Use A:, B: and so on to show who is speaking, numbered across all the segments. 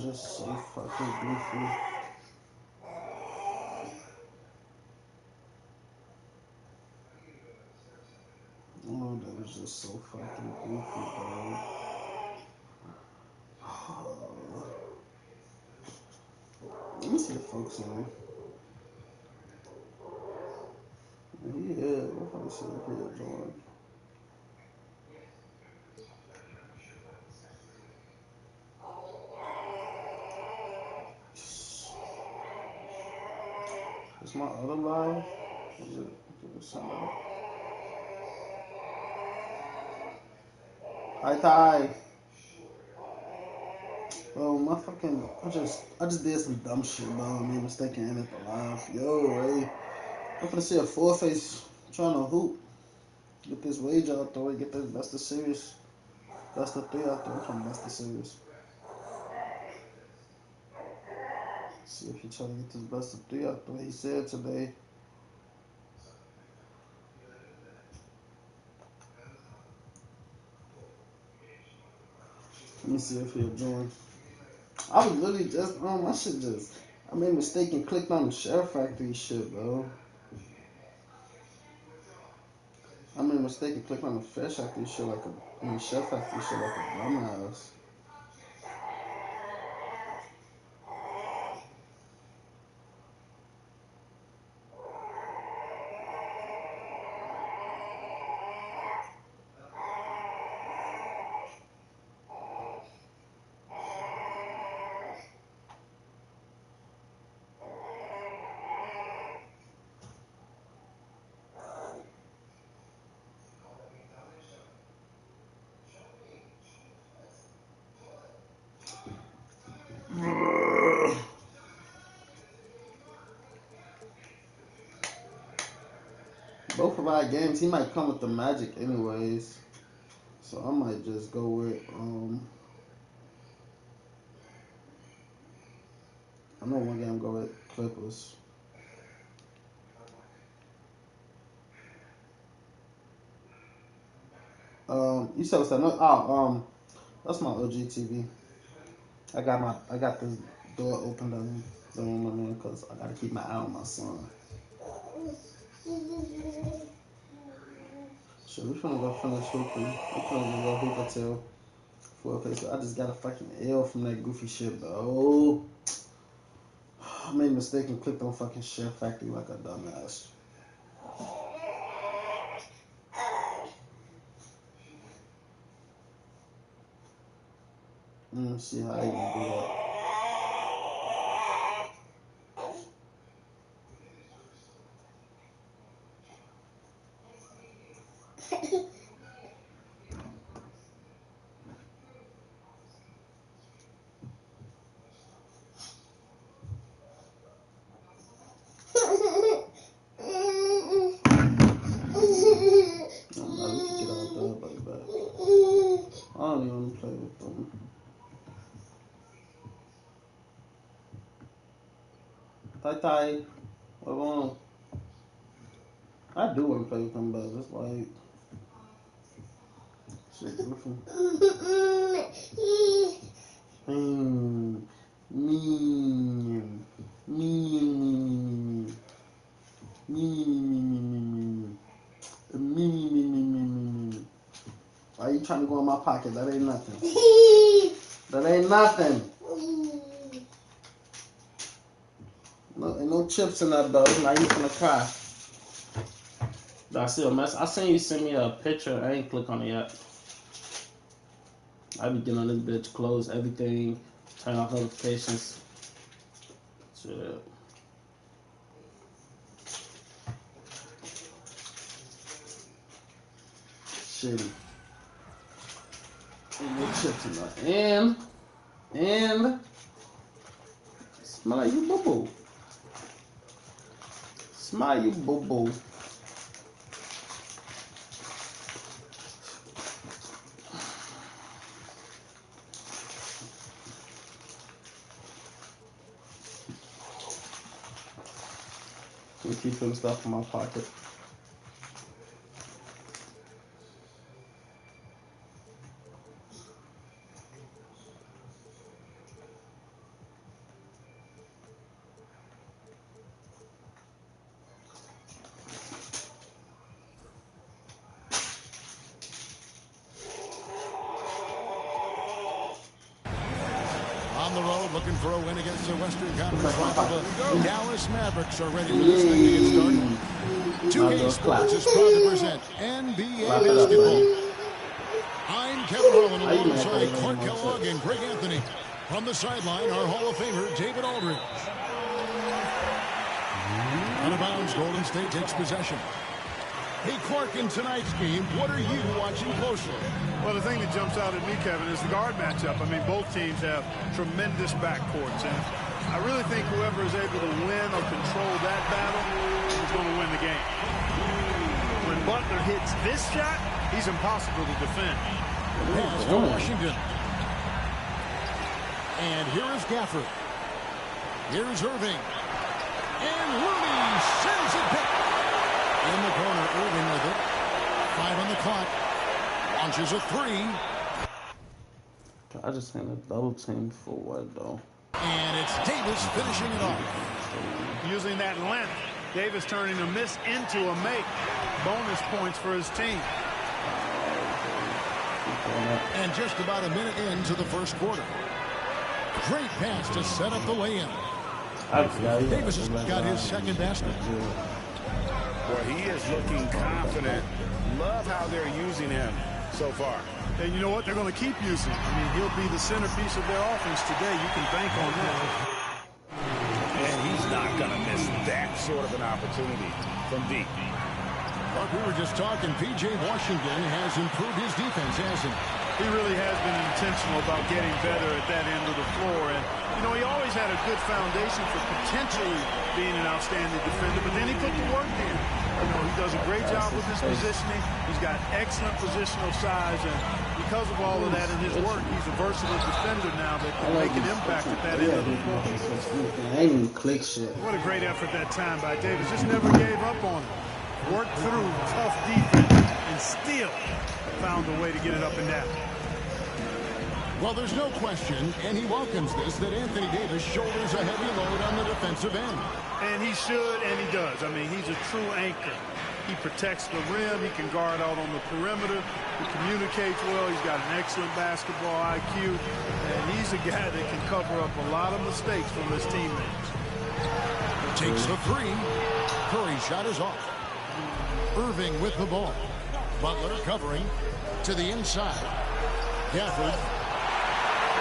A: just so fucking goofy. Oh, that was just so fucking goofy, bro. Let me see the folks in there. Yeah, we'll probably see if he'll join. Is my other live? Is it somebody? Hi, Ty. Bro, my fucking, I just did some dumb shit, bro. I made a mistake in it live. Yo, Ray. I'm finna see a four face trying to hoop. Get this wage out the way. Get this best of series. Best of three out there. I'm trying to best of series. See if he trying to get this best of three out the way. He said today. Let me see if he'll join. I was literally just my shit just. I made a mistake and clicked on the Share Factory shit, bro. I made a mistake and clicked on the Share Factory shit like Share Factory shit like a dumbass. Both of our games, he might come with the Magic anyways. So I might just go with I know one game go with Clippers. You said what's that? No, that's my OG TV. I got this door opened on the room I'm in because I gotta keep my eye on my son. So we finna go finish hooping. We finna go hoop until 4 I just got a fucking L from that goofy shit, bro. I made a mistake and clicked on fucking Share Factory like a dumbass. See how they gonna do that. I don't even want to play with them. Tai, what on? I do want to play with them, but it's like shit goofy. Why you trying to go in my pocket? That ain't nothing. That ain't nothing. No, ain't no chips in that though. Now you gonna cry. I see a mess. I seen you send me a picture. I ain't click on it yet. I be getting on this bitch, close everything, turn off notifications. Shit. Shitty. Ain't no chips in that. And smell like you boo boo. Smile you boo boo. I'm keeping stuff in my pocket.
B: the road looking for a win against the Western Conference rival. The Dallas Mavericks are ready for this thing to get started. 2K Sports is proud to present NBA basketball. I'm Kevin Harlan alongside Clark Kellogg and Greg Anthony. From the sideline, our Hall of Famer, David Aldridge. Out of bounds, Golden State takes possession. Hey, Clark, in tonight's game, what are you watching closely?
C: Well, the thing that jumps out at me, Kevin, is the guard matchup. I mean, both teams have tremendous backcourts, and I really think whoever is able to win or control that battle is going to win the game. When Butler hits this shot, he's impossible to defend.
B: Pass to Washington. And here is Gafford. Here's Irving. And Looney sends it back. In the corner, Irving with it. 5 on the clock. Launches a 3.
A: I just seen a double team for what, though?
B: And it's Davis finishing it off.
C: Using that length, Davis turning a miss into a make. Bonus points for his team.
B: And just about a minute into the first quarter. Great pass to set up the lay-in. Davis has got his second basket.
D: Well, he is looking confident. Love how they're using him so far.
C: And you know what? They're going to keep using him. I mean, he'll be the centerpiece of their offense today. You can bank on that.
D: And he's not going to miss that sort of an opportunity from deep.
B: Like we were just talking, P.J. Washington has improved his defense, hasn't he?
C: He really has been intentional about getting better at that end of the floor. And, you know, he always had a good foundation for potentially being an outstanding defender, but then he put the work in. You know, he does a great job with his positioning. He's got excellent positional size, and because of all of that in his work, he's a versatile defender now that can make an impact at that end of the floor.
A: I ain't even click shit.
C: What a great effort that time by Davis. Just never gave up on him. Worked through tough defense and still found a way to get it up and down.
B: Well, there's no question, and he welcomes this, that Anthony Davis shoulders a heavy load on the defensive end.
C: And he should, and he does. I mean, he's a true anchor. He protects the rim. He can guard out on the perimeter. He communicates well. He's got an excellent basketball IQ. And he's a guy that can cover up a lot of mistakes from his teammates.
B: Takes the 3. Curry's shot is off. Irving with the ball. Butler covering to the inside. Gafford.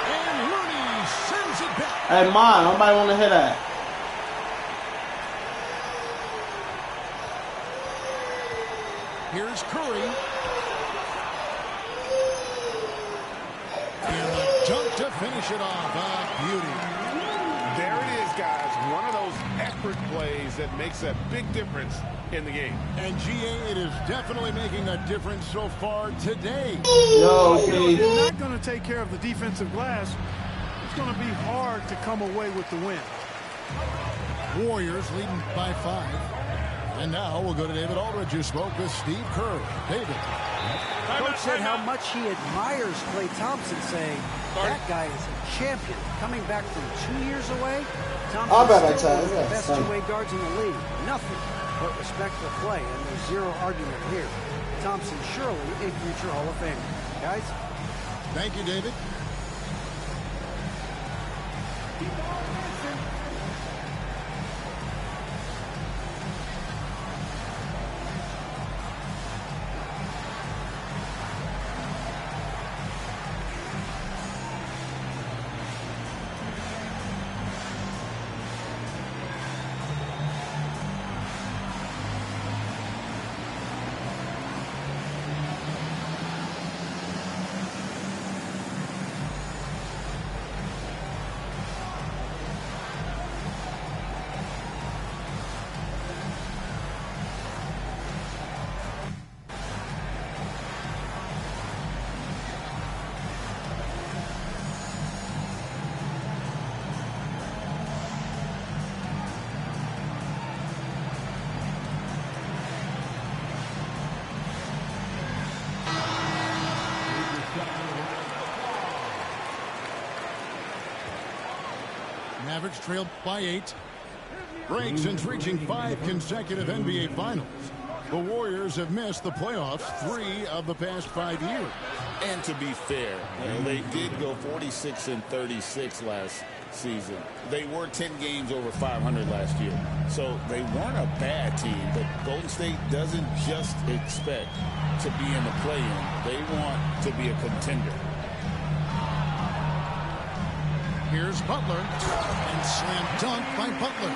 B: And Looney sends it back.
A: Hey, man, nobody want to hear that.
B: Here's Curry. And a dunk to finish it off. A beauty.
D: There it is, guys. One of those effort plays that makes a big difference in the game.
B: And GA, it is definitely making a difference so far today.
A: Yo,
C: you know, if you're not going to take care of the defensive glass, it's going to be hard to come away with the win.
B: Warriors leading by 5. And now we'll go to David Aldridge, who spoke with Steve Kerr. David.
E: Coach said how much he admires Klay Thompson, saying that guy is a champion. Coming back from 2 years away, Thompson's still one of the best two-way guards in the league. Nothing but respect for Klay, and there's zero argument here. Thompson surely a future Hall of Famer. Guys?
B: Thank you, David. Mavericks trailed by 8. Break since reaching 5 consecutive NBA Finals. The Warriors have missed the playoffs 3 of the past 5 years.
D: And to be fair, they did go 46-36 last season. They were 10 games over 500 last year. So they weren't a bad team, but Golden State doesn't just expect to be in the play-in. They want to be a contender.
B: Here's Butler, and slam dunk by Butler.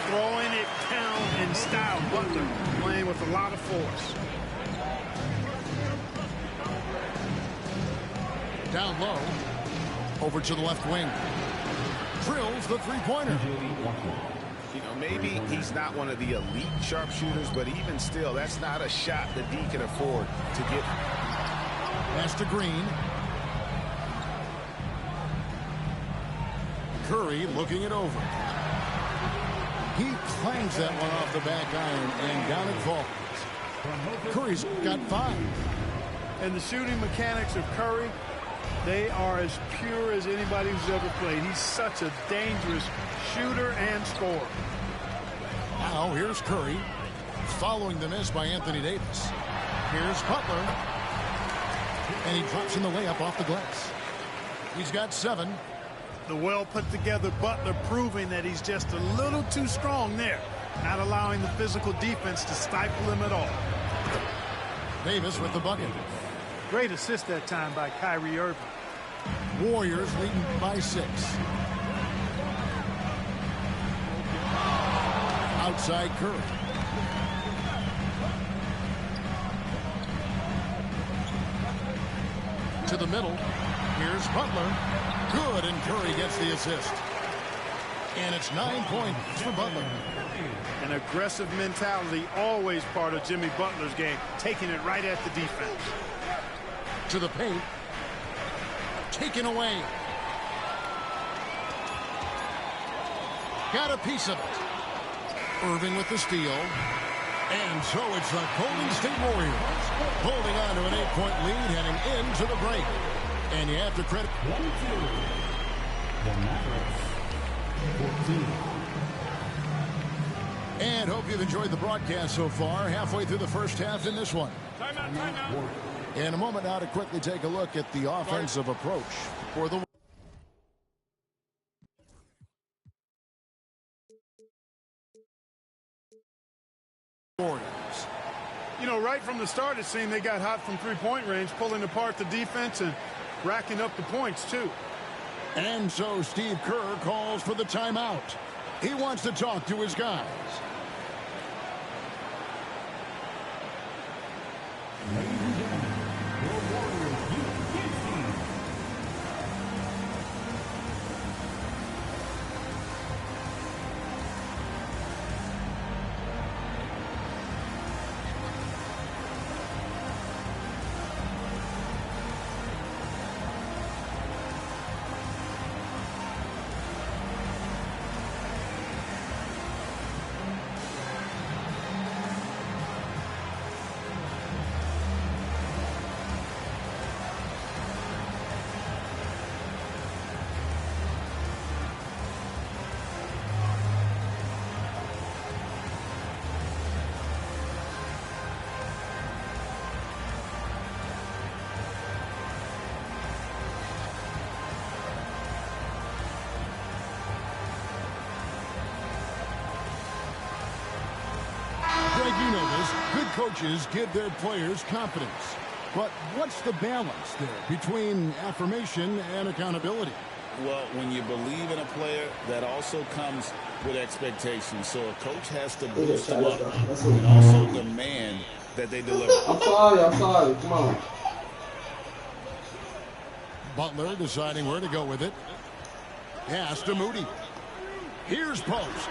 C: Throwing it down in style. Butler playing with a lot of force.
B: Down low, over to the left wing. Drills the three-pointer.
D: You know, maybe he's not one of the elite sharpshooters, but even still, that's not a shot that D can afford to get.
B: Pass to Green. Curry looking it over. He clangs that one off the back iron, and down it falls. Curry's got 5.
C: And the shooting mechanics of Curry, they are as pure as anybody who's ever played. He's such a dangerous shooter and scorer.
B: Now here's Curry, following the miss by Anthony Davis. Here's Butler, and he drops in the layup off the glass. He's got 7.
C: The well-put-together Butler proving that he's just a little too strong there, not allowing the physical defense to stifle him at all.
B: Davis with the bucket.
C: Great assist that time by Kyrie Irving.
B: Warriors leading by 6. Outside Curry. To the middle. Here's Butler. Good, and Curry gets the assist. And it's 9 points for Butler.
C: An aggressive mentality, always part of Jimmy Butler's game, taking it right at the defense.
B: To the paint. Taken away. Got a piece of it. Irving with the steal. And so it's the Golden State Warriors holding on to an 8-point lead heading into the break. And you have to credit
F: The Mavericks 14.
B: And hope you've enjoyed the broadcast so far. Halfway through the first half in this one.
C: Timeout.
B: In a moment now to quickly take a look at the offensive approach for the Warriors.
C: You know, right from the start, it seemed they got hot from three-point range, pulling apart the defense and racking up the points, too.
B: And so Steve Kerr calls for the timeout. He wants to talk to his guys.
F: Ladies and gentlemen, your Warriors U15.
B: Greg, you know this. Good coaches give their players confidence. But what's the balance there between affirmation and accountability?
D: Well, when you believe in a player, that also comes with expectations. So a coach has to boost them up and also demand that they deliver.
A: I'm sorry. Come on.
B: Butler deciding where to go with it. Pass to Moody. Here's Post.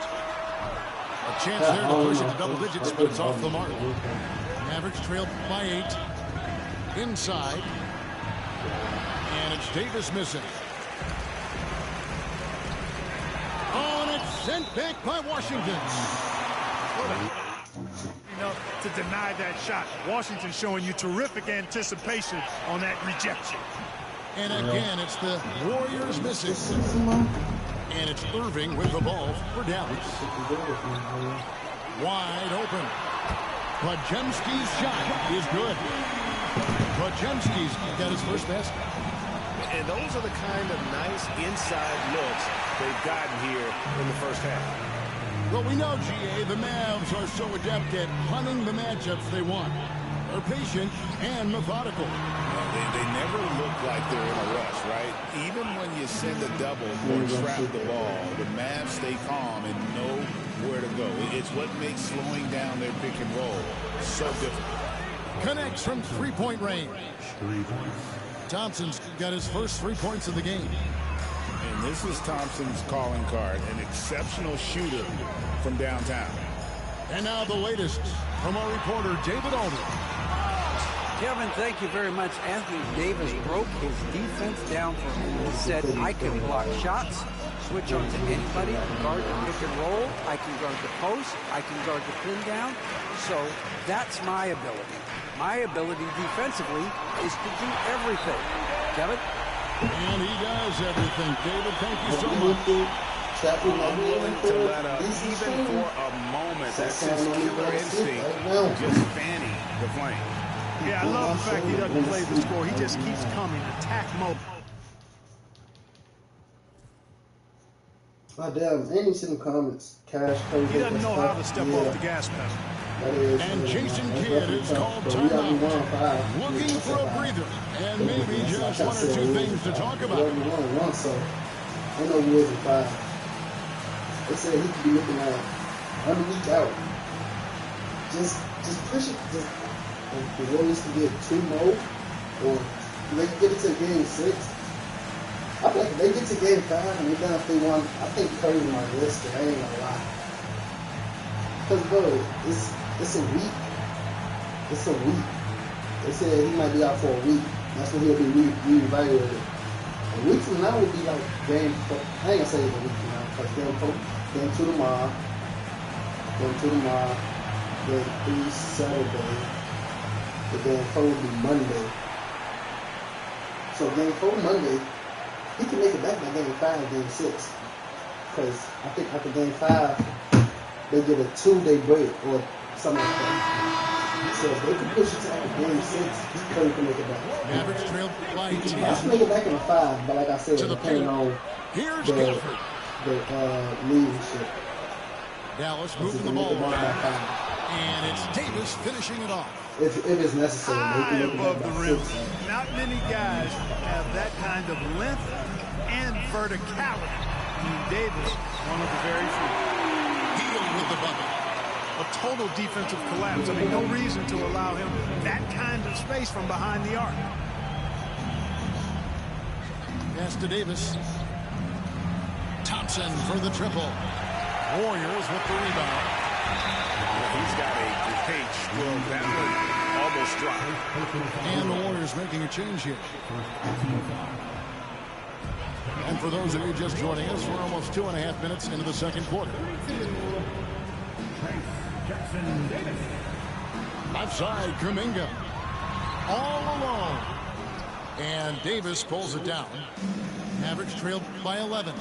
B: A chance there to push it to double digits, but it's off the mark. Mavericks trailed by 8. Inside. And it's Davis missing. Oh, and it's sent back by Washington.
C: Enough to deny that shot. Washington showing you terrific anticipation on that rejection.
B: And again, it's the Warriors missing. And it's Irving with the ball for Dallas. Wide open. Podziemski's shot is good. Podziemski's got his first basket.
G: And those are the kind of nice inside looks they've gotten here in the first half.
B: Well, we know, GA, the Mavs are so adept at hunting the matchups they want. They're patient and methodical.
D: They never look like they're in a rush, right? Even when you send a double or trap the ball, the Mavs stay calm and know where to go. It's what makes slowing down their pick and roll so difficult.
B: Connects from three-point range. Thompson's got his first 3 points of the game.
D: And this is Thompson's calling card, an exceptional shooter from downtown.
B: And now the latest from our reporter, David Alden.
E: Kevin, thank you very much. Anthony Davis broke his defense down for me. He said, I can block shots, switch on to anybody, guard the pick and roll, I can guard the post, I can guard the pin down. So that's my ability. My ability defensively is to do everything. Kevin?
B: And he does everything. David, thank you so much.
D: I'm willing to let up, even for a moment, that's his killer instinct, just fanning the flame.
C: Yeah, I love the fact he doesn't play the score. He just keeps coming, attack mode.
A: Oh, damn. Ain't even seen the comments. Cash crazy.
C: He doesn't know how to step off the gas pedal.
B: And Jason Kidd is called timeout, looking for a breather, and maybe just one or two things to talk about.
A: So, ain't no woods in 5. They said he could be looking at 1 week out. Just push it. Just the Warriors to get 2 more, or they can get it to game 6. I feel like if they get to game 5 and they're down if they won, I think Curry's my list. I ain't gonna lie. Cause bro, it's a week. It's a week. They said he might be out for a week. That's when he'll be reevaluated. A week from now would be like game 4. I ain't gonna say it's a week from now, because game 2 tomorrow. Game 2 tomorrow. Game 3 Saturday. The game 4 will be Monday. So game 4 Monday, he can make it back by game 5, game 6. Because I think after game 5, they get a 2-day break or something like that. So if they can push it to like game 6, Curry can make it back.
B: Mavericks trailed by 10.
A: I can make it back in the 5, but like I said, depending on the leadership.
B: Dallas moving the ball around. And it's Davis finishing it off.
A: If it's necessary,
C: High
A: they can
C: above the rim.
A: 6.
C: Not many guys have that kind of length and verticality. I mean, Davis, one of the very few.
B: Heal with the bucket.
C: A total defensive collapse. I mean, no reason to allow him that kind of space from behind the arc.
B: Pass to Davis. Thompson for the triple. Warriors with the rebound.
D: He's got a page still. That one almost dropped.
B: And the Warriors making a change here. And for those of you just joining us, we're almost 2.5 minutes into the second quarter. Outside, Kuminga. All alone. And Davis pulls it down. Mavericks trailed by 11.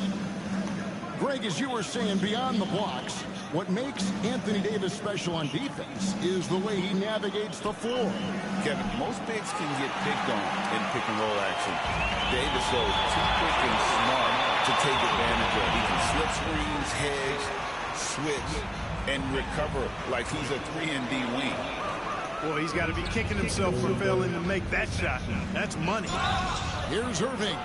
B: Greg, as you were saying, beyond the blocks, what makes Anthony Davis special on defense is the way he navigates the floor.
D: Kevin, most bigs can get picked on in pick and roll action. Davis, though, too quick and smart to take advantage of. He can slip screens, hedge, switch, and recover like he's a 3-and-D wing.
C: Boy, he's got to be kicking himself for failing to make that shot. That's money.
B: Here's Irving.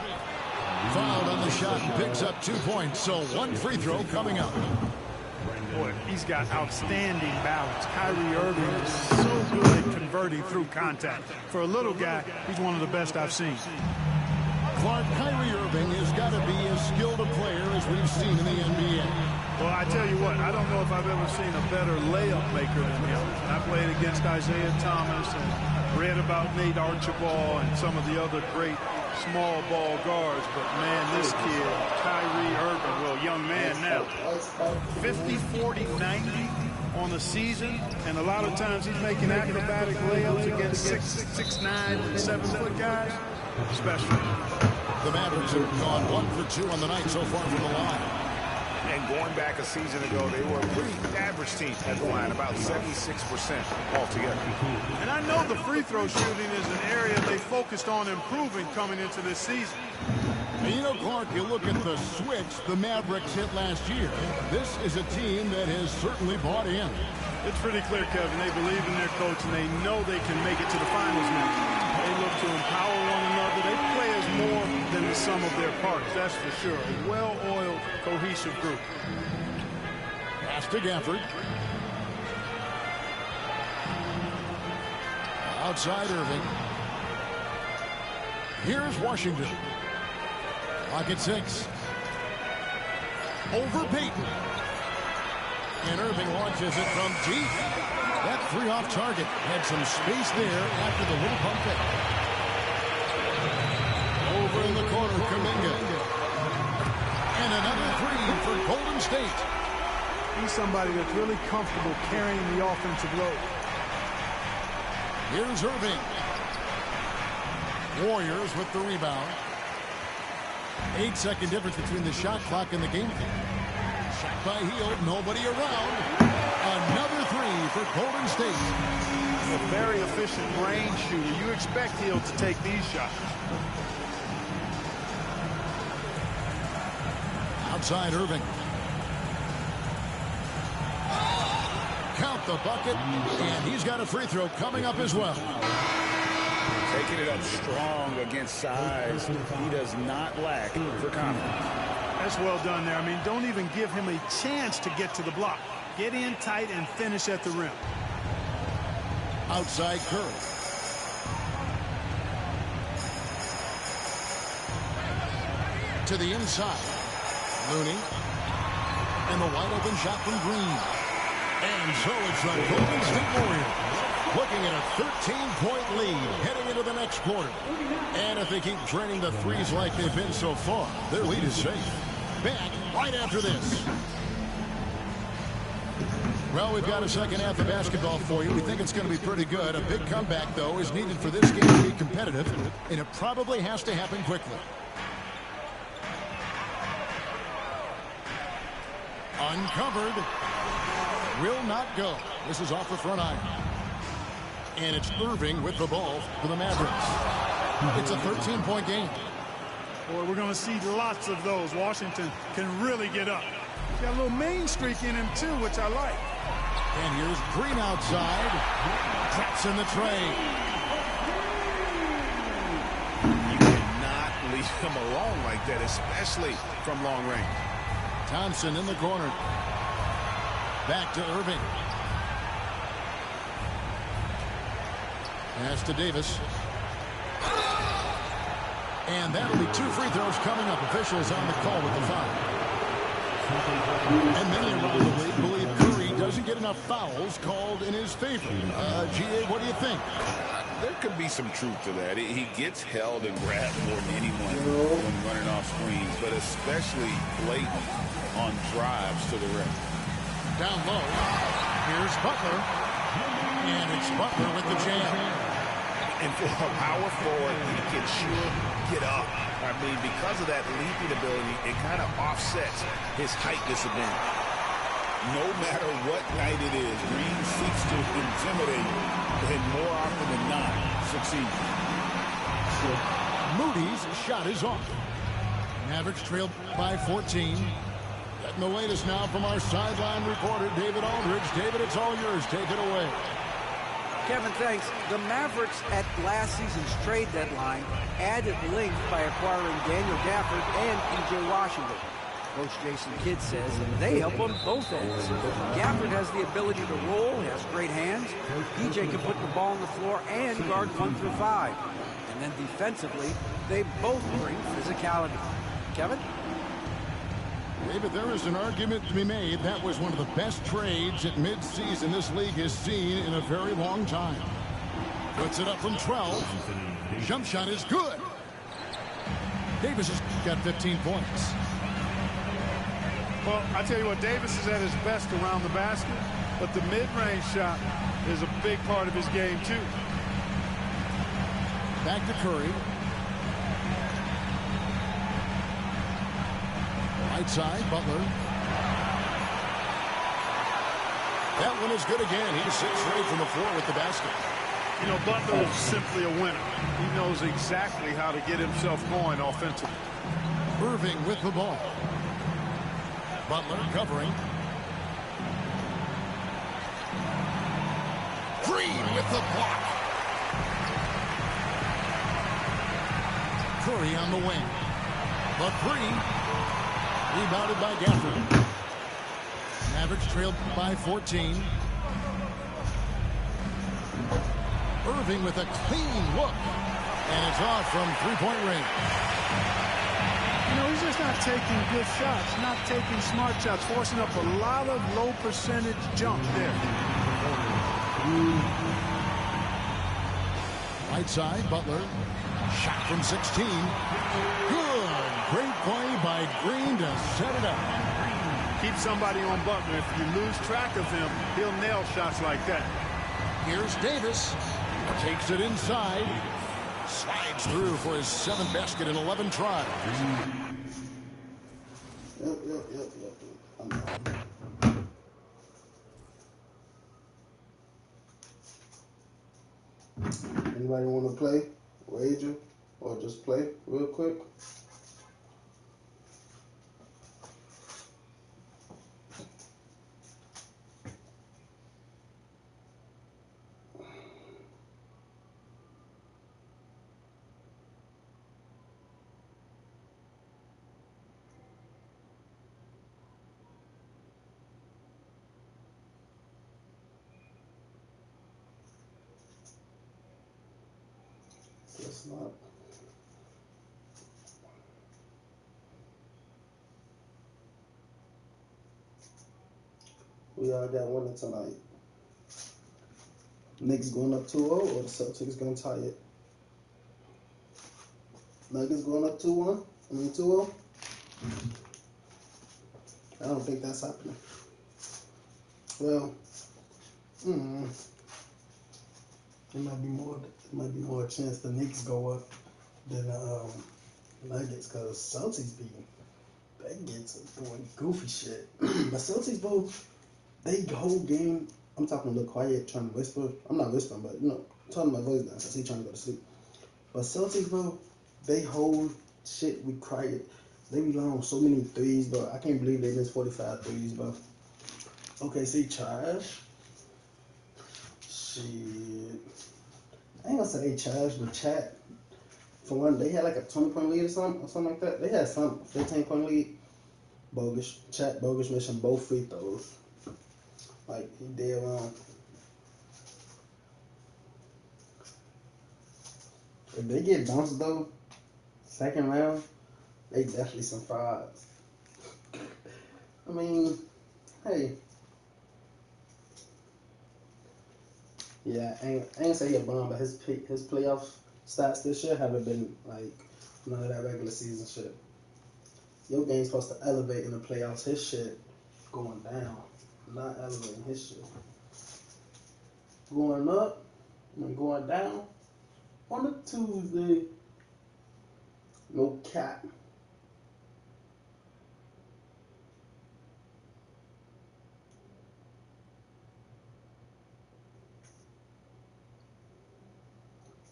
B: Fouled on the shot and picks up 2 points. So 1 free throw coming up.
C: Boy, he's got outstanding balance. Kyrie Irving is so good at converting through contact. For a little guy, he's one of the best I've seen.
B: Clark, Kyrie Irving has got to be as skilled a player as we've seen in the NBA.
C: Well, I tell you what, I don't know if I've ever seen a better layup maker than him. I played against Isaiah Thomas and read about Nate Archibald and some of the other great small ball guards, but man, this kid, Kyrie Irving, well, young man now, 50, 40, 90 on the season, and a lot of times he's making acrobatic layups against 6'9", and 7-foot guys. Special.
B: The Mavericks have gone 1 for 2 on the night so far from the line.
G: And going back a season ago, they were a pretty average team at the line, about 76% altogether.
C: And I know the free throw shooting is an area they focused on improving coming into this season.
B: And you know, Clark, you look at the switch the Mavericks hit last year. This is a team that has certainly bought in.
C: It's pretty clear, Kevin. They believe in their coach, and they know they can make it to the finals now. They look to empower one another. They play as more than the sum of their parts, that's for sure. A well-oiled, cohesive group.
B: Pass to Gafford. Outside Irving. Here's Washington. Clock at 6. Over Payton. And Irving launches it from deep. That three off target. Had some space there after the little pump fake. Over in the corner, Kuminga. And another three for Golden State.
C: He's somebody that's really comfortable carrying the offensive load.
B: Here's Irving. Warriors with the rebound. 8-second difference between the shot clock and the game. Shot by Hield, nobody around. Another three for Golden State.
C: A very efficient range shooter. You expect Hield to take these shots.
B: Outside Irving. Count the bucket, and he's got a free throw coming up as well.
D: Taking it up strong against size. He does not lack for confidence.
C: That's well done there. I mean, don't even give him a chance to get to the block. Get in tight and finish at the rim.
B: Outside Curry. To the inside. Looney. And the wide open shot from Green. And so it's the Golden State Warriors looking at a 13-point lead heading into the next quarter. And if they keep draining the threes like they've been so far, their lead is safe. Back right after this. Well, we've got a second half of basketball for you. We think it's going to be pretty good. A big comeback, though, is needed for this game to be competitive, and it probably has to happen quickly. Uncovered. Will not go. This is off the front iron. And it's Irving with the ball for the Mavericks. It's a 13-point game.
C: Boy, we're going to see lots of those. Washington can really get up. He's got a little main streak in him, too, which I like.
B: And here's Green outside. Traps in the tray.
G: You cannot leave him alone like that, especially from long range.
B: Thompson in the corner. Back to Irving. Pass to Davis. And that'll be 2 free throws coming up. Officials on the call with the foul. And many around the league believe Curry doesn't get enough fouls called in his favor. G.A., what do you think?
D: There could be some truth to that. He gets held and grabbed more than anyone when running off screens, but especially blatant on drives to the rim.
B: Down low. Here's Butler. And it's Butler with the jam.
G: And for a power forward, he can sure get up. I mean, because of that leaping ability, it kind of offsets his height disadvantage.
D: No matter what night it is, Green seeks to intimidate and more often than not succeed.
B: Moody's shot is off. Mavericks trailed by 14. Getting the latest now from our sideline reporter, David Aldridge. David, it's all yours. Take it away.
E: Kevin, thanks. The Mavericks at last season's trade deadline added length by acquiring Daniel Gafford and P.J. Washington. Coach Jason Kidd says they help on both ends. Gafford has the ability to roll, has great hands. P.J. can put the ball on the floor and guard 1 through 5. And then defensively, they both bring physicality. Kevin?
B: David, there is an argument to be made. That was one of the best trades at midseason this league has seen in a very long time. Puts it up from 12. Jump shot is good. Davis has got 15 points.
C: Well, I tell you what, Davis is at his best around the basket, but the mid-range shot is a big part of his game, too.
B: Back to Curry. Right side, Butler. That one is good again. He's 6 straight from the floor with the basket.
C: You know, Butler is simply a winner. He knows exactly how to get himself going offensively.
B: Irving with the ball. Butler covering. Green with the block. Curry on the wing. The 3. Rebounded by Gafford. Mavericks trailed by 14. Irving with a clean look. And it's off from three-point range.
C: You know, he's just not taking good shots, not taking smart shots, forcing up a lot of low percentage jump there.
B: Right side, Butler. Shot from 16. Good. Great play by Green to set it up.
C: Keep somebody on Butler. If you lose track of him, he'll nail shots like that.
B: Here's Davis. Takes it inside. Slides through for his 7th basket in 11 tries.
A: Yep. Anybody want to play, wager, or just play real quick? Guess not. We all got winning tonight. Knicks going up 2-0 or the Celtics going to tie it? Nuggets going up 2-1? 2-0? I don't think that's happening. Well, it might be more chance the Knicks go up than Nuggets, because Celtics be doing goofy shit. But Celtics, bro, they whole game. I'm talking a little quiet, trying to whisper. I'm not whispering, but turning my voice down because he's trying to go to sleep. But Celtics, bro, they hold shit with quiet. They rely on so many threes, bro. I can't believe they missed 45 threes, bro. Okay, see, trash. Shit. I ain't gonna say they trash, but chat. For one, they had like a 20-point lead or something like that. They had some 15-point lead. Bogus. Chat bogus missing both free throws. Like, he dead wrong. If they get bounced, though, second round, they definitely some frauds. I mean, hey. Yeah, I ain't gonna say he a bum, but his playoff stats this year haven't been, like, none of that regular season shit. Your game's supposed to elevate in the playoffs. His shit going down. Not elevating his shit. Going up and going down on a Tuesday. No cap.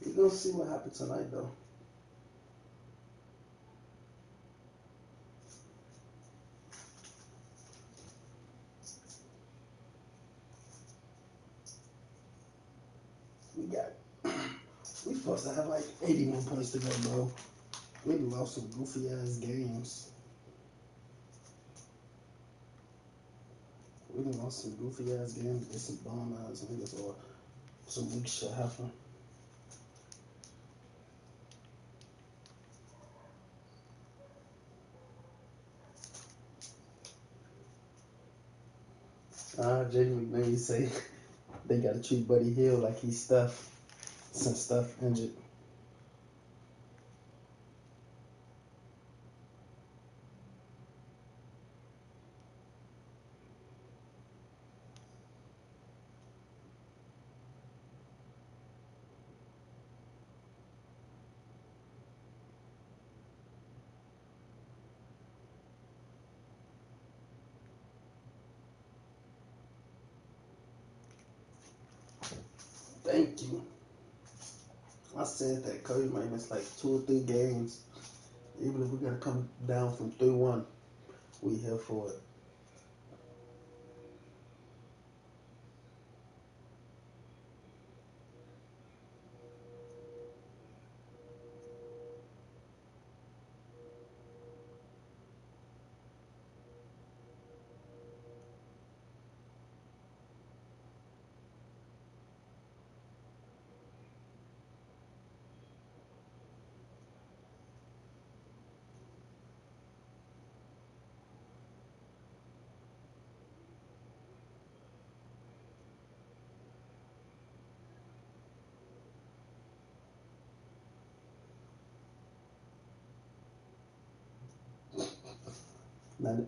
A: We're gonna see what happens tonight, though. We supposed to have like 81 points to go, bro. We lost some goofy ass games. We done lost some goofy ass games with some bomb ass niggas or some weak shit happen. JD McNamee say they gotta treat Buddy Hill like he's Steph since Steph injured. Thank you. I said that Curry might miss like 2 or 3 games. Even if we gotta come down from 3-1, we here for it.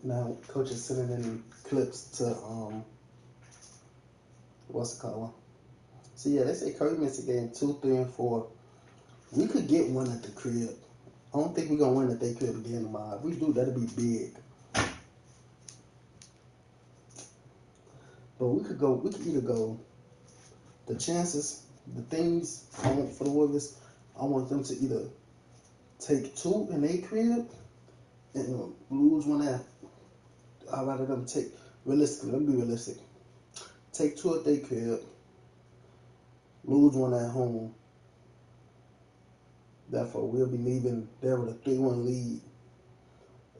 A: Now coach is sending in clips to what's it called? So yeah, they say Curry missed a game 2, 3, and 4. We could get one at the crib. I don't think we're gonna win at their crib again tomorrow. If we do, that'll be big. But we could either go. The chances, the things I want for the Warriors, I want them to either take 2 in their crib and lose one at. I'd rather them take realistically. Let me be realistic. Take 2 at their crib, lose one at home. Therefore, we'll be leaving there with a 3-1 lead.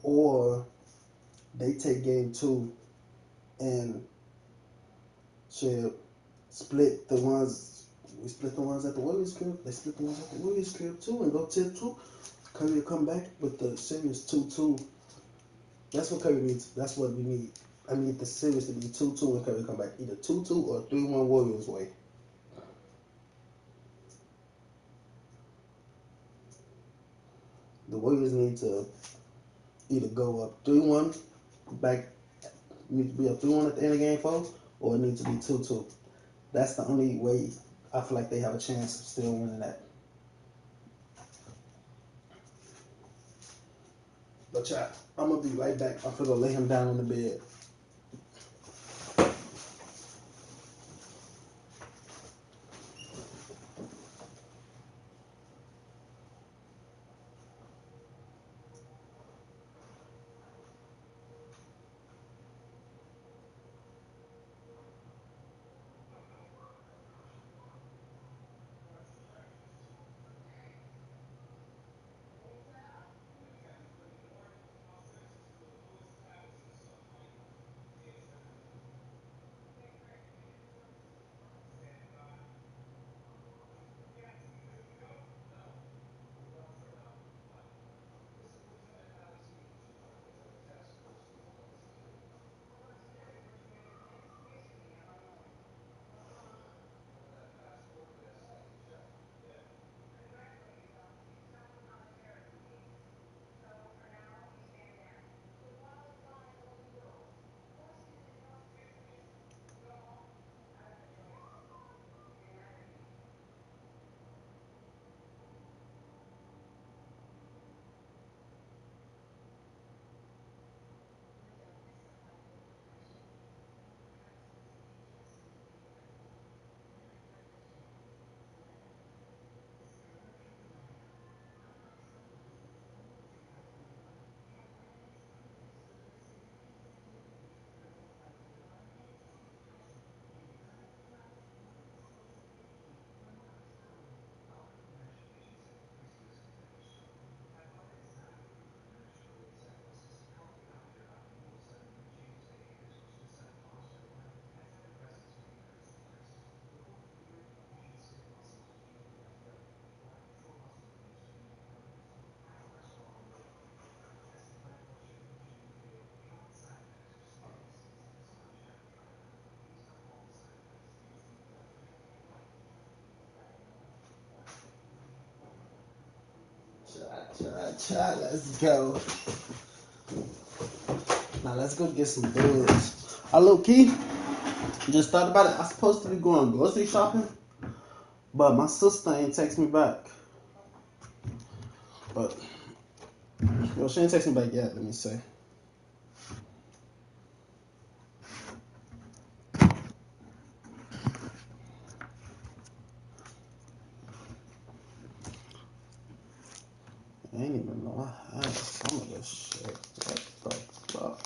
A: Or they take game 2 and split the ones. We split the ones at the Warriors crib. They split the ones at the Warriors crib too and go 10-2. Curry will come back with the series 2-2. That's what Curry needs. That's what we need. I need the series to be 2-2 when Curry come back. Either 2-2 or 3-1 Warriors way. The Warriors need to either go up 3-1, back, need to be up 3-1 at the end of game 4, or it needs to be 2-2. That's the only way I feel like they have a chance of still winning that. But yeah, I'm going to be right back. I'm going to lay him down in the bed. Let's go. Now let's go get some goods. I low key just thought about it. I'm supposed to be going grocery shopping, but my sister ain't text me back. But well, she ain't text me back yet. Let me say. I ain't even know I had some of this shit. What the fuck?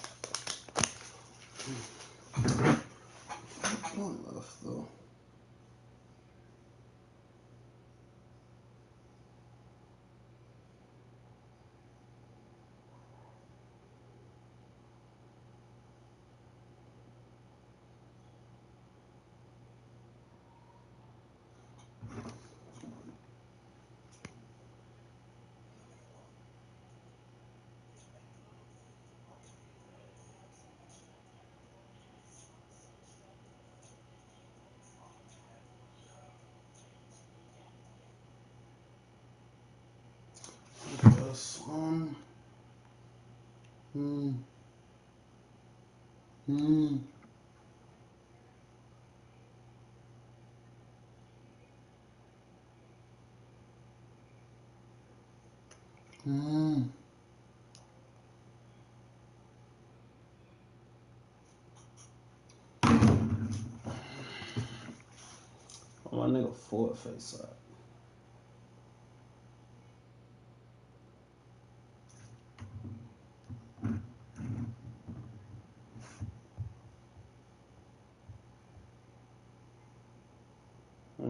A: One left though. Yes, my nigga forward face up.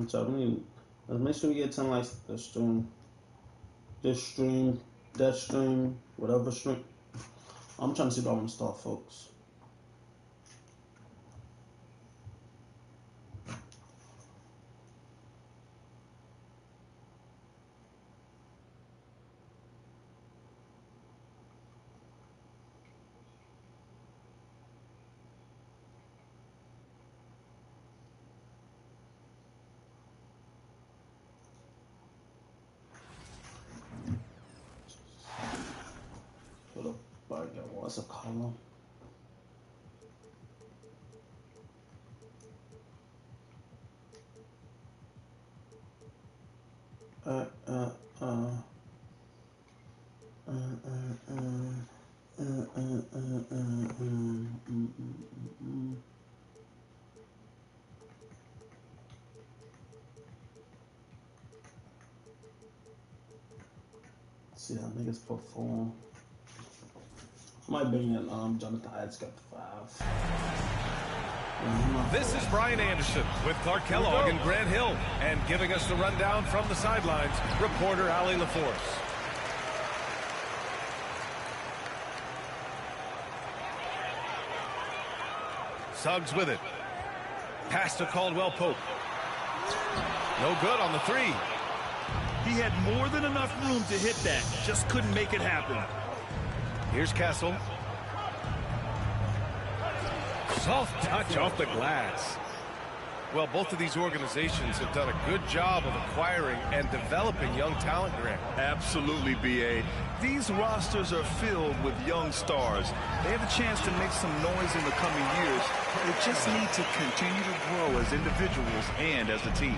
A: So let's make sure we get 10 likes this stream. That stream, whatever stream. I'm trying to see if I want to start, folks. What's a column? See how niggas perform. Might bring in Jonathan got the 5.
H: This is Brian Anderson with Clark Kellogg and Grant Hill, and giving us the rundown from the sidelines, reporter Ali LaForce. Suggs with it. Pass to Caldwell Pope. No good on the 3.
C: He had more than enough room to hit that. Just couldn't make it happen.
H: Here's Kessel. Soft touch off the glass. Well, both of these organizations have done a good job of acquiring and developing young talent, Grant.
C: Absolutely, B.A. These rosters are filled with young stars. They have a chance to make some noise in the coming years. They just need to continue to grow as individuals and as a team.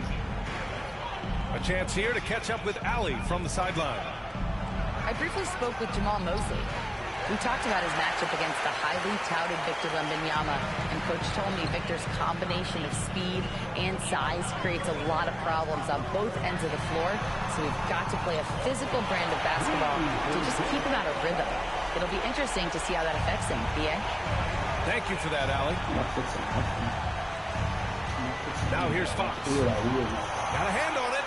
H: A chance here to catch up with Ali from the sideline.
I: I briefly spoke with Jamal Mosley. We talked about his matchup against the highly touted Victor Wembanyama, and Coach told me Victor's combination of speed and size creates a lot of problems on both ends of the floor, so we've got to play a physical brand of basketball to just keep him out of rhythm. It'll be interesting to see how that affects him, B.A.
H: Thank you for that, Ali. Now here's Fox. Got a hand on it.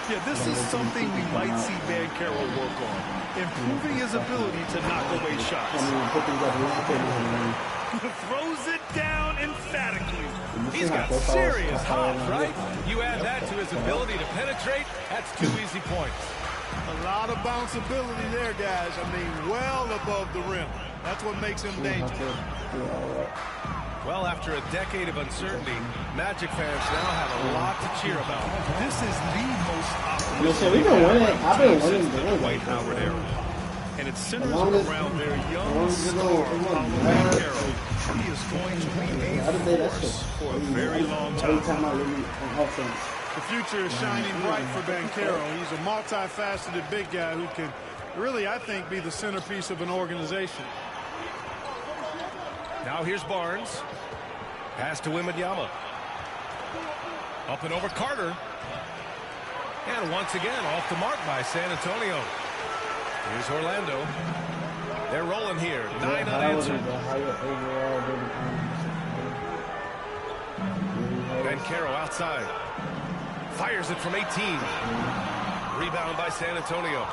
C: Yeah, this is something we might see Banchero work on. Improving his ability to knock away shots. Throws it down emphatically.
H: He's got serious hops, right? You add that to his ability to penetrate, that's 2 easy points.
C: A lot of bounceability there, guys. I mean, well above the rim. That's what makes him dangerous.
H: Well, after a decade of uncertainty, Magic fans now have a lot to cheer about.
C: This is the most
A: optimistic we've been winning. I've been winning the
C: Dwight Howard era. And it centers around their young star, Banchero. He is going to be a force for a very long time.
J: The future is shining bright for Banchero. He's a multifaceted big guy who can really, I think, be the centerpiece of an organization.
H: Now here's Barnes. Pass to Wembanyama. Up and over Carter. And once again, off the mark by San Antonio. Here's Orlando. They're rolling here. 9 unanswered. Banchero outside. Fires it from 18. Rebound by San Antonio.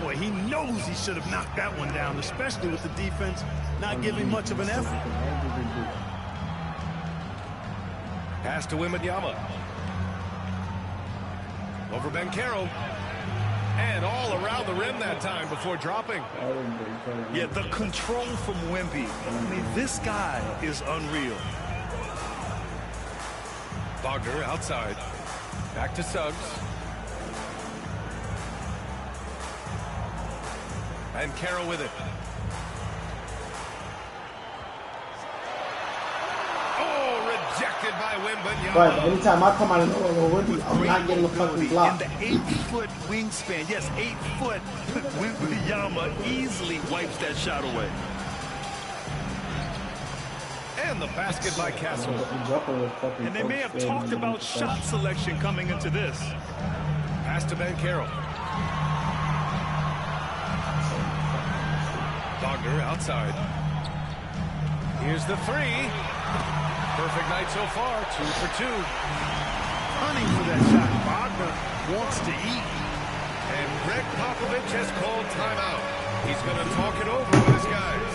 C: Boy, he knows he should have knocked that one down, especially with the defense not giving much of an effort.
H: Pass to Wembanyama. Over Banchero. And all around the rim that time before dropping.
C: Yeah, the control from Wemby. I mean, this guy is unreal.
H: Wagner outside. Back to Suggs. And Banchero with it. Oh, rejected by Wembanyama.
A: Right, but anytime I come out of nowhere with I'm not getting a fucking block.
C: And the 8-foot wingspan, yes, 8 foot, Wembanyama easily wipes that shot away.
H: And the basket by Castle.
C: And they may have talked about shot selection coming into this.
H: Pass to Banchero. Wagner outside. Here's the three. Perfect night so far. 2 for 2.
C: Running for that shot. Wagner wants to eat.
H: And Greg Popovich has called timeout. He's going to talk it over with his guys.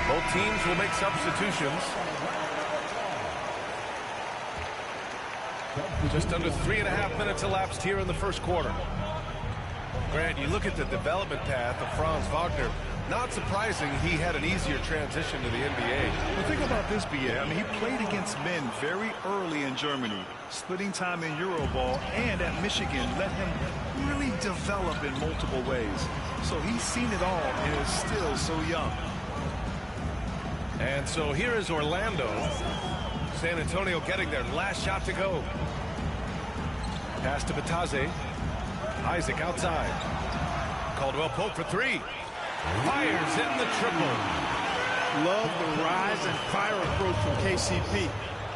H: Both teams will make substitutions. Just under 3.5 minutes elapsed here in the first quarter. Grant, you look at the development path of Franz Wagner. Not surprising he had an easier transition to the NBA.
C: Well, think about this, B.A. I mean, he played against men very early in Germany, splitting time in Euroball, and at Michigan let him really develop in multiple ways. So he's seen it all and is still so young.
H: And so here is Orlando. San Antonio getting their last shot to go. Pass to Bataze. Isaac outside. Caldwell Pope for 3. Fires in the triple.
C: Love the rise and fire approach from KCP.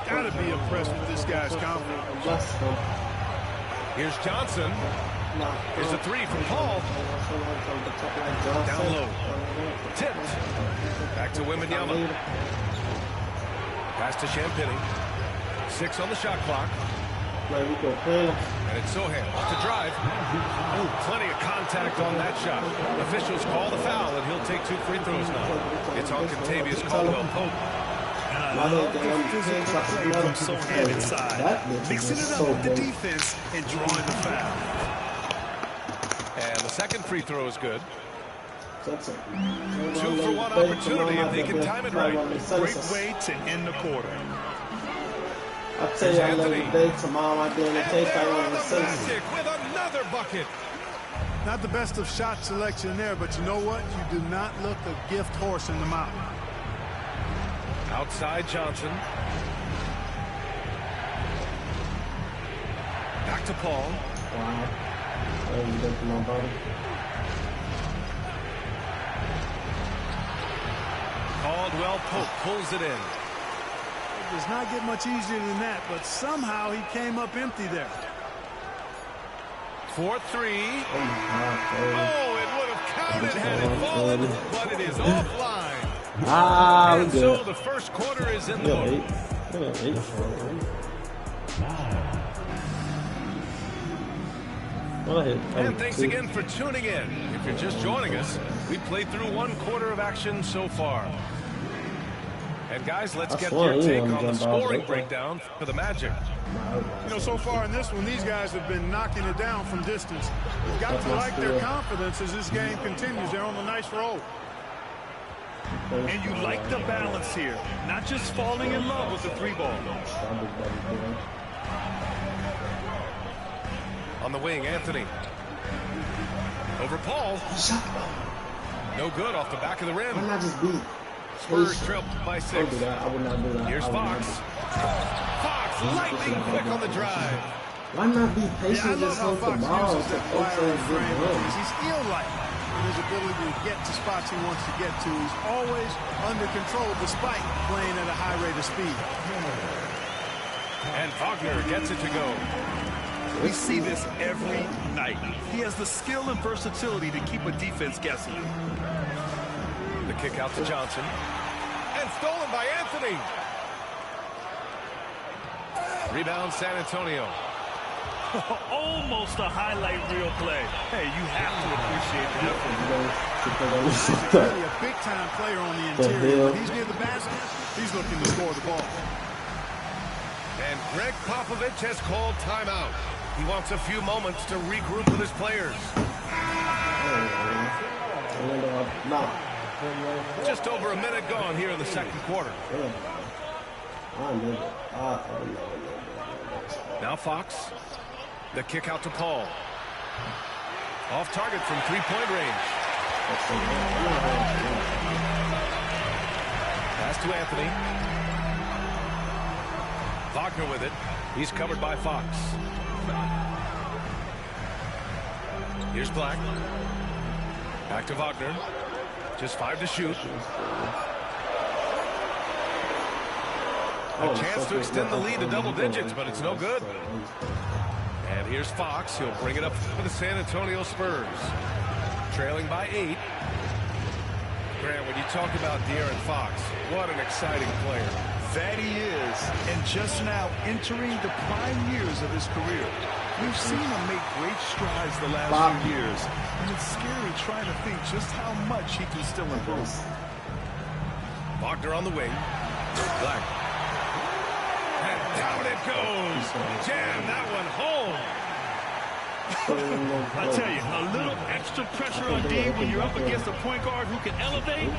C: Gotta be impressed with this guy's confidence.
H: Here's Johnson. Here's a 3 from Paul. Down low. Tipped. Back to Wembanyama. Pass to Champagny. 6 on the shot clock. And it's Sohan to drive. Ooh, plenty of contact on that shot. Officials call the foul, and he'll take 2 free throws now. It's on Contavious Caldwell Pope.
C: And I love the physical play from Sohan inside. Mixing it up with the defense and drawing the foul.
H: And the second free throw is good. 2 for 1
A: 1
H: opportunity if they can time it right.
C: Great way to end the quarter.
A: I'll tell you, I love the day tomorrow. I'm doing the case. I want to say
H: with another bucket.
J: Not the best of shot selection there, but you know what? You do not look a gift horse in the mouth.
H: Outside Johnson. Back to Paul.
A: wow. That was good for my body.
H: Caldwell Pope pulls it in.
J: It does not get much easier than that, but somehow he came up empty there.
H: 4-3.
A: Oh, my God.
H: Oh, it would have counted had it fallen, but it is offline.
A: And
H: so the first quarter is in the book. And thanks again for tuning in. If you're just joining us, we played through 1 quarter of action so far. And guys, let's get your take on the scoring breakdown for the Magic.
J: You know, so far in this one, these guys have been knocking it down from distance. You've got to like their confidence as this game continues. They're on a nice roll.
C: And you like the balance here, not just falling in love with the 3-ball.
H: On the wing, Anthony. Over Paul. No good off the back of the rim.
A: Why not just beat?
H: Spurs trailed by 6.
A: Don't do that. I would not do that.
H: Here's Fox. Fox, lightning quick on the drive.
A: Why not be
J: Yeah, I
A: patient?
J: love
A: Just
J: how
A: hold the
J: Fox
A: ball.
J: uses that fire and frame because
A: He's
J: he's ill-like in his ability to get to spots he wants to get to. He's always under control despite playing at a high rate of speed.
H: And Wagner gets it to go. We see this every night. He has the skill and versatility to keep a defense guessing. The kick out to Johnson. And stolen by Anthony. Rebound San Antonio.
C: Almost a highlight reel play. Hey, you have to appreciate the effort.
J: He's really a big-time player on the interior. When he's near the basket, he's looking to score the ball.
H: And Greg Popovich has called timeout. He wants a few moments to regroup with his players. Just over a minute gone here in the second quarter. Now Fox. The kick out to Paul. Off target from three-point range. Pass to Anthony. Wagner with it. He's covered by Fox. Here's Black. Back to Wagner. Just 5 to shoot. A chance to extend the lead to double digits, but it's no good. And here's Fox. He'll bring it up for the San Antonio Spurs. Trailing by 8. Grant, when you talk about De'Aaron Fox, what an exciting player.
C: That he is, and just now entering the prime years of his career. We've seen him make great strides the last few years, and it's scary trying to think just how much he can still improve.
H: Wagner on the wing. Black. And down it goes. Jam that one home.
C: I tell you, a little extra pressure on D when you're up against a point guard who can elevate.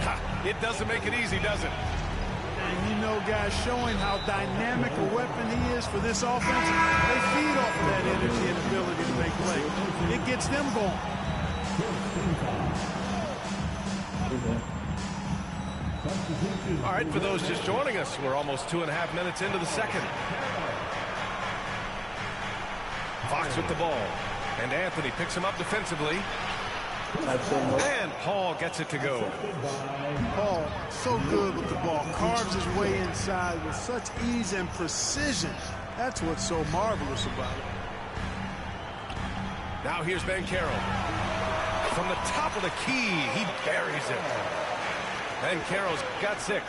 H: It doesn't make it easy, does it?
J: And you know, guys, showing how dynamic a weapon he is for this offense, they feed off of that energy and ability to make plays. It gets them going.
H: All right, for those just joining us, we're almost 2.5 minutes into the second. Fox with the ball. And Anthony picks him up defensively. And Paul gets it to go.
J: Paul, so good with the ball. Carves his way inside with such ease and precision. That's what's so marvelous about it.
H: Now here's Banchero. From the top of the key, he buries it. Banchero's got 6.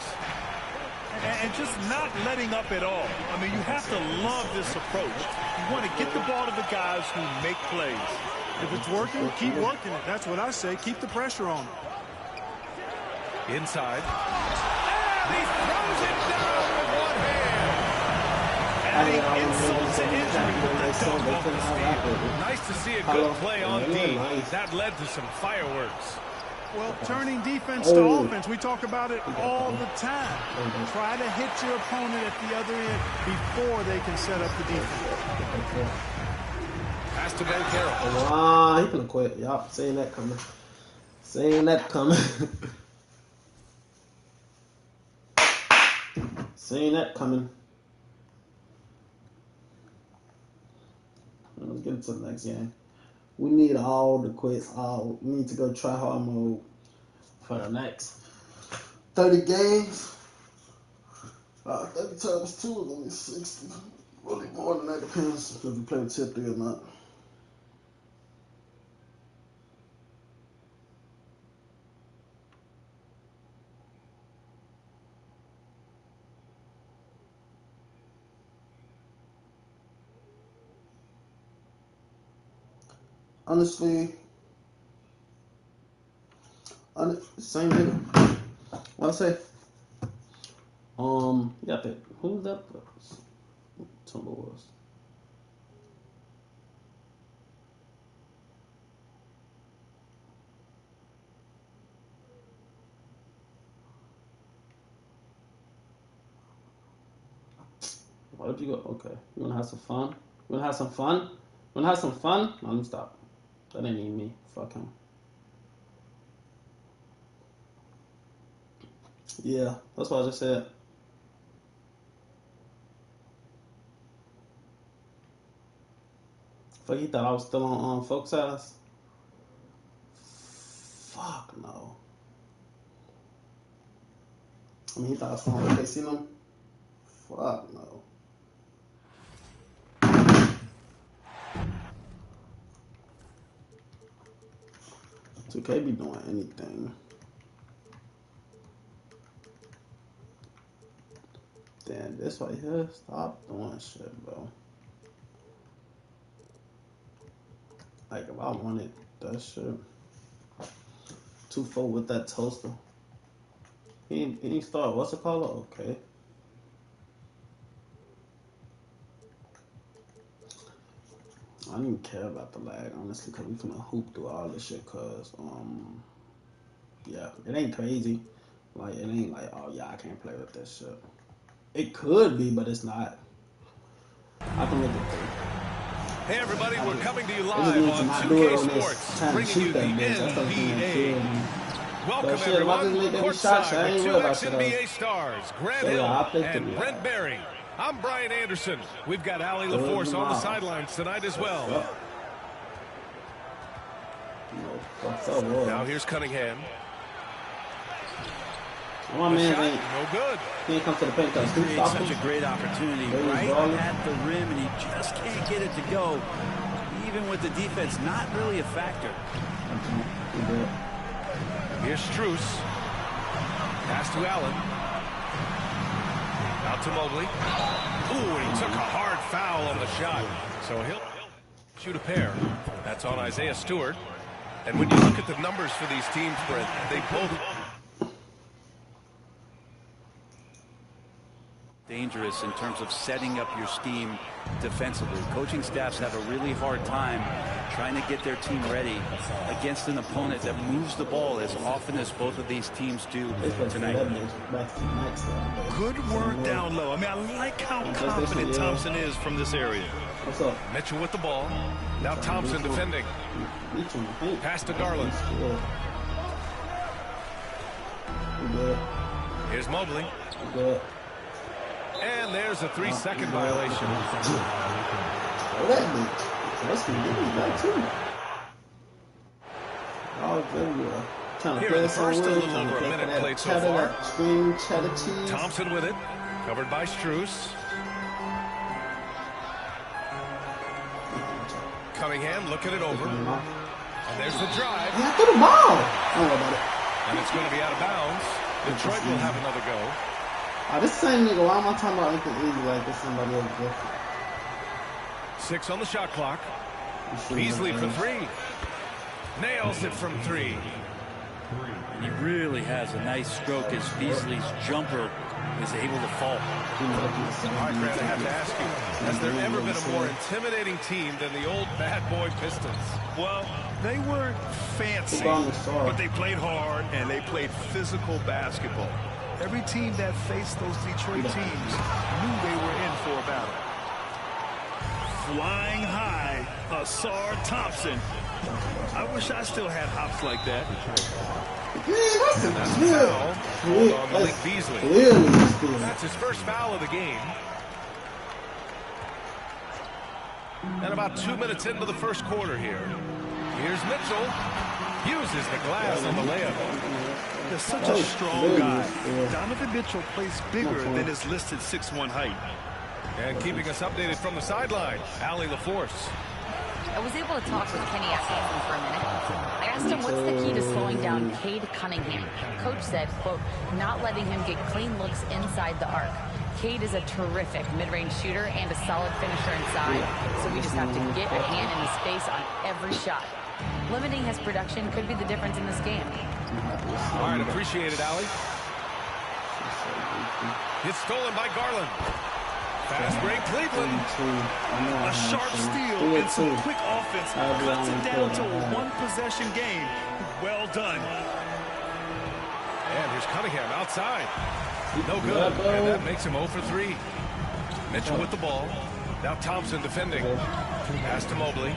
C: And just not letting up at all. I mean, you have to love this approach. You want to get the ball to the guys who make plays.
J: If it's working, keep working it. That's what I say. Keep the pressure on him.
H: Inside. And he throws it down with one hand.
C: Adding insult to injury with the dunk off the field.
H: Nice to see a good play on D. That led to some fireworks.
J: Well, turning defense to offense, we talk about it all the time. Try to hit your opponent at the other end before they can set up the defense.
H: Pass to Banchero.
A: He finna quit. Y'all seeing that coming. Seeing that coming. Seeing that coming. Let's get into the next game. We need all the quits. We need to go try hard mode for the next 30 games. 30 times 2 is only 60. Really more than that, depends if we play with tier 3 or not. Honestly, same nigga. What I say? Yeah, but who's that? Timberwolves. Why would you go? Okay, you wanna have some fun? You wanna have some fun? You wanna have some fun? No, let me stop. That ain't even me. Fuck him. Yeah, that's what I just said. Fuck, he thought I was still on folks' ass. Fuck no. I mean, he thought I was still on KC them. Fuck no. can't be doing anything. Damn, this right here, stop doing shit, bro. Like, if I wanted that shit. 2-4 with that toaster. He didn't start, what's it called? Okay. I don't even care about the lag, honestly, because we finna hoop through all this shit, because, yeah, it ain't crazy. Like, it ain't like, oh, yeah, I can't play with this shit. It could be, but it's not. I can look at it.
H: Hey, everybody, we're coming to you live on 2K Sports, bringing you the NBA. Welcome, everyone, courtside with 2 ex-NBA stars, Grant Hill and Brent Barry. I'm Brian Anderson. We've got Allie LaForce on the sidelines tonight as well. Now here's Cunningham.
A: My man
H: ain't no good.
A: He ain't come to the paint.
E: He creates such a great opportunity right at the rim, and he just can't get it to go. Even with the defense not really a factor.
H: Here's Strus. Pass to Allen. Out to Mobley. Ooh, and he took a hard foul on the shot. So he'll shoot a pair. That's on Isaiah Stewart. And when you look at the numbers for these teams, Brent, they both
E: dangerous in terms of setting up your scheme defensively. Coaching staffs have a really hard time trying to get their team ready against an opponent that moves the ball as often as both of these teams do tonight.
G: Good work down low. I mean, I like how confident Thompson is from this area.
A: What's up?
H: Mitchell with the ball. Now Thompson defending. Pass to Garland. Here's Mobley. And there's a 3-second violation. Here in the first, a little over a minute played so far. Thompson with it. Covered by Strus. Cunningham looking it over. And there's the drive.
A: Get the ball. Don't worry about it.
H: And it's going to be out of bounds. Detroit will have another go.
A: This same nigga, why am I talking about anything easy like this? Somebody else different.
H: 6 on the shot clock. Beasley for 3. Nails it from 3.
E: He really has a nice stroke as Beasley's jumper is able to fall.
H: All right, Grant, I have to ask you, has there ever been a more intimidating team than the old bad boy Pistons?
G: Well, they weren't fancy, but they played hard and they played physical basketball. Every team that faced those Detroit teams knew they were in for a battle. Flying high, Asar Thompson. I wish I still had hops like that.
H: That's a foul. Hold on to Malik Beasley. That's his first foul of the game. And about 2 minutes into the first quarter here. Here's Mitchell. Uses the glass on the layup.
G: He's such a strong guy. Donovan Mitchell plays bigger than his listed 6'1" height.
H: And keeping us updated from the sideline, Allie LaForce.
I: I was able to talk with Kenny Atkinson for a minute. I asked him what's the key to slowing down Cade Cunningham. Coach said, quote, not letting him get clean looks inside the arc. Cade is a terrific mid-range shooter and a solid finisher inside, so we just have to get a hand in his face on every shot. Limiting his production could be the difference in this game.
H: All right, appreciate it, Allie. It's stolen by Garland. Fast break, Cleveland.
G: A sharp steal and some quick offense cuts it down to a one-possession game. Well done.
H: And here's Cunningham outside. No good. And that makes him 0 for 3. Mitchell with the ball. Now Thompson defending. Pass to Mobley.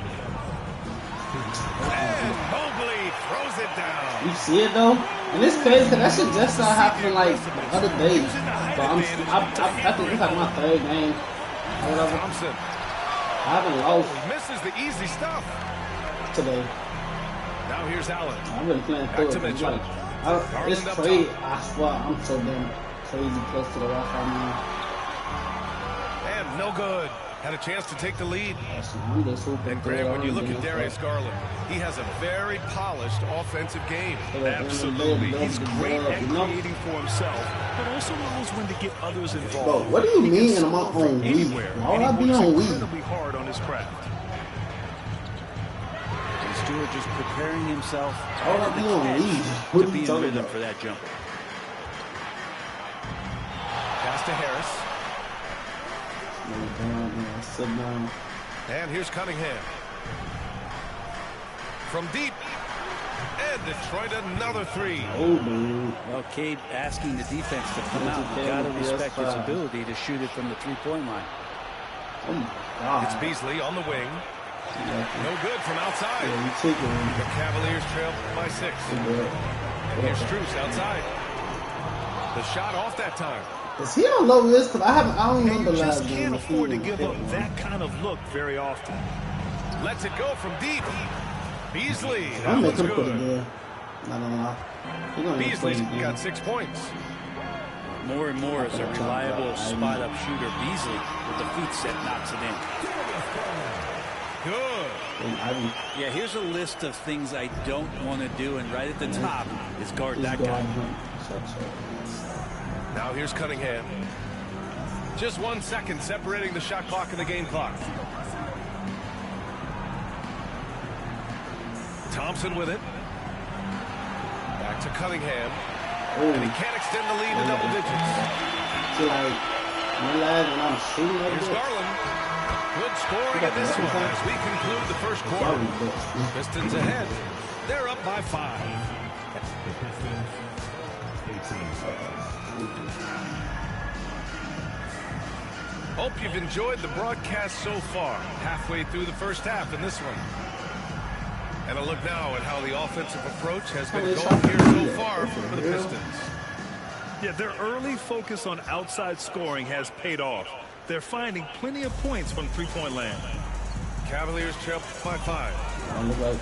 H: And Mobley throws it down.
A: You see it though? And it's crazy because that shit just started happening like the other day. But I think it's like my 3rd game.
H: Thompson.
A: I haven't lost.
H: He misses the easy stuff
A: Today.
H: Now here's Allen.
A: I've been playing
H: back to Mitchell.
A: It's crazy. I swear I'm so damn crazy close to the Wi-Fi, man.
H: And No good. Had a chance to take the lead. And Graham, when you look at Darius Garland, he has a very polished offensive game.
G: Absolutely. He's great at creating for himself, but also knows when to get others involved.
A: Bro, what do you mean I'm on weed? Why would I be on weed?
G: Incredibly hard on his craft.
E: And Stewart just preparing himself
A: to
E: be in rhythm for that jumper.
H: Pass to Harris.
A: Sit down.
H: And here's Cunningham. From deep. And Detroit another three.
A: Oh, dude.
E: Well, Cade asking the defense to come out. You got to respect his ability to shoot it from the three-point line.
A: Oh, my God.
H: It's Beasley on the wing. No good from outside.
A: Yeah,
H: the Cavaliers trail by 6. And here's Strus outside. The shot off that time.
A: Is he on low risk? Because I don't remember
G: you
A: last
G: just
A: game.
G: can't afford to give up that kind of look very often.
H: Lets it go from deep. Beasley.
A: I'm
H: That
A: making
H: one's
A: it
H: good.
A: I don't know.
H: Beasley's got 6 points.
E: More and more as a reliable spot-up shooter. Beasley, with the feet set, knocks it in.
H: Good.
E: Yeah, here's a list of things I don't want to do, and right at the top is guard that guy.
H: Now here's Cunningham. Just 1 second separating the shot clock and the game clock. Thompson with it. Back to Cunningham. And he can't extend the lead to double digits. Here's Garland. Good scoring in this one as we conclude the first quarter. Pistons ahead. They're up by 5. Hope you've enjoyed the broadcast so far. Halfway through the first half in this one. And a look now at how the offensive approach has been going here so far for the Pistons.
G: Yeah, their early focus on outside scoring has paid off. They're finding plenty of points from three-point land.
H: Cavaliers trail by 5.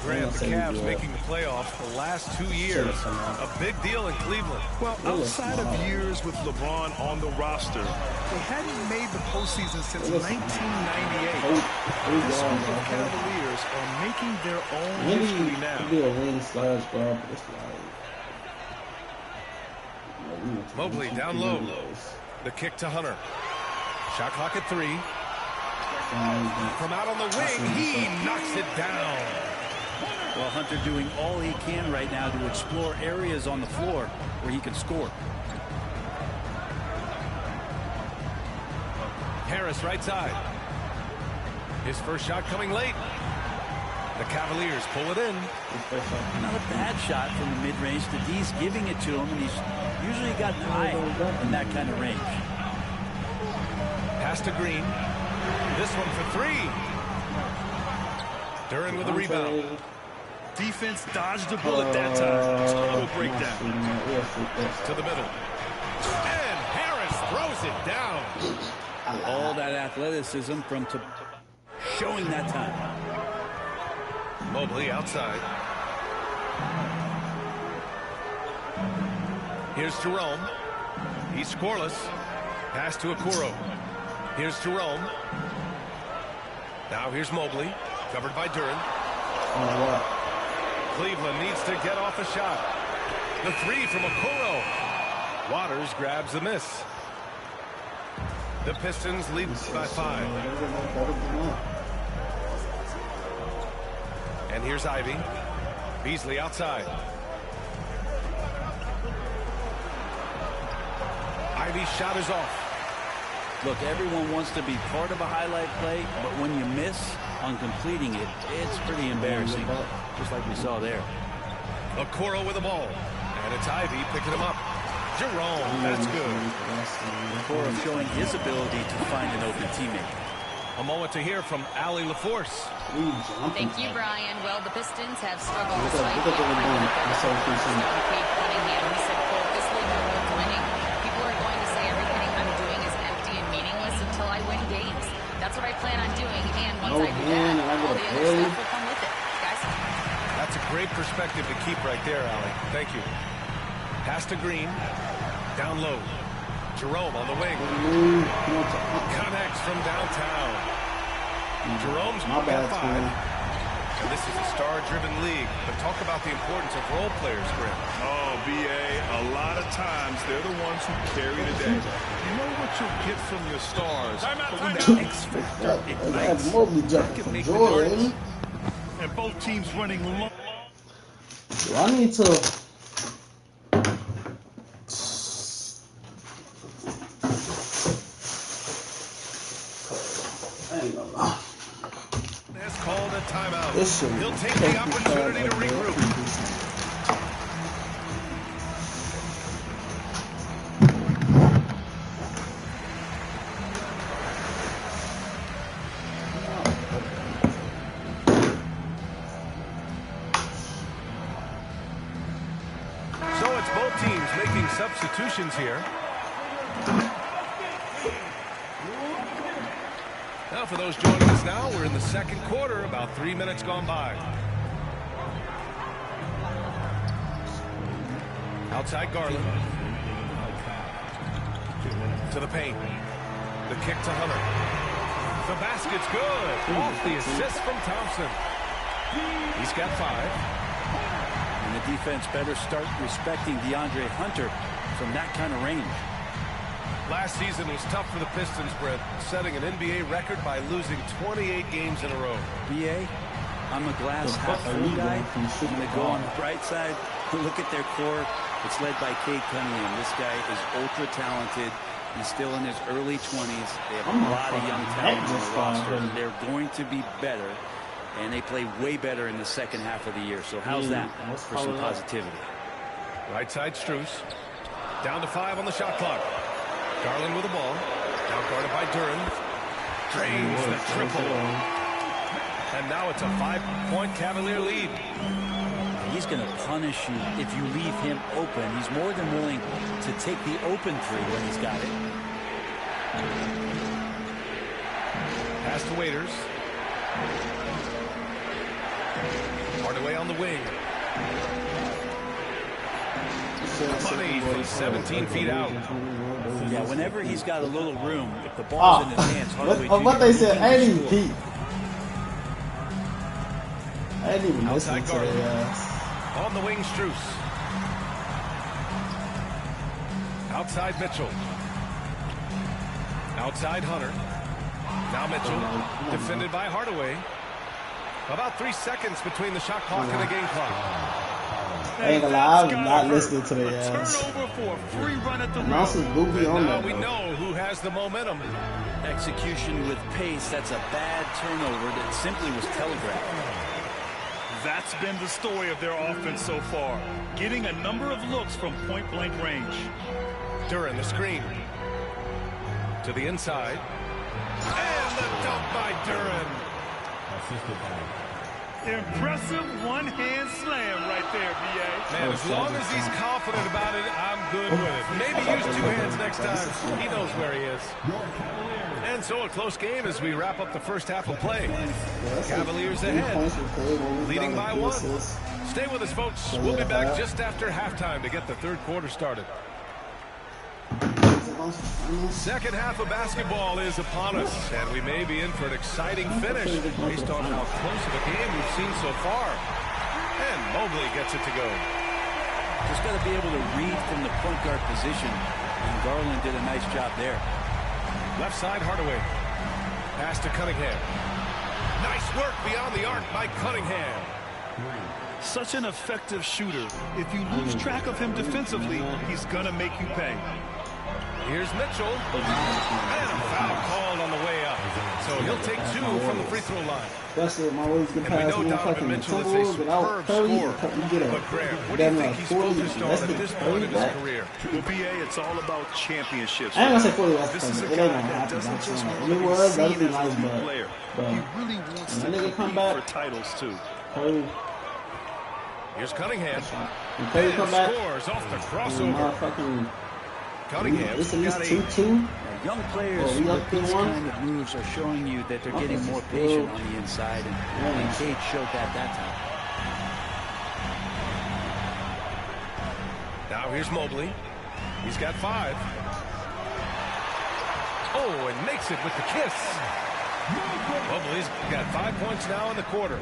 H: Grant, the Cavs making the playoffs the last 2 years. A big deal in Cleveland.
G: Well, outside of years with LeBron on the roster, they hadn't made the postseason since 1998. This group of Cavaliers are making their own history now.
H: Mobley down low. The kick to Hunter. Shot clock at 3. From out on the wing, he knocks it down.
E: Well, Hunter doing all he can right now to explore areas on the floor where he can score.
H: Harris right side. His first shot coming late. The Cavaliers pull it in.
E: Not a bad shot from the mid-range. The D's giving it to him, and he's usually gotten high in that kind of range.
H: Pass to Green. This one for 3. Duran with the rebound.
G: Defense dodged the bullet that time. Total breakdown.
H: To the middle. And Harris throws it down.
E: All that athleticism from showing that time.
H: Mobley outside. Here's Jerome. He's scoreless. Pass to Okoro. Here's Jerome. Now here's Mobley. Covered by Duran. Cleveland needs to get off a shot. The 3 from Okoro. Waters grabs the miss. The Pistons lead by 5. And here's Ivy. Beasley outside. Ivy's shot is off.
E: Look, everyone wants to be part of a highlight play, but when you miss on completing it, it's pretty embarrassing, just like we saw there.
H: Okoro with the ball. And it's Ivy picking him up. Jerome, that's good.
E: Okoro showing his ability to find an open teammate.
H: A moment to hear from Allie LaForce.
I: Thank you, Brian. Well, the Pistons have struggled slightly. Cade Cunningham, he said, quote, this league rewards winning. People are going to say everything I'm doing is empty and meaningless until I win games. That's what I plan on doing, and once I do that, all the other stuff will come with it. Guys?
H: That's a great perspective to keep right there, Allie. Thank you. Pass to Green. Down low. Jerome on the wing. Connects from downtown. Jerome's
A: my bad,
H: 5. And this is a star-driven league. But talk about the importance of role players, Grim.
C: Oh, B.A., a lot of times they're the ones who carry the day. You know what you'll get from your stars. But when the X factor ignites, that can make the difference. And both teams running long.
A: I need to... I ain't gonna lie.
H: Has called a timeout.
A: He'll
H: take the opportunity to regroup. So it's both teams making substitutions here. Now, for those joining us now, we're in the second quarter, about 3 minutes gone by. Outside Garland. To the paint. The kick to Hunter. The basket's good. Off the assist from Thompson. He's got 5.
E: And the defense better start respecting DeAndre Hunter from that kind of range.
H: Last season was tough for the Pistons, Brett, setting an NBA record by losing 28 games in a row.
E: BA, I'm a glass half full guy. I'm going to go on the bright side. Look at their core. It's led by Cade Cunningham. This guy is ultra talented. He's still in his early 20s. They have a lot of young talent on the roster. They're going to be better, and they play way better in the second half of the year. So how's that for some positivity?
H: Right side, Strus. Down to 5 on the shot clock. Garland with the ball. Now guarded by Duren. Drains the triple. And now it's a 5-point Cavalier lead.
E: He's going to punish you if you leave him open. He's more than willing to take the open 3 when he's got it.
H: Pass to Waiters. Hardaway on the wing. Money from 17 feet out.
E: Yeah, whenever he's got a little room, if the ball's in his hands, Hardaway
A: what they said, I ain't even peep. I ain't even listen to their
H: on the wing, Strus. Outside Mitchell. Outside Hunter. Now Mitchell, defended by Hardaway. About 3 seconds between the shot clock and the game clock.
A: I ain't gonna lie, I'm not listening to their ass.
C: Turnover for a free run at the rim.
H: Now we know who has the momentum.
E: Execution with pace, that's a bad turnover that simply was telegraphed.
C: That's been the story of their offense so far. Getting a number of looks from point-blank range.
H: Duren, the screen. To the inside. And the dunk by Duren.
C: Impressive one-hand slam right there, B.A.
H: Man, as long as he's confident about it, I'm good with it. Maybe use 2 hands next time. He knows where he is. And so a close game as we wrap up the first half of play. Cavaliers ahead, leading by 1. Stay with us, folks. We'll be back just after halftime to get the third quarter started. Second half of basketball is upon us, and we may be in for an exciting finish based on how close of a game we've seen so far. And Mobley gets it to go.
E: Just got to be able to read from the point guard position, and Garland did a nice job there.
H: Left side, Hardaway. Pass to Cunningham. Nice work beyond the arc by Cunningham.
C: Such an effective shooter. If you lose track of him defensively, he's going to make you pay.
H: Here's Mitchell. And a foul called on the way up. So he'll take 2 from the free throw line.
A: That's it. My ways get past me. Fucking
H: Mitchell is a superb scorer. But Graham, what do you think he's focused on at this point in his career?
C: Well, BA, it's all about championships.
A: I ain't gonna say 40 last
C: This is a
A: time. It
C: guy
A: ain't gonna
C: that
A: happen.
C: doesn't just want
A: It
C: to be
A: was, that'd
C: seen
A: be
C: as
A: nice,
C: a
A: but
C: player. He really wants to compete for titles, too.
H: Here's Cunningham.
A: And Curry come back.
H: Scores off the crossover. Cunningham.
A: This is 2-2.
E: Young players with these kind of moves are showing you that they're getting more patient on the inside, and Cade showed that time.
H: Now here's Mobley. He's got 5. Oh, and makes it with the kiss. Mobley's got 5 points now in the quarter.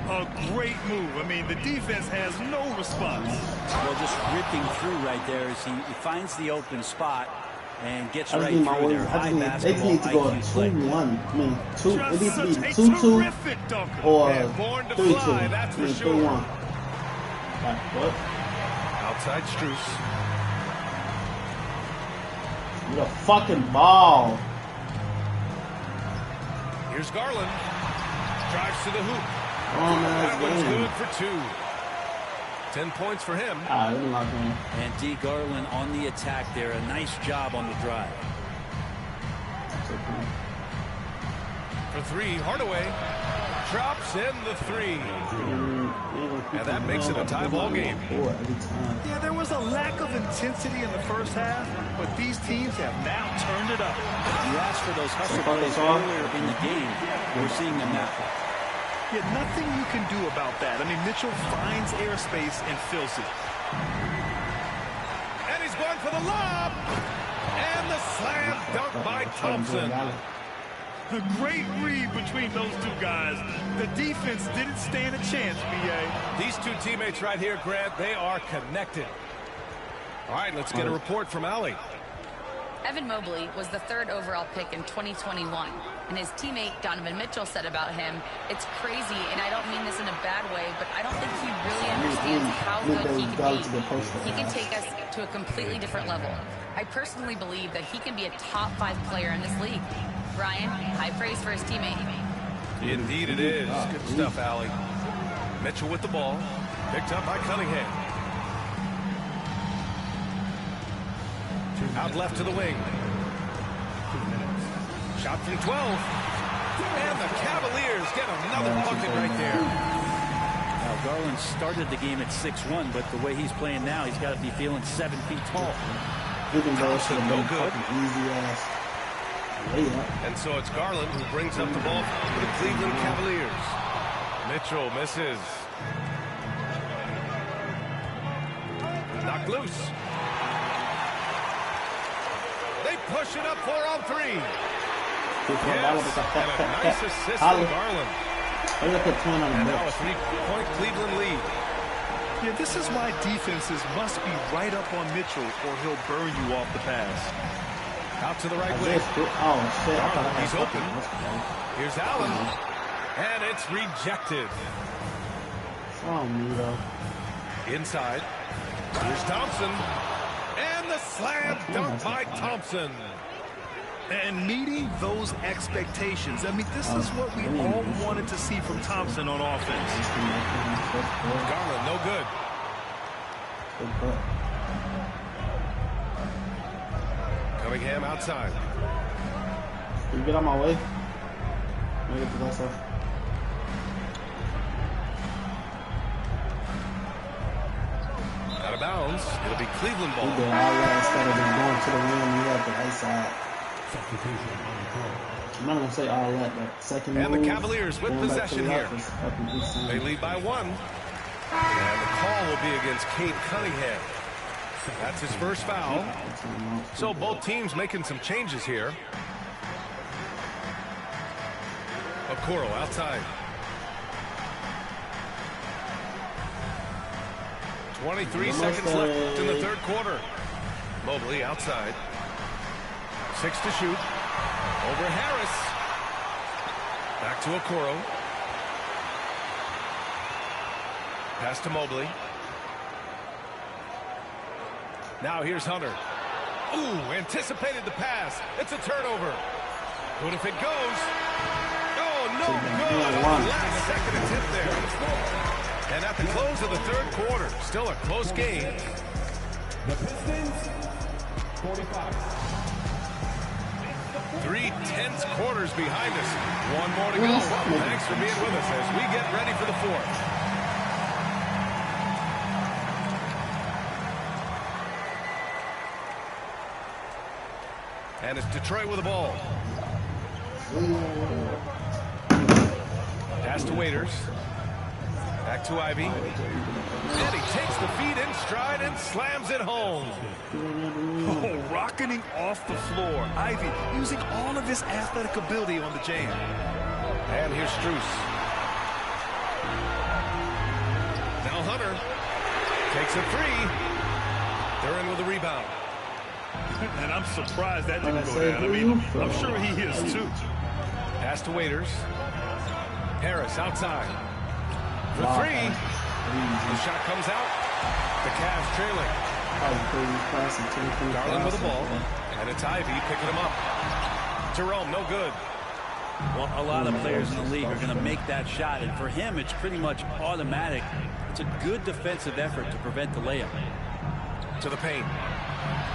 G: A great move. I mean, the defense has no response.
E: Well, just ripping through right there as he finds the open spot and gets right
A: through
E: there.
A: They need to go 2-1. I mean, it needs to be 2-2 or 3-2.
H: That's for sure.
A: 3-1. What?
H: Outside Strus.
A: With a fucking ball.
H: Here's Garland. Drives to the hoop.
A: That
H: one's good for 2. 10 points for him.
E: And D. Garland on the attack there. A nice job on the drive.
H: For 3, Hardaway drops in the 3. And that makes it a tie ball game.
G: Yeah, there was a lack of intensity in the first half, but these teams have now turned it up.
E: You asked for those hustle plays earlier in the game. We're seeing them now.
G: Yeah, nothing you can do about that. I mean, Mitchell finds airspace and fills it.
H: And he's going for the lob. And the slam dunk by Thompson.
G: A great read between those two guys. The defense didn't stand a chance, B.A.
H: These two teammates right here, Grant, they are connected. All right, let's get a report from Allie.
I: Evan Mobley was the 3rd overall pick in 2021, and his teammate Donovan Mitchell said about him, "It's crazy, and I don't mean this in a bad way, but I don't think he really understands how good he can be. He can take us to a completely different level. I personally believe that he can be a top 5 player in this league." Ryan, high praise for his teammate.
H: Indeed it is. Good stuff, Allie. Mitchell with the ball. Picked up by Cunningham. Out left to the wing. Shot from 12. And the Cavaliers get another bucket right there.
E: Now, Garland started the game at 6'1", but the way he's playing now, he's got to be feeling 7 feet tall.
H: Thompson, no good.
A: Easy ass.
H: And so it's Garland who brings up the ball for the Cleveland Cavaliers. Mitchell misses. Knocked loose. They push it up 4 on 3. Yes, and a nice assist from Garland. And now a 3-point Cleveland lead.
G: Yeah, this is why defenses must be right up on Mitchell or he'll burn you off the pass.
H: Out to the right wing. He's open. Here's Allen. And it's rejected. Inside. Here's Thompson. And the slam dunk by Thompson.
G: And meeting those expectations. I mean, this is what we all wanted to see from Thompson on offense.
H: Garland, no good. Cunningham outside.
A: Can you get out my way? Let me get the myself.
H: Out of bounds. It'll be Cleveland ball.
A: All that instead of just going to the rim, you have the right side. I'm not going to say all that, but second
H: and
A: move,
H: the Cavaliers with possession here. They lead by 1. And the call will be against Cade Cunningham. That's his first foul. So both teams making some changes here. Okoro outside. 23 seconds left in the 3rd quarter. Mobley outside. 6 to shoot. Over Harris. Back to Okoro. Pass to Mobley. Now here's Hunter. Ooh, anticipated the pass. It's a turnover. Good if it goes. Oh, no good. Last second attempt there. And at the close of the 3rd quarter, still a close game.
F: The Pistons, 45.
H: 3 tense quarters behind us. 1 more to go. Thanks for being with us as we get ready for the 4th. And it's Detroit with the ball. Pass to Waiters. Back to Ivy. And he takes the feed in stride and slams it home.
G: Oh, rocketing off the floor. Ivy using all of his athletic ability on the jam.
H: And here's Strus. Now Hunter takes a three. They're in with a rebound.
G: And I'm surprised that didn't go down. I mean, I'm sure he is too.
H: Pass to Waiters. Harris outside. For three. The shot comes out. The Cavs trailing. Garland with the ball. And it's Ivy picking him up. Jerome, no good.
K: Well, a lot of players in the league are going to make that shot, and for him, it's pretty much automatic. It's a good defensive effort to prevent the layup.
H: To the paint.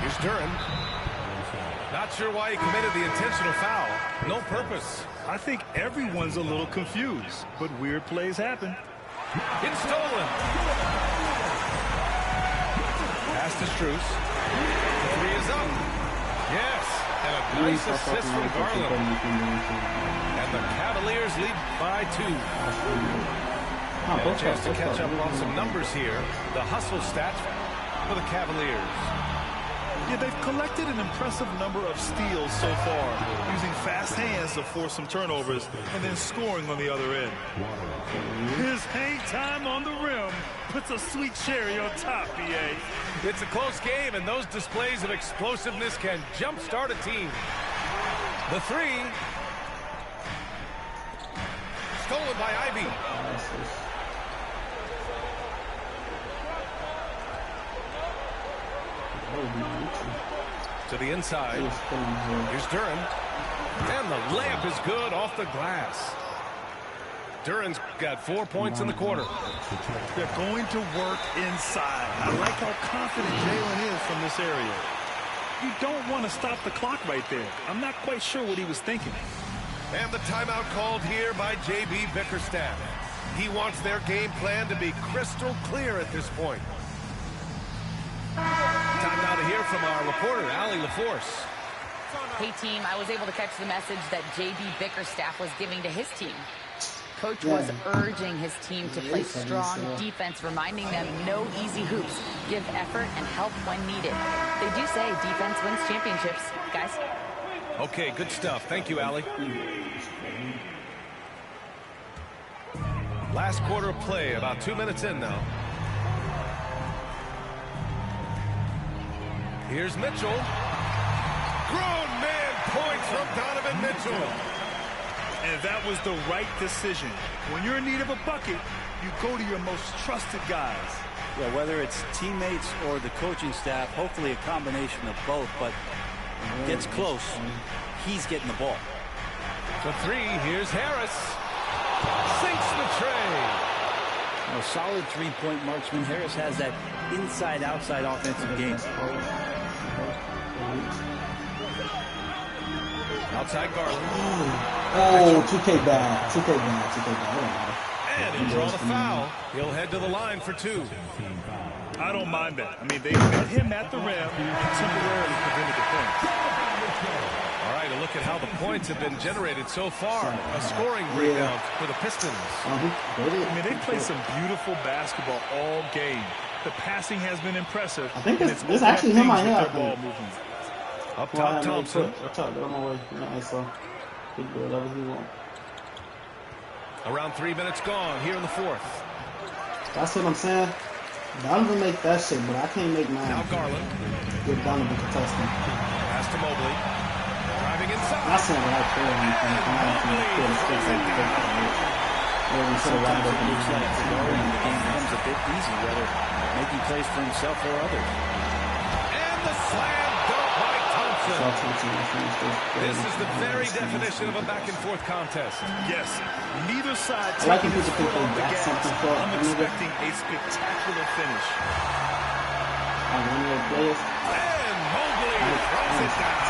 H: Here's Duran. Not sure why he committed the intentional foul. No purpose.
G: I think everyone's a little confused, but weird plays happen.
H: It's stolen. Pass to Strus. The three is up. Yes. And a nice assist from Garland. And the Cavaliers lead by 2. And a chance to catch up on some numbers here. The hustle stats for the Cavaliers.
G: Yeah, they've collected an impressive number of steals so far, using fast hands to force some turnovers and then scoring on the other end. His hang time on the rim puts a sweet cherry on top, BA.
H: It's a close game, and those displays of explosiveness can jumpstart a team. The three. Stolen by Ivy. To the inside. Here's Duran. And the layup is good off the glass. Duran's got 4 points in the quarter.
G: They're going to work inside. I like how confident Jalen is from this area. You don't want to stop the clock right there. I'm not quite sure what he was thinking.
H: And the timeout called here by J.B. Bickerstaff. He wants their game plan to be crystal clear at this point. Time now to hear from our reporter, Allie LaForce.
I: Hey, team, I was able to catch the message that J.B. Bickerstaff was giving to his team. Coach was urging his team to play strong defense, reminding them no easy hoops, give effort and help when needed. They do say defense wins championships, guys.
H: Okay, good stuff. Thank you, Allie. Last quarter of play, about 2 minutes in now. Here's Mitchell. Grown man points from Donovan Mitchell.
G: And that was the right decision. When you're in need of a bucket, you go to your most trusted guys.
K: Yeah, whether it's teammates or the coaching staff, hopefully a combination of both, but gets close, he's getting the ball.
H: The three, here's Harris. Sinks the tray.
K: A solid three-point marksman. Harris has that inside-outside offensive game.
H: Outside Garland.
A: Oh, 2K bad. 2K bad. 2K bad. It don't matter.
H: And he'll draw the foul. He'll head to the line for 2.
G: I don't mind that. I mean, they met him at the rim and temporarily prevented the points.
H: All right, a look at how the points have been generated so far. A scoring breakdown for the Pistons.
G: I mean, they played some beautiful basketball all game. The passing has been impressive.
A: I think this actually him right here.
G: Ball movement.
H: Up top, Thompson. Around 3 minutes gone here in the fourth.
A: That's what I'm saying. Donovan make that shit, but I can't make mine.
H: Now Garland.
A: With Donovan contesting.
H: Pass to Mobley. Driving inside.
A: That's not right there.
K: Sometimes it looks like the game becomes a bit easy, whether making plays for himself or others.
H: And the slam dunk by Thompson. This is the very definition of a back-and-forth contest.
G: Yes, neither side
A: taking
G: his foot off the gas. I'm
A: I'm
G: expecting a spectacular finish.
H: And Mobley throws it down.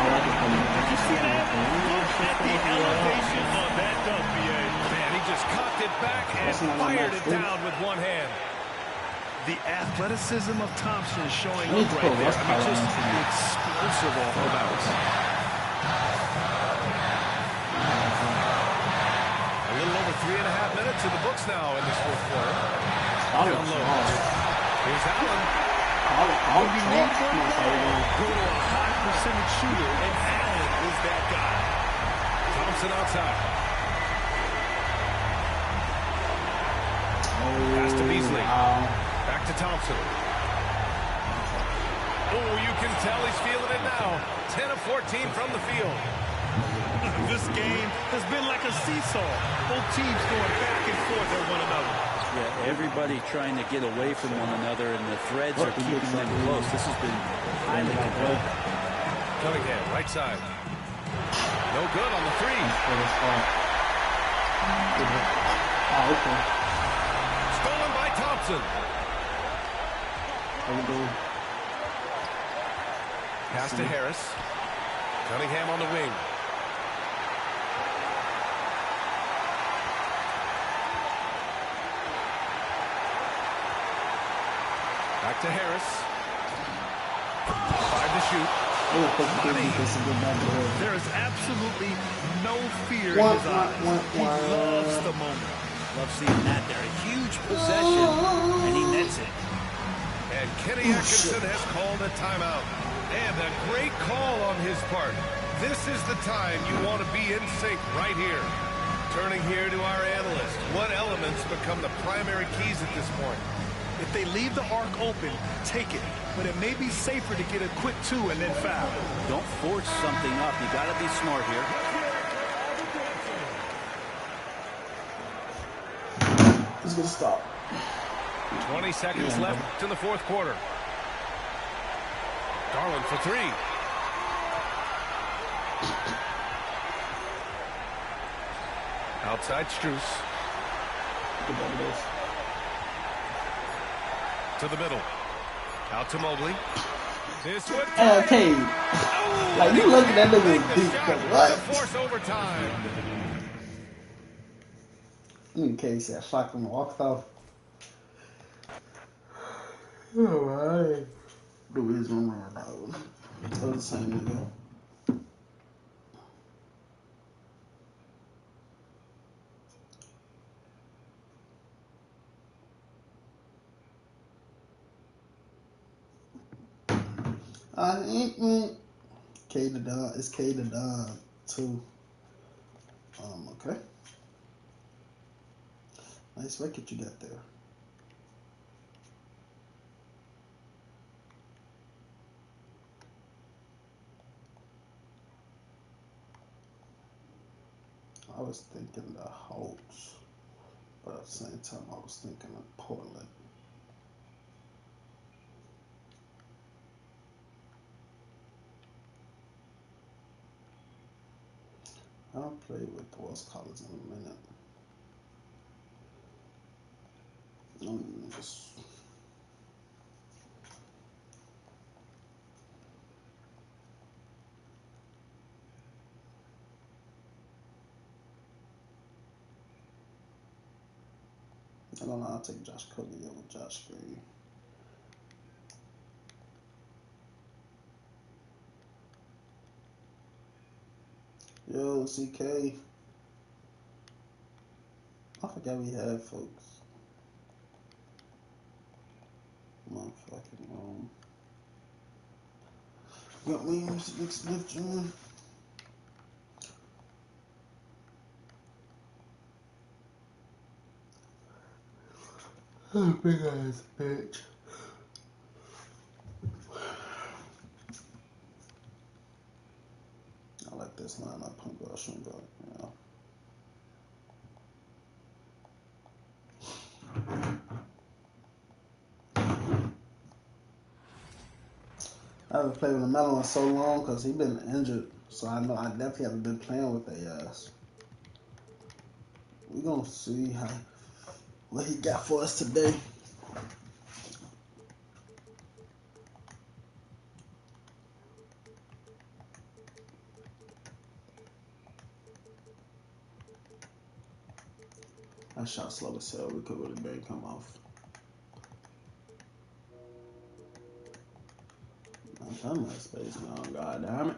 G: Did you see that? Look at the elevation on that dunk, BA.
H: Man, he just cocked it back and fired it down with one hand.
G: The athleticism of Thompson is showing up right there. I mean, just explosive off the bounce.
H: A little over 3.5 minutes minutes in the books now in this fourth quarter.
A: Here's
H: Allen.
C: When you need one goal, go to a high percentage shooter, and Allen is that guy.
H: Thompson outside. Pass to Beasley. Back to Thompson. Oh, you can tell he's feeling it now. 10 of 14 from the field.
C: This game has been like a seesaw. Both teams going back and forth at one another.
K: Yeah, everybody trying to get away from one another, and the threads are keeping them close. This has been highly competitive.
H: Cunningham, right side. No good on the three. Stolen by Thompson. Pass to Harris. Cunningham on the wing. Back to Harris. 5 to shoot.
C: There is absolutely no fear in his eyes. He loves the moment.
K: Love seeing that there. A huge possession, and he nets it.
H: And Kenny Atkinson has called a timeout. And a great call on his part. This is the time you want to be in sync right here. Turning here to our analyst. What elements become the primary keys at this point?
C: If they leave the arc open, take it. But it may be safer to get a quick 2 and then foul.
K: Don't force something up. You got to be smart here.
A: He's going to stop.
H: 20 seconds left in the fourth quarter. Garland for 3. Outside Strus. To the middle. Out to Mobley. This one.
A: Okay. Like, you looking at that nigga deep. What?
H: Force overtime.
A: In case that fucking walked off. Alright. The Wiz one ran out. That was the same nigga. K to Don. It's K to Don too. Okay. Nice record you got there. I was thinking the Hawks, but at the same time I was thinking of Portland. I'll play with West College in a minute. I don't know, I'll take Josh Cody over Josh Green. Yo, CK. I forgot we had folks. Motherfucking got Williams, Nick Smith, John. Oh, big ass bitch. I like this lineup. Point guard, shooting guard. Yeah. I haven't played with LaMelo in so long because he's been injured. So I know I definitely haven't been playing with their ass. We're going to see what he got for us today. I shot slow as hell. We could really barely come off. I'm trying my space now. God damn it.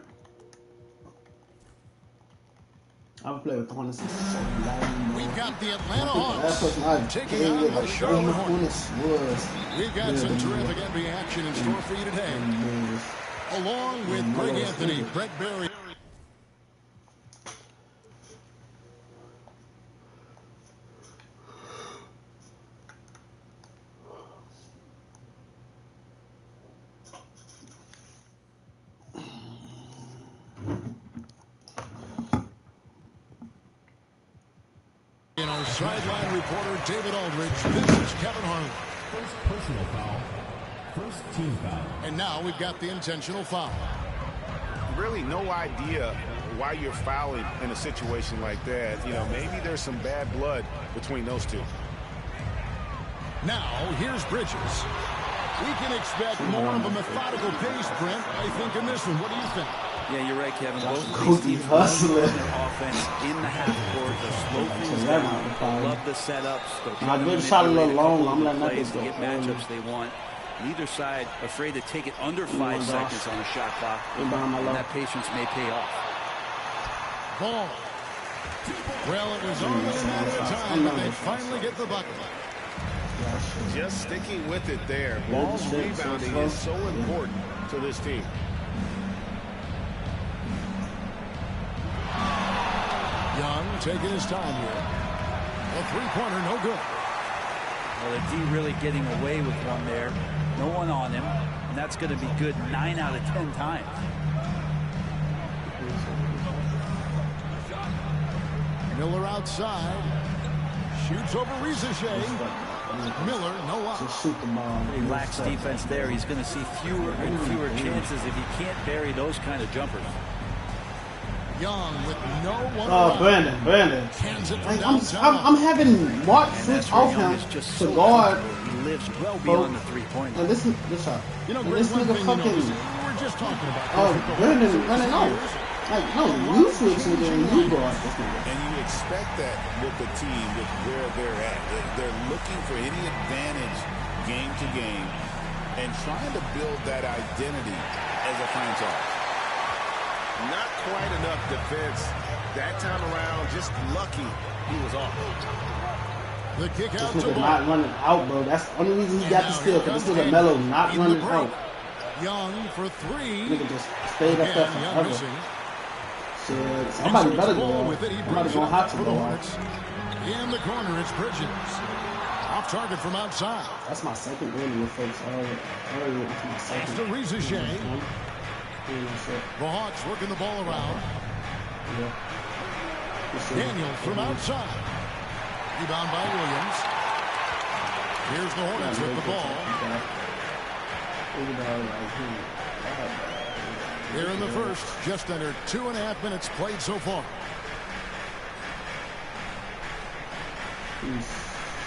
A: I've played with the Hornets since so long.
B: We've got the Atlanta Hawks taking on the Charlotte Hornets. We've got some terrific NBA action in store for you today. Along with Greg Anthony, Brett Berry. And our sideline reporter, David Aldridge. This is Kevin Harlan.
F: First personal foul. First team foul.
B: And now we've got the intentional foul.
L: Really no idea why you're fouling in a situation like that. You know, maybe there's some bad blood between those two.
B: Now, here's Bridges. We can expect more of a methodical pace, Brent, I think, in this one. What do you think?
K: Yeah, you're right, Kevin. Both of these teams hustling their offense in the half court. They'll slow things down. Love the setups.
A: I give a shot a little long. I'm letting that
K: to get matchups they want. Neither side afraid to take it under 5 seconds on the shot clock. And that patience may pay off.
B: Ball. Well, it was only a matter of time when they finally get the bucket.
L: Just sticking with it there. Ball's rebounding is so important to this team.
B: Young taking his time here. A three-pointer, no good.
K: Well, the D really getting away with one there. No one on him. And that's going to be good 9 out of 10 times.
B: Miller outside. Shoots over Rizashea. Miller, no up.
K: Relaxed defense there. He's going to see fewer and fewer chances if he can't bury those kind of jumpers.
B: Young with no one.
A: Oh, Brandon. I'm having Mark switch off him to guard.
K: He lives well beyond the three-point.
A: And this shot.
B: You know,
A: this nigga fucking.
B: We're just talking about.
A: Oh, Brandon running off. Like, no, you switch nigga and you guard this nigga.
D: And you expect that with the team, with where they're at. They're looking for any advantage game to game and trying to build that identity as a franchise.
L: Not quite enough defense that time around. Just lucky he was off.
B: The kick out
A: this
B: to
A: nigga not running out, bro. That's the only reason he got the steal, because this nigga Melo not running out.
B: Young for three.
A: Nigga just stayed up there forever. Shit, somebody better go. Somebody gonna have to go out.
B: In the corner, it's Bridges. Off target from outside.
A: That's my second win with folks. Already my second.
B: It's to Rizashea. The Hawks working the ball around. Daniel from outside. Rebound by Williams. Here's the Hornets with the ball. Here in the first, just under 2.5 minutes played so far.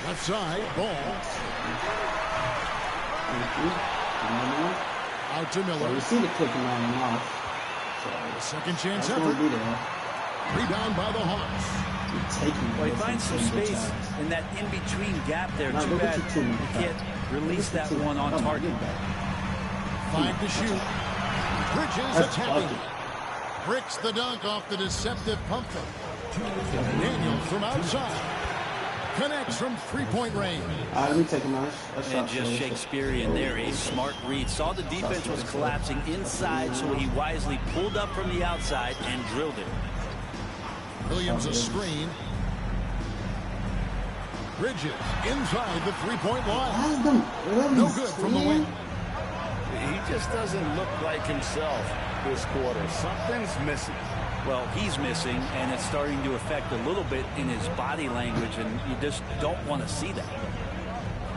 B: Left side, ball. Out to Miller.
A: You see the clicking on him off.
B: The second chance effort. Rebound by the Hawks.
K: Well, he finds some space in that in-between gap there. Too bad he can't release that one on target.
B: 5 to shoot. Bridges attacking. Bricks the dunk off the deceptive pump fake. Daniel from outside. Connects from three-point range.
A: Let me take a nice.
K: And just Shakespearean there. A smart read. Saw the defense was collapsing inside, so he wisely pulled up from the outside and drilled it.
B: Williams a screen. Bridges inside the three-point line. No good from the wing.
L: He just doesn't look like himself this quarter. Something's missing.
K: Well, he's missing, and it's starting to affect a little bit in his body language, and you just don't want to see that.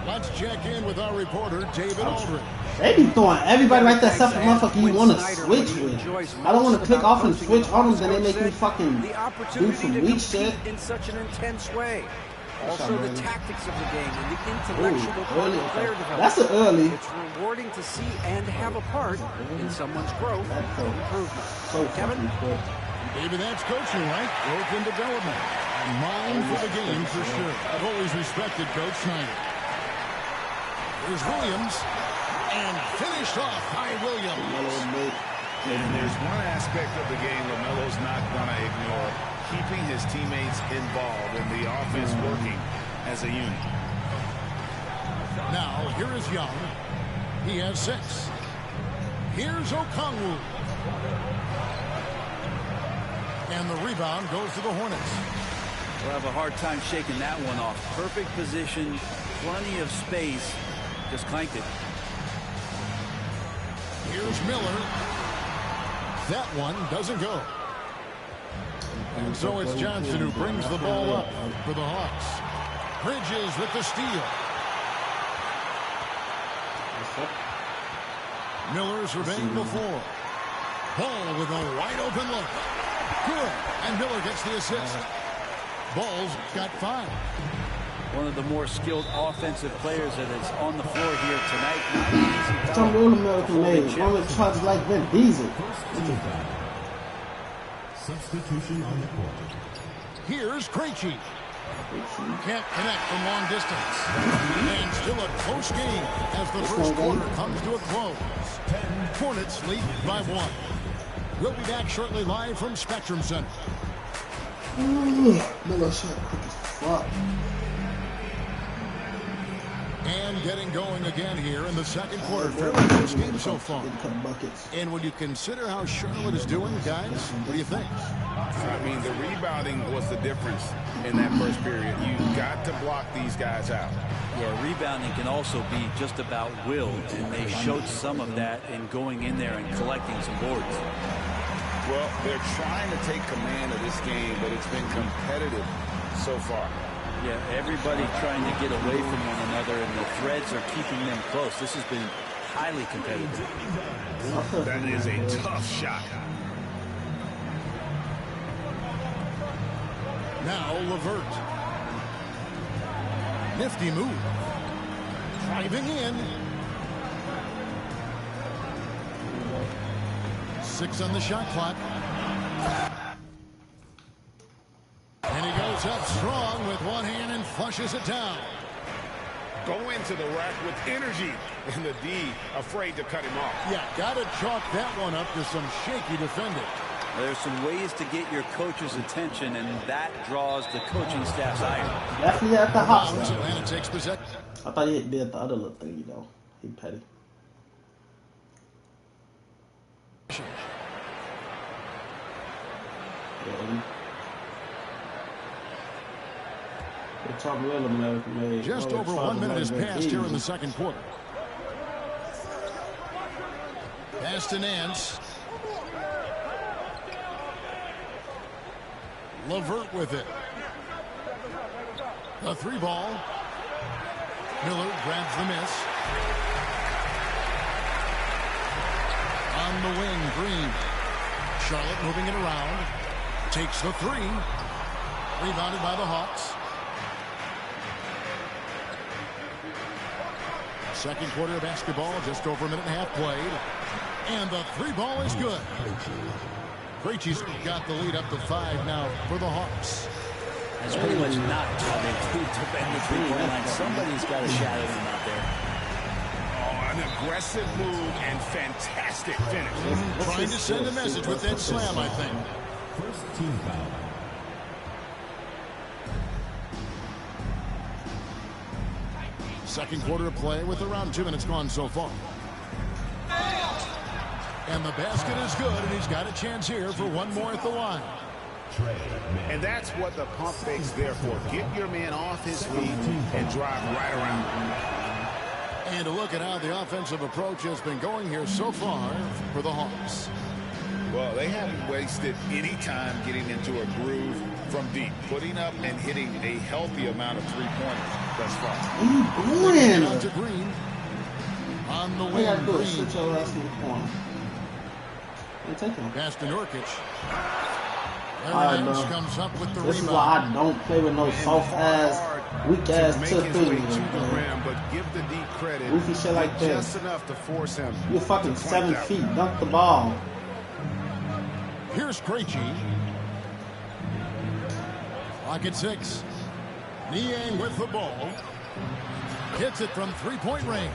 B: Let's check in with our reporter, David Aldridge.
A: They be throwing everybody right there except the motherfucker you want to switch with. I don't want to click off and switch on them, then they make me fucking do some weak shit.
E: In such an intense way. Also, the tactics of the game and the intellectual part of player development.
A: That's an early.
E: It's rewarding to see and have a part in someone's growth and improvement.
A: So
E: Kevin?
B: Maybe that's coaching, right? Growth and development. Mind for the game, for sure. I've always respected Coach Snyder. Here's Williams. And finished off by Williams.
L: And there's one aspect of the game LaMelo's not going to ignore. keeping his teammates involved and the offense working as a unit.
B: Now, here is Young. He has 6. Here's Okongwu. And the rebound goes to the Hornets.
K: We'll have a hard time shaking that one off. Perfect position, plenty of space. Just clanked it.
B: Here's Miller. That one doesn't go. And so it's Johnson who brings the ball up for the Hawks. Bridges with the steal. Miller surveying the floor. Ball with a wide open look. Good. And Miller gets the assist. Ball's got 5.
K: One of the more skilled offensive players that is on the floor here tonight.
A: Some real American made. One of the charges like Vin Diesel.
F: Substitution on the court.
B: Here's Krejci. Can't connect from long distance. And still a close game as the first quarter comes to a close. Hornets lead by 1. We'll be back shortly live from Spectrum Center.
A: Miller shot quick as fuck.
B: And getting going again here in the second quarter. Fairly close game so far. And when you consider how Charlotte is doing, guys, what do you think?
L: I mean, the rebounding was the difference in that first period. You got to block these guys out.
K: Yeah, rebounding can also be just about will, and they showed some of that in going in there and collecting some boards.
L: Well, they're trying to take command of this game, but it's been competitive so far.
K: Yeah, everybody trying to get away from one another, and the threads are keeping them close. This has been highly competitive.
L: That is a tough shot.
B: Now LeVert. Nifty move. Driving in. 6 on the shot clock. And he goes up strong with one hand and flushes it down.
L: Go into the rack with energy. And the D afraid to cut him off.
B: Yeah, got to chalk that one up to some shaky defending.
K: There's some ways to get your coach's attention, and that draws the coaching staff's ire.
A: Definitely at the hospital.
B: Atlanta takes possession.
A: I thought he did the other little thing, you know. He petty.
B: Just over 1 minute has passed here in the second quarter. Pass to Nance. LeVert with it. The 3 ball. Miller grabs the miss. On the wing, Green. Charlotte moving it around. Takes the 3. Rebounded by the Hawks. Second quarter of basketball, just over a minute and a half played. And the 3 ball is good. Krejci's got the lead up to 5 now for the Hawks.
K: That's pretty much not how they do defend the 3-point line. Somebody's got to shadow him out there.
L: Oh, an aggressive move and fantastic finish.
B: Trying to send a message with that slam, I think.
F: First team foul.
B: Second quarter of play with around 2 minutes gone so far. And the basket is good, and he's got a chance here for one more at the line.
L: And that's what the pump fake's there for. Get your man off his feet and drive right around.
B: And to look at how the offensive approach has been going here so far for the Hawks.
L: Well, they haven't wasted any time getting into a groove from deep, putting up and hitting a healthy amount of 3-pointers thus far.
A: What are you doing?
B: To Green. On the wing, Green. Pass to Nurkic. Nance comes up with the
A: This is
B: rebound.
A: why I don't play with no soft ass, weak ass tip fingers.
L: But give the deep credit.
A: Goofy shit like that.
L: Just enough to force him.
A: You're fucking 7 feet. Dunk the ball.
B: Here's Krejci. Clock at 6. Niang with the ball. Hits it from 3-point range.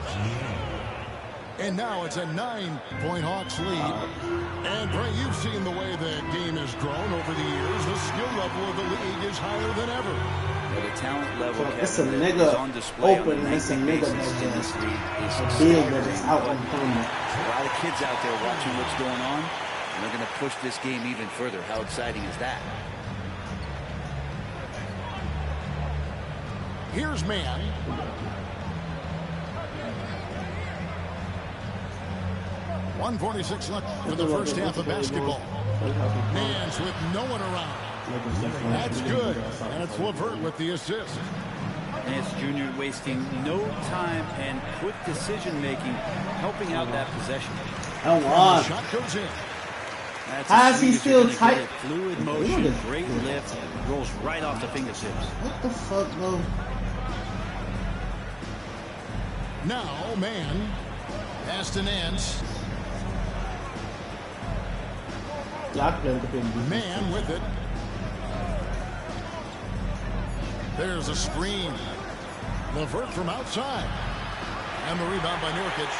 B: And now it's a 9-point Hawks lead. And, Bray, you've seen the way the game has grown over the years. The skill level of the league is higher than ever.
K: Well, the talent level
A: It's a
K: is
A: nigga
K: on display
A: open,
K: on a
A: and it's a
K: nightly
A: nigga
K: basis in this league.
A: that's a big that is out in front.
K: A lot of kids out there watching what's going on, and they're going to push this game even further. How exciting is that?
B: Here's Man. .146 left for the first half of basketball. Man's with no one around. That's good. And it's LeVert with the assist.
K: Nance Jr. wasting no time and quick decision-making, helping out that possession.
A: Come on.
B: Shot goes in.
A: How is he still tight?
K: Fluid motion, great lift, rolls right off the fingertips.
A: What the fuck, bro?
B: Now, Man. Pass to Nance. Man with it. There's a screen. LeVert from outside. And the rebound by Nurkic.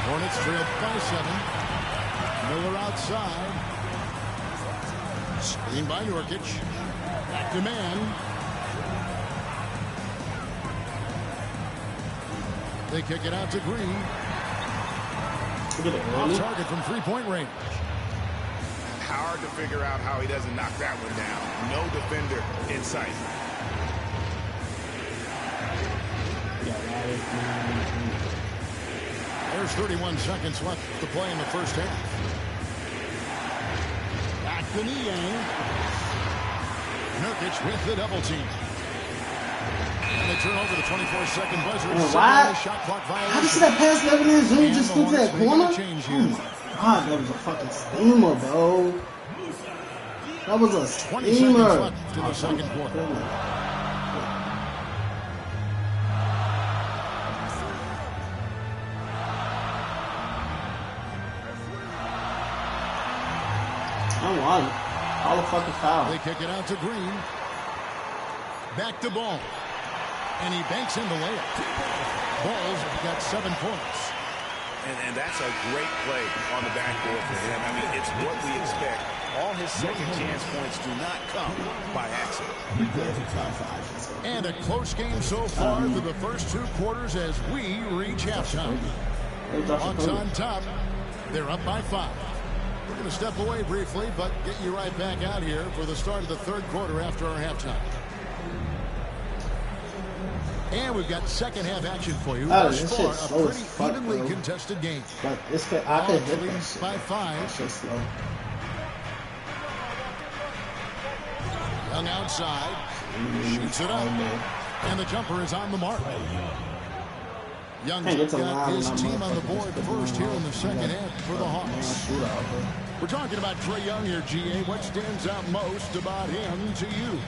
B: Hornets trailed by 7. Miller outside. Screen by Nurkic. Back to Man. They kick it out to Green. On target from three-point range.
L: Hard to figure out how he doesn't knock that one down. No defender in sight.
B: There's 31 seconds left to play in the first half. Back to Niang. Nurkic with the double team. And they turn over the 24-second buzzer.
A: What?
B: Shot clock violation.
A: How did you see that pass never in Zoom just into that corner? Oh my god, that was a fucking steamer, bro. That was a steamer.
B: 20 seconds left to the second quarter.
A: All the fucking foul.
B: They kick it out to Green. Back to Ball. And he banks in the layup. Ball's got 7 points.
L: And that's a great play on the backboard for him. I mean, it's what we expect. All his second chance points do not come by accident.
B: And a close game so far through the first 2 quarters as we reach halftime. Hawks on top. They're up by 5. We're going to step away briefly, but get you right back out here for the start of the third quarter after our halftime. And we've got second half action for you. Thus far, a pretty evenly contested game.
A: But I could hit this
B: by 5.
A: That's just slow.
B: Young outside. Shoots it up. And the jumper is on the mark. Young's got his team on the board first here in the second half for the Hawks. We're talking about Trae Young here, GA. What stands out most about him to you?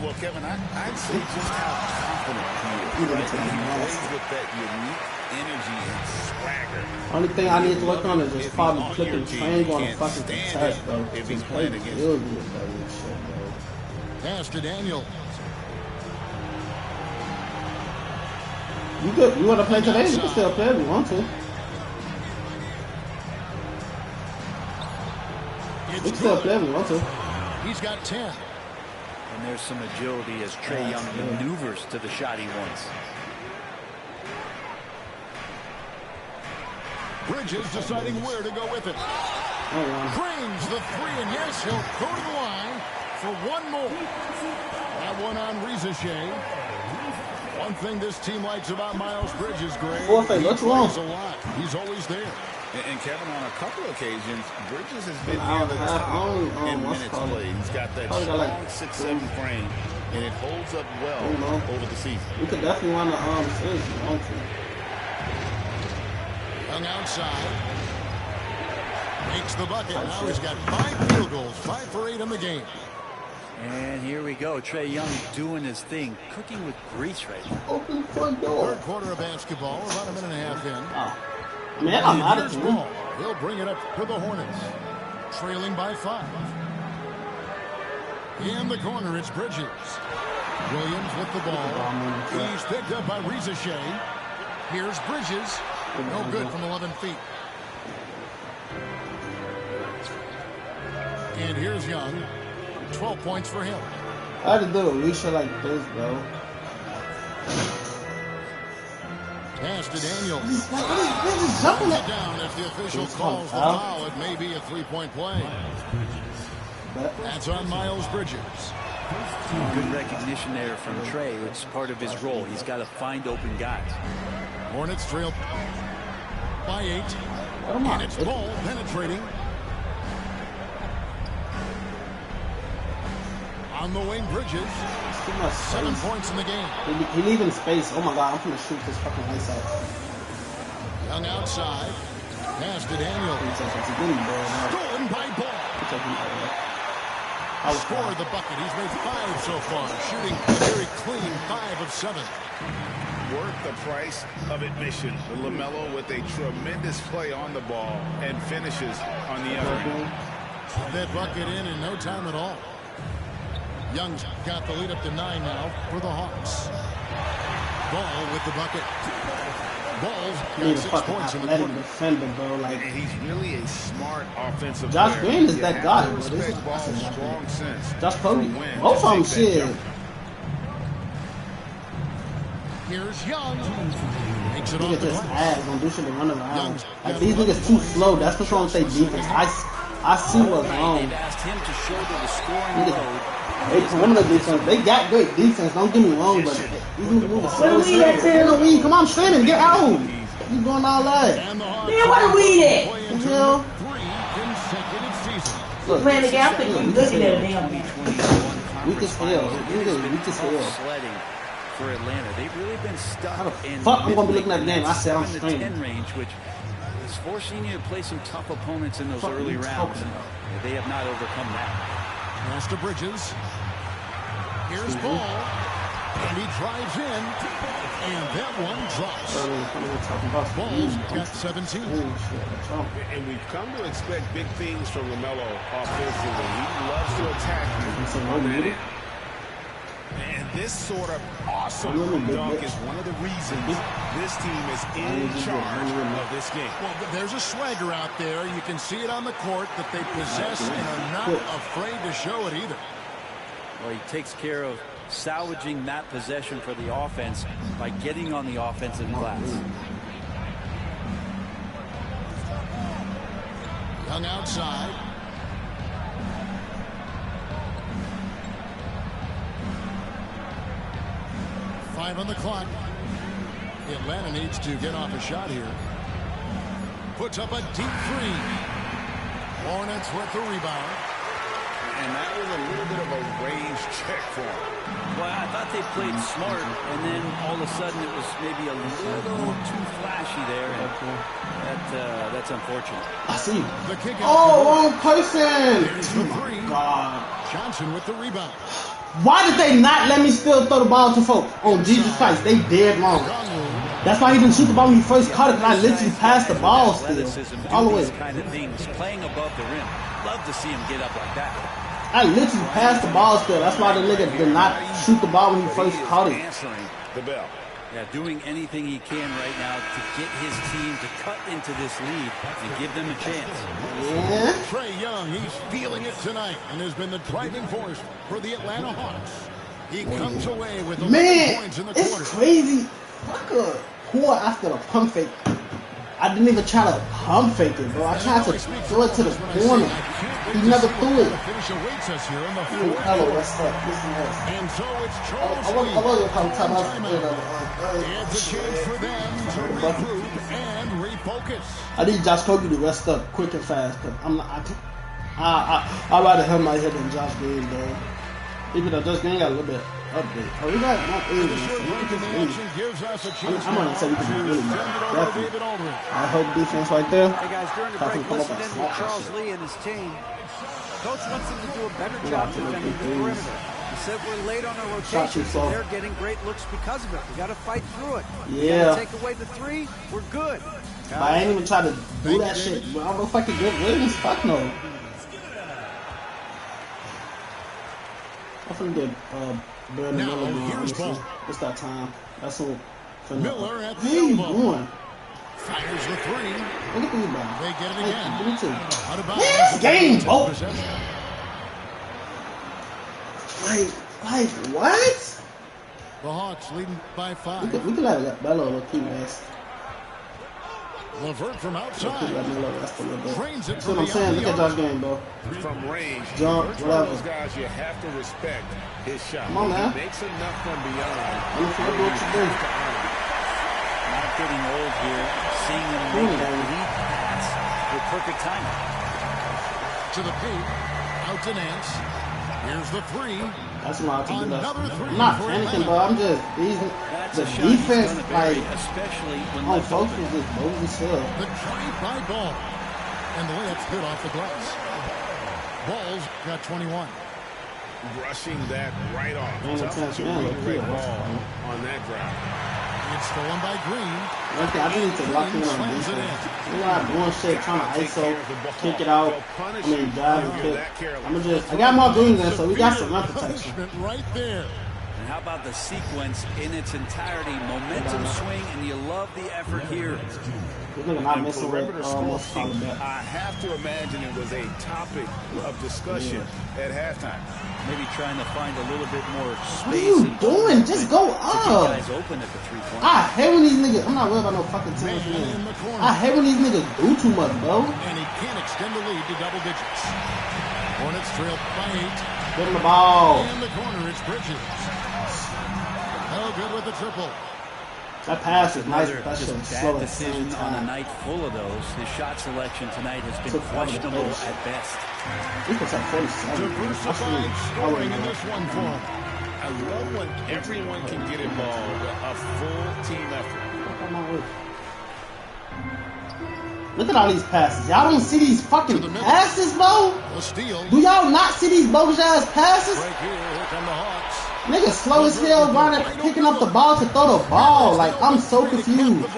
D: Well, Kevin, I'd say just how confident he is. Right? He plays with that unique energy and swagger.
A: Only thing I need to look on is just probably clicking triangle on the fucking contest, bro.
D: If he's playing against you.
B: Pass to Daniel.
A: You good? You want to play today? You can still play if you want to. You can still play if you want to.
B: He's got 10.
K: And there's some agility as Trae Young maneuvers to the shot he wants.
B: Bridges deciding where to go with it. Brings the 3, and yes, he'll go to the line for one more. That one on Rizashay. One thing this team likes about Miles Bridges, Gray, he plays a lot. He's always there.
D: And Kevin, on a couple occasions, Bridges has been near the top in minutes played. He's got that strong 6'7" frame, and it holds up well over the season.
A: You could definitely want to series if you want to.
B: Young outside. Makes the bucket. Now he's got 5 field goals, 5 for 8 in the game.
K: And here we go. Trae Young doing his thing, cooking with grease right now.
A: Open front door.
B: Third quarter of basketball, about a minute and a half in.
A: Man, I'm out of
B: ball. He'll bring it up to the Hornets, trailing by 5. In the corner, it's Bridges. Williams with the ball. He's picked up by Rizashay. Here's Bridges. No good from 11 feet. And here's Young. 12 points for him.
A: I had to do a reset like this, bro.
B: Pass to Daniels.
A: He's
B: It down as the official calls the foul. It may be a three-point play. That's on Miles Bridges.
K: Good recognition there from Trey. It's part of his role. He's got to find open guys.
B: Hornets trail by 8. And it's Ball penetrating. On the wing, Bridges. 7 points in the game.
A: He leaving space. Oh my God, I'm gonna shoot this fucking ice out.
B: Young outside. Pass to Daniel. Stolen by Ball. Scored the bucket. He's made 5 so far. Shooting a very clean 5 of 7.
L: Worth the price of admission. LaMelo with a tremendous play on the ball and finishes on the other end.
B: That bucket in no time at all. Young's got the lead up to 9 now for the Hawks. Ball with the bucket. Ball's got 6 points in the quarter.
A: Defender, bro. Like,
L: he's really a smart offensive
A: Josh
L: player.
A: Green is that guy, bro.
L: This is strong sense.
A: Josh Cody. Both of them, shit.
B: Here's Young. Makes it
A: Nigga
B: off the
A: just
B: glass.
A: ass, gonna do shit and run around. Like, these niggas too slow. That's what's wrong with their defense. I see what's wrong.
K: They've asked him to shoulder the scoring load.
A: They perimeter defense. They got great defense. Don't get me wrong, but these niggas moving slow. Come on, standing. Get out. You doing all that?
M: Man, what are we at?
A: Hell.
M: We're playing the game. I'm thinking looking at a damn man.
A: Weak as hell. Weak as hell.
K: Sledding for Atlanta. They've really been stuck in
A: fuck, I'm gonna be looking at the game. I said I'm streaming.
K: 10 range, which is forcing you to play some tough opponents in those early rounds. And they have not overcome that.
B: Pass to Bridges. Here's Ball. And he drives in. And that one drops. Ball's got 17.
L: And we've come to expect big things from LaMelo offensively. He loves to attack you on that end. And this sort of awesome dunk is one of the reasons this team is in charge of this game.
B: Well, there's a swagger out there. You can see it on the court that they possess and are not afraid to show it either.
K: Well, he takes care of salvaging that possession for the offense by getting on the offensive glass.
B: Young outside. Five on the clock. Atlanta needs to get off a shot here. Puts up a deep 3. Hornets with the rebound.
L: And that was a little bit of a range check for him.
K: Well, I thought they played smart, and then all of a sudden it was maybe a little too flashy there. And that's unfortunate.
A: I see.
B: The kick
A: wrong person.
B: Oh, my God. Johnson with the rebound.
A: Why did they not let me still throw the ball to folks? Oh, Jesus Christ, they dead wrong. That's why he didn't shoot the ball when he first caught it, because I literally passed the ball still. All the way.
K: Kind of things, playing above the rim. Love to see him get up like that.
A: I literally passed the ball still. That's why the nigga did not shoot the ball when he first caught it.
L: Answering the bell.
K: Yeah, doing anything he can right now to get his team to cut into this lead and give them a chance.
A: Yeah.
B: Trae Young, he's feeling it tonight and has been the driving force for the Atlanta Hawks. He comes away with 11 points in the quarter.
A: It's crazy. Fuck a pour after the pump fake. I didn't even try to pump fake it, bro. I tried to throw it to the corner. He never threw it. Hello, what's up?
B: And so it's Charles.
A: I love your time.
B: It's a chance for them to regroup and refocus.
A: I need Josh Kogi to rest up quick and fast, because I'd rather him right here than Josh Green, bro. Even though Josh Green got a little bit update. Oh, we got not Asian. I'm gonna say we can be really definitely. I hope defense right there.
E: Hey guys, during the break, listen in with Charles Lee and his team. Coach wants them to do a better job defending the perimeter. He said we're late on our rotations, and they're getting great looks because of it. We got to fight through it. We got to take away the 3. We're good.
A: But I ain't even try to do that shit. I don't know if I can get Williams. Fuck no. I'm finna get Brandon Miller.
B: Here's ball.
A: What's that time? That's what.
B: Miller at the
A: elbow.
B: Fires the three.
A: Look at the rebound.
B: They get it again.
A: Give me two.
B: Out of
A: Yes,
B: bounds.
A: game. Oh.
B: Possession.
A: Like what?
B: The Hawks leading by 5.
A: We can let that Bello look cute, guys.
B: LeVert from outside. Drains it
A: That's what I'm saying. Look at Josh game, bro.
L: From range,
A: Jump,
L: Bert's one of
A: whatever.
L: those guys you have to respect his shot.
A: Come on, man.
L: He makes enough from beyond.
A: I'm gonna do what you do.
K: Not getting old here. Seeing him make that lead pass with perfect timing.
B: To the paint. Out to Nance. Here's the three.
A: That's my to do that.
B: Another three.
A: I'm not
B: for
A: panicking,
B: Atlanta.
A: bro. I'm just
K: That's
A: the
K: a shot he's
A: defense,
K: gonna bury,
A: like
K: especially when
A: on
K: left
A: folks
K: open.
A: is just bold as hell.
B: The drive by Ball. And the layup's good off the glass. Ball's got 21.
L: Brushing that right off.
A: Man,
L: Tough
A: that's
L: to
A: man,
L: read
A: look
L: the
A: here.
L: ball on that drive.
B: It's stolen by Green.
A: Okay, I just need to lock in on
B: Slams it
A: defense.
B: in.
A: We're not doing shit, trying to ISO, kick it out. I mean, drive and kick. I'm gonna just, I got more greens in, so we got some run protection.
B: Punishment right there.
K: And how about the sequence in its entirety? Momentum swing, and you love the effort here.
A: This nigga not missing with
L: Perimeter score
A: most
L: sheet,
A: solid bet.
L: I have to imagine it was a topic of discussion at halftime.
K: Maybe trying to find a little bit more space.
A: What are you doing? Just go
K: to keep
A: up.
K: guys open at the 3-point.
A: I hate when these niggas, I'm not worried about no fucking team.
B: In the corner.
A: I hate when these niggas do too much, bro.
B: And he can't extend the lead to double digits. Hornets trail by 8.
A: Give him the ball.
B: In the corner, it's Bridges. No good with the triple.
A: That pass is nice,
K: Another
A: but that shit
K: just
A: is slow
K: bad
A: at the same
K: decision on a
A: time.
K: night full of those. His shot selection tonight has been
A: Took forever to
K: questionable
A: finish.
K: at best.
A: He puts up 47.
B: Diversified scoring in this one for him.
L: I love when everyone can get involved, a full team effort.
A: Look at all these passes. Y'all don't see these fucking passes, bro?
B: The steal.
A: Do y'all not see these bogus ass passes?
B: Right here come the Hawks.
A: Niggas slow as hell running, picking up the ball to throw the ball. Like, I'm so confused.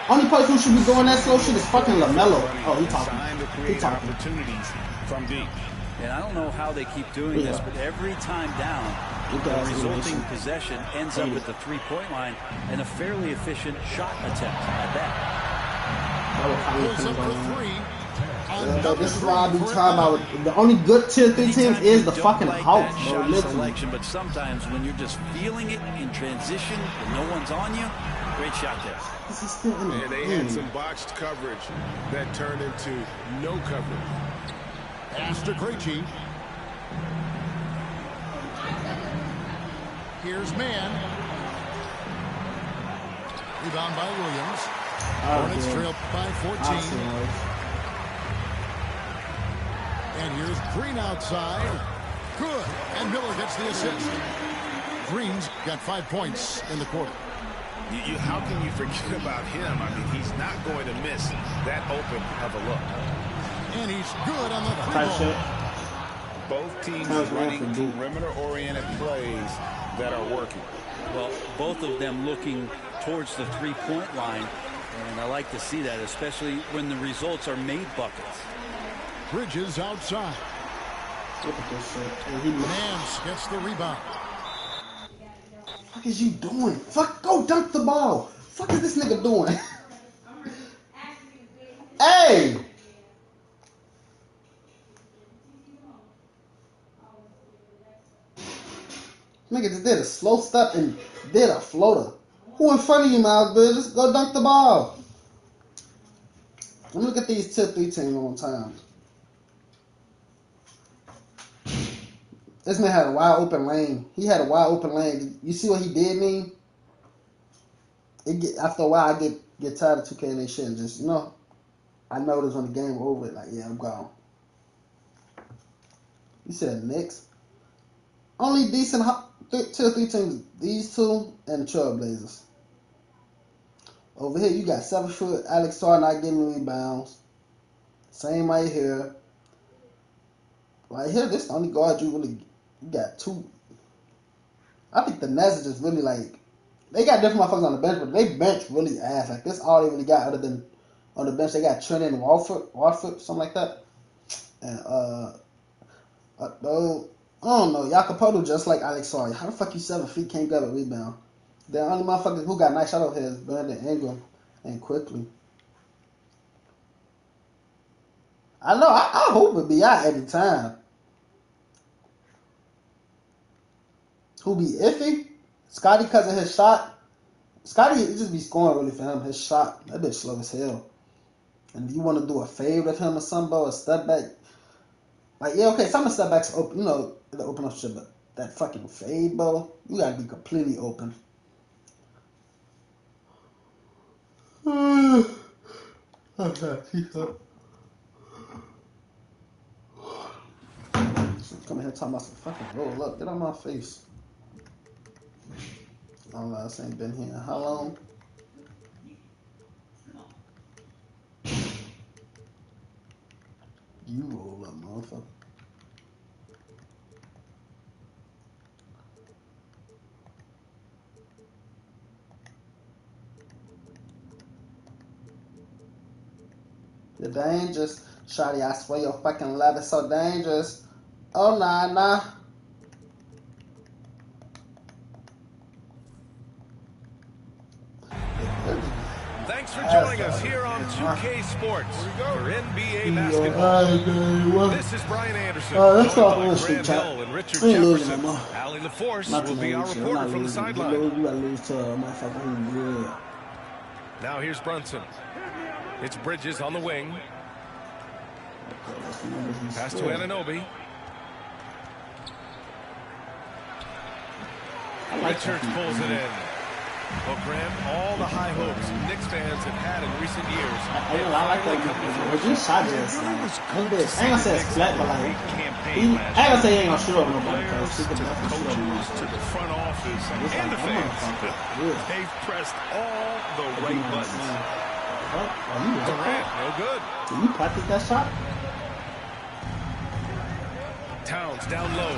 A: Only person who should be doing that slow shit is fucking LaMelo. Oh, he talking. He talking.
L: Opportunities from deep.
K: And I don't know how they keep doing this, but every time down, the resulting possession ends up at the 3-point line and a fairly efficient shot attempt at that.
B: Pulls up for 3.
A: This is why I be talking about the only good tier 3 teams is the fucking Hawks, bro.
K: Shot
A: Literally.
K: selection, but sometimes when you're just feeling it in transition and no one's on you, great shot there.
A: This is still in the
L: And they had some botched coverage that turned into no coverage.
B: Pass to Krejci. Here's Man. Rebound by Williams. Hornets trail by 14. And here's Green outside. Good. And Miller gets the assist. Green's got 5 points in the quarter.
L: How can you forget about him? I mean, he's not going to miss that open of a look.
B: And he's good on the 3 ball.
L: Both teams running perimeter-oriented plays that are working.
K: Well, both of them looking towards the 3-point line, and I like to see that, especially when the results are made buckets.
B: Bridges outside.
A: Look at this shit.
B: Nance gets the rebound.
A: What is you doing? Fuck, go dunk the ball. Fuck is this nigga doing? Hey! Nigga just did a slow step and did a floater. Who in front of you, Miles, bitch? Just go dunk the ball. Let me look at these tier 3 teams on time. This man had a wide open lane. He had a wide open lane. You see what he did, me? After a while, I get tired of 2K and they shit and just, you know, I noticed when the game over, like, yeah, I'm gone. You said Knicks? Only decent tier 3 teams, these two and the Trailblazers. Over here, you got 7-foot Alex Starr not getting rebounds. Same right here. Right here, this is the only guard you really got 2. I think the Nets is just really like, they got different motherfuckers on the bench, but they bench really ass. Like, this all they really got other than on the bench. They got Trent and Warford, something like that. And, I don't know. Jacopo just like Alex Sorry. How the fuck you 7 feet can't grab a rebound? The only motherfuckers who got nice shot over here is Brandon Ingram and Quickly. I know. I hope it be out every time. Who be iffy? Scotty, because of his shot. Scotty, it just be scoring really for him. His shot, that bitch slow as hell. And you want to do a fade with him or something, bro, a step back. Like, yeah, okay, some of the step backs, open, you know, they open up shit, but that fucking fade, bro, you gotta be completely open. Okay, come here talking about some fucking roll up. Get on my face. My last ain't been here. How long? You roll up, motherfucker. You're dangerous. Shawty, I swear your fucking love is so dangerous. Oh, nah.
H: Thanks for joining us here on 2K Sports for NBA basketball. This is Brian Anderson, joined by Graham Hill and Richard Jefferson. Allie LaForce will be our reporter from the sideline. Now here's Brunson. It's Bridges on the wing. Pass to Anunoby. Richards pulls it in. Well, Graham, all the high hopes Knicks fans have had in recent years.
A: I like that. Reggie shot just I ain't gonna say it's flat, but like, I ain't gonna say he ain't gonna shoot up nobody because he could definitely shoot up.
C: To the front office and the fans, they've pressed all the right buttons.
H: Durant, no good.
A: Did you practice that shot?
H: Towns down low.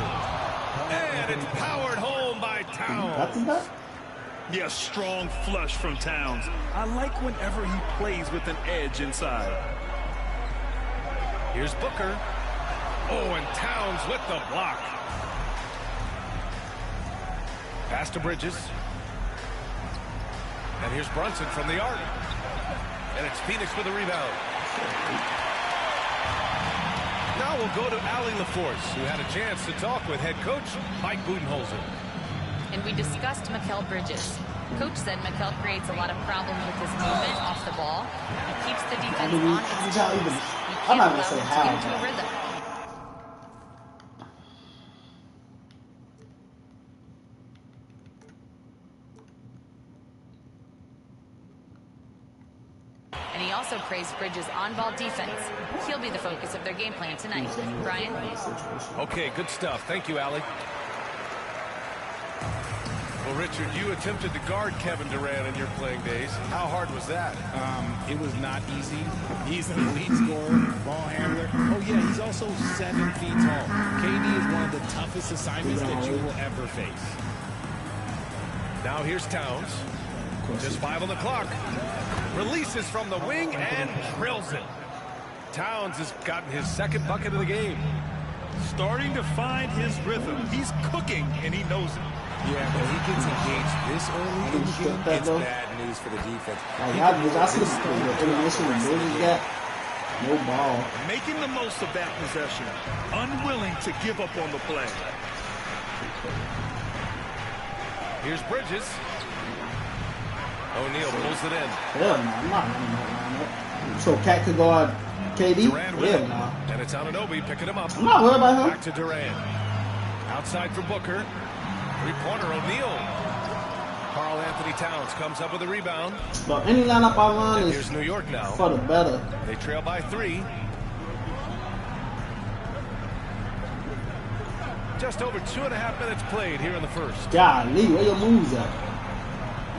H: And it's powered home by Towns.
A: Practice that?
C: Yeah, strong flush from Towns. I like whenever he plays with an edge inside.
H: Here's Booker. Oh, and Towns with the block. Pass to Bridges. And here's Brunson from the arc. And it's Phoenix with a rebound. Now we'll go to Allie LaForce, who had a chance to talk with head coach Mike Budenholzer.
I: And we discussed Mikal Bridges. Coach said Mikal creates a lot of problems with his movement off the ball. He keeps the defense on its toes.
A: I'm not going to say how.
I: Get into a rhythm. And he also praised Bridges' on-ball defense. He'll be the focus of their game plan tonight. Brian?
H: Okay, good stuff. Thank you, Allie. Well, Richard, you attempted to guard Kevin Durant in your playing days. How hard was that?
L: It was not easy. He's an elite scorer, ball handler. Oh, yeah, he's also 7 feet tall. KD is one of the toughest assignments that you will ever face.
H: Now here's Towns. Just 5 on the clock. Releases from the wing and drills it. Towns has gotten his second bucket of the game.
C: Starting to find his rhythm. He's cooking, and he knows it.
L: Yeah, but he gets engaged this early in the game. It's bad news for the defense.
A: I see the intermission and Bridges got no ball.
C: Making the most of that possession. Unwilling to give up on the play.
H: Here's Bridges. O'Neal pulls it in.
A: Hell no, I'm not running that lineup. So Cat could go on KD?
H: Durant with him. And it's Anunoby picking him up.
A: I'm not worried about him.
H: Back to Durant. Outside for Booker. Three-pointer O'Neal. Karl Anthony Towns comes up with a rebound.
A: But any lineup I run is
H: here's New York now.
A: For the better.
H: They trail by 3. Just over 2.5 minutes played here in the first.
A: Golly, where your moves at?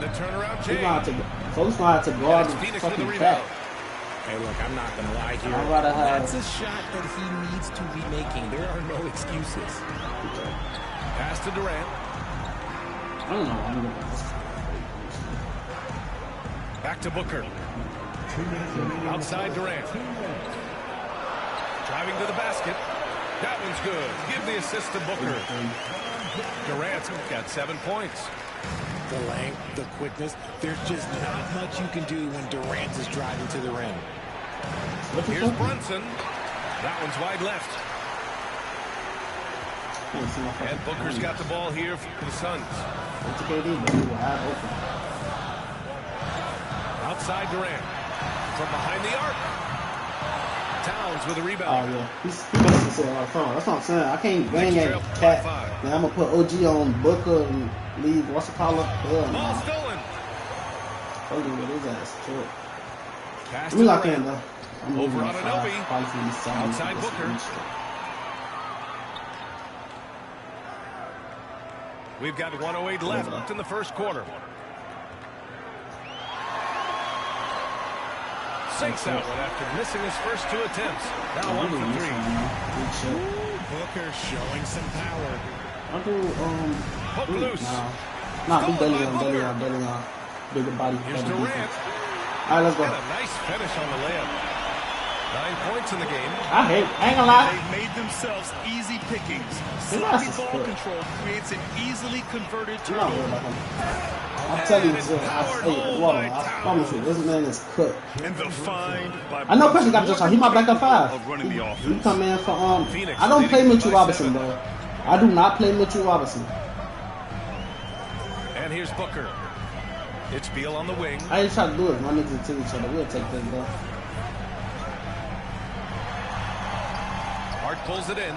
H: The turnaround change.
A: Folks know how to guard the fucking Cat.
L: Hey, look, I'm not going to lie here. That's a shot that he needs to be making. There are no excuses.
H: Pass to Durant.
A: I don't know.
H: Back to Booker. Outside Durant. Driving to the basket. That one's good. Give the assist to Booker. Durant's got 7 points.
L: The length, the quickness. There's just not much you can do when Durant is driving to the rim.
H: Here's Brunson. That one's wide left. And Booker's got the ball here for the Suns. Outside Durant. From behind the arc. Towns with a rebound.
A: Oh, yeah. He's basically saying all the phone. That's what I'm saying. I can't bang at Cat. Then I'm going to put OG on Booker and leave what's the collar?
H: Ball stolen.
A: Told you with his ass. Short.
H: Pass
A: Let me lock in, though. I'm
H: over on Anobi.
A: Outside
H: Booker. We've got 1:08 left in the first quarter. Sinks that one after missing his first 2 attempts. Now 1 for 3.
B: Booker showing some power.
A: I'll do,
H: hook loose.
A: Nah, do belly on. Bigger body.
H: Here's Durant.
A: Alright, let's go.
H: And a nice finish on the layup. 9 points in the game.
A: I ain't gonna lie.
G: They made themselves easy pickings. Sloppy ball control creates an easily converted turnover.
A: I'm telling you, I promise you, this man is cooked.
G: And the find by
A: I know Preston got just shot. He my backup 5.
G: Of running the offense.
A: He come in for I don't play Mitchell Robinson, bro. I do not play Mitchell Robinson.
H: And here's Booker. It's Beal on the wing.
A: I ain't trying to do it. My niggas into each other. We'll take this, bro.
H: Hart pulls it in.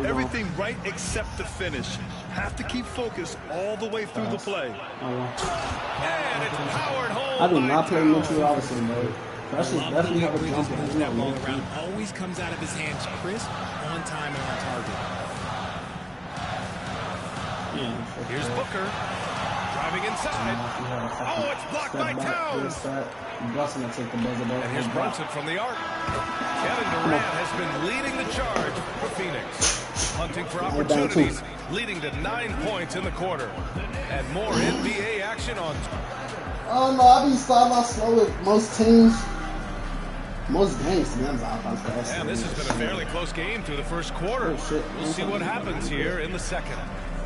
G: Everything right except the finish. Have to keep focused all the way through the play.
H: And it's powered home.
A: I do not play Mitchell Robinson, bro. Precious definitely have a jumper.
B: That ball around always comes out of his hands crisp, on time, and on target.
H: Here's Booker. Driving inside. Oh, it's blocked by Towns. And here's Brunson from the arc. Kevin Durant has been leading the charge for Phoenix. Hunting for opportunities, leading to 9 points in the quarter. And more NBA action on.
A: Oh no, I be starting off slow with most teams. Most games, to be honest,
H: and this has been a fairly close game through the first quarter. We'll see what happens here in the second.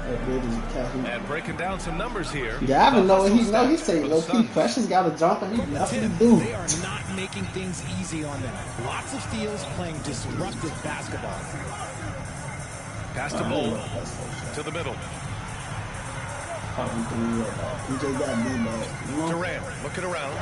H: And breaking down some numbers here.
A: Yeah, I don't know what he say low-key Precious got a jump and he definitely do.
B: They are not making things easy on them. Lots of steals, playing disruptive basketball.
H: Pass to Bull to the middle. Durant looking around.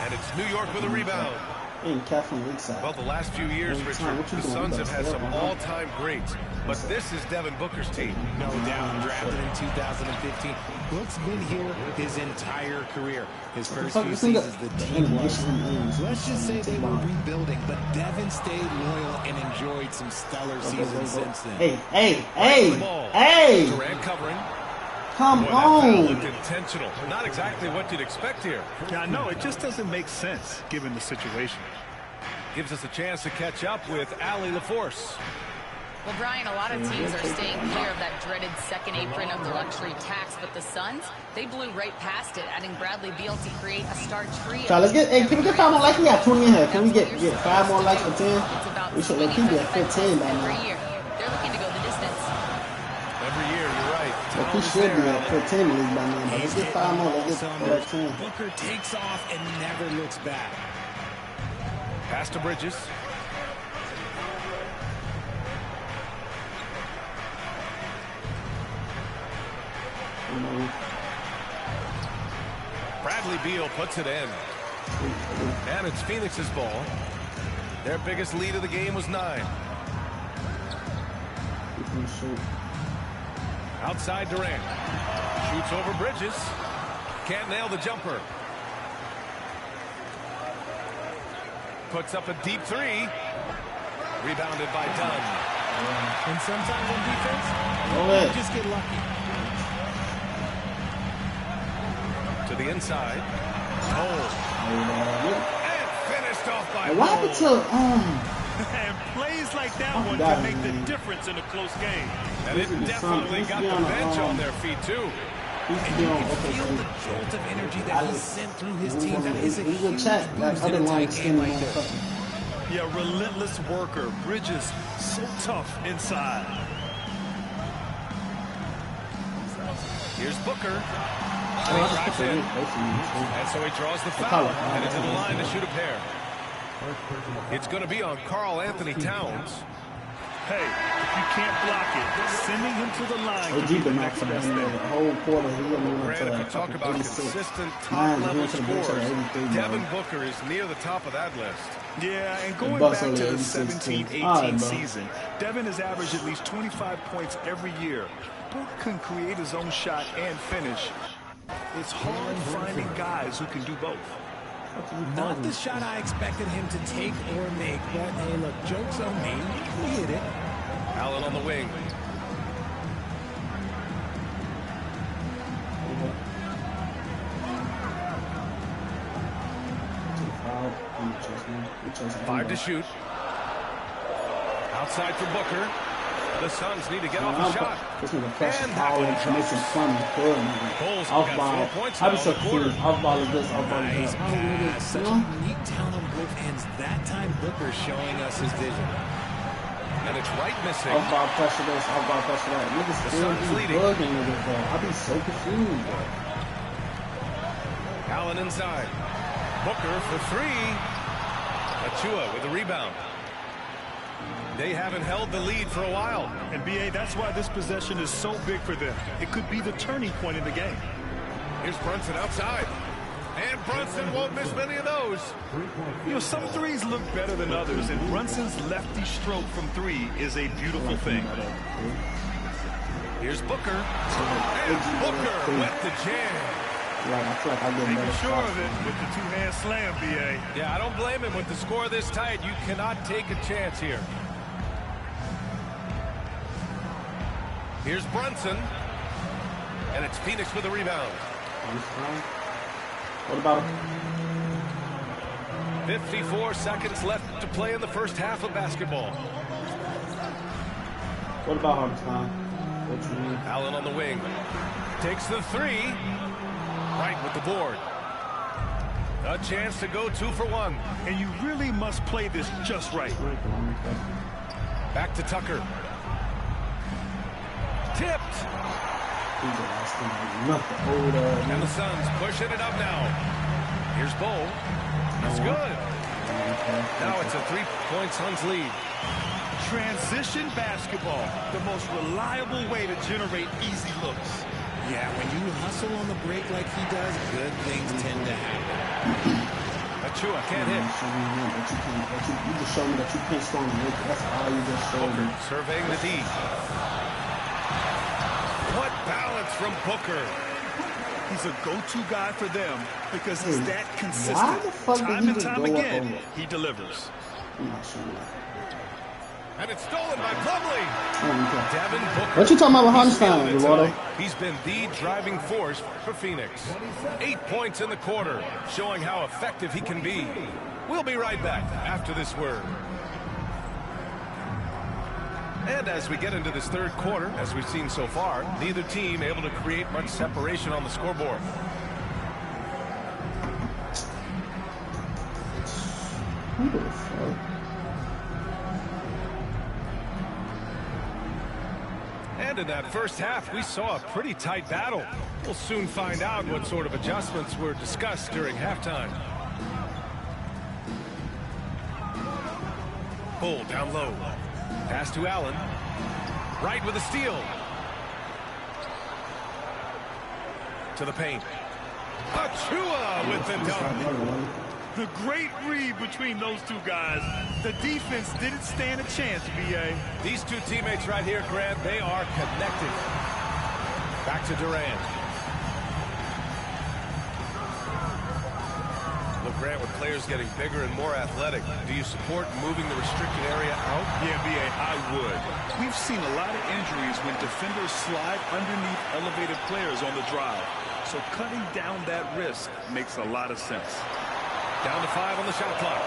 H: And it's New York with a rebound. Well, the last few years, Richard, the Suns have had some all-time greats. But this is Devin Booker's team.
B: No doubt, drafted in 2015. Book's been here his entire career. His first few seasons, the team was. Let's just say they were rebuilding, but Devin stayed loyal and enjoyed some stellar seasons since then.
A: Hey!
H: Durant covering.
A: Come
H: on! That looked intentional. Not exactly what you'd expect here.
G: Yeah, no, it just doesn't make sense given the situation.
H: Gives us a chance to catch up with Allie LaForce.
I: Well, Brian, a lot of teams are staying clear of that dreaded second apron of the luxury tax, but the Suns, they blew right past it, adding Bradley Beal to create a star trio.
A: So let's get. Hey, can we get 5 more likes? We got 20 in here. Can we get 5 more likes for 10? We should let people at 15 by now.
I: Every year, they're looking to go the distance.
H: Every year, you're right.
A: Well, we should be at 15 league by now. But let's get 5 more. Let's get 10.
B: Booker takes off and never looks back.
H: Pass to Bridges. Bradley Beal puts it in. And it's Phoenix's ball. Their biggest lead of the game was 9. Outside Durant. Shoots over Bridges. Can't nail the jumper. Puts up a deep 3. Rebounded by Dunn.
B: And sometimes on defense, you just get lucky.
H: To the inside. And finished off by
A: what happened to
G: And plays like that one can make the difference in a close game.
H: And it definitely got the bench on their feet too.
B: And you can feel the jolt of energy that he sent through his team. That is a huge boost in a tight game like this.
G: Yeah, relentless worker. Bridges so tough inside.
H: Here's Booker. And he drives in. And so he draws the foul. And into the line to shoot a pair. It's going to be on Karl Anthony Towns.
G: Hey, if you can't block it, sending him to the line could be the next best thing.
A: The whole quarter, he
H: Brad, if you talk about consistent top-level scores, Devin Booker is near the top of that list.
G: Yeah, and going back to the 17-18 season, Devin has averaged at least 25 points every year. Booker can create his own shot and finish. It's hard finding guys who can do both.
N: Not the shot I expected him to take or make, but hey, look, joke's on me. He hit it.
H: Allen on the wing. Five to shoot. Outside for Booker. The Suns need to get off a shot. And that one drops. Bulls got 4 points now in the quarter.
N: Nice pass. Such a neat talent on both ends. That time Booker showing us his vision.
H: And it's right missing.
A: Off-ball pressure this, off-ball pressure that. Niggas still be bugging niggas, bro. I be so confused, bro.
H: Allen inside. Booker for three. Achua with the rebound. They haven't held the lead for a while.
G: And, B.A., that's why this possession is so big for them. It could be the turning point in the game.
H: Here's Brunson outside. And Brunson won't miss many of those.
G: You know, some threes look better than others, and Brunson's lefty stroke from three is a beautiful thing.
H: Here's Booker. And Booker with the jam.
G: Making sure of it with the two-hand slam, B.A.
H: Yeah, I don't blame him. With the score this tight, you cannot take a chance here. Here's Brunson. And it's Phoenix with a rebound.
A: What about
H: 54 seconds left to play in the first half of basketball.
A: What about Hartenstein?
H: Allen on the wing. Takes the three. Right with the board. A chance to go 2 for 1.
G: And you really must play this just right.
H: Back to Tucker. Tipped. And the Suns pushing it up now. Here's Bull. That's good. Now it's a 3-point Suns lead.
G: Transition basketball, the most reliable way to generate easy looks.
N: Yeah, when you hustle on the break like he does, good things tend to happen.
H: Achua can't hit.
A: You just showed me that you can't score on the break. That's all you just showed me.
H: Surveying the D. What balance from Booker.
G: He's a go-to guy for them because he's that consistent. Time and time again, he delivers.
A: I'm not sure.
H: And it's stolen by Plumlee. Devin Booker.
A: What you talking about Hartenstein, Eduardo?
H: He's been the driving force for Phoenix. 8 points in the quarter, showing how effective he can be. We'll be right back after this word. And as we get into this third quarter, as we've seen so far, neither team able to create much separation on the scoreboard.
A: Who the fuck?
H: And in that first half, we saw a pretty tight battle. We'll soon find out what sort of adjustments were discussed during halftime. Bull down low. Pass to Allen. Right with a steal. To the paint. Achua with the dunk.
G: The great read between those two guys. The defense didn't stand a chance, B.A.
H: These two teammates right here, Grant, they are connected. Back to Durant. Look, Grant, with players getting bigger and more athletic, do you support moving the restricted area out?
G: Yeah, B.A., I would. We've seen a lot of injuries when defenders slide underneath elevated players on the drive. So cutting down that risk makes a lot of sense.
H: Down to 5 on the shot clock.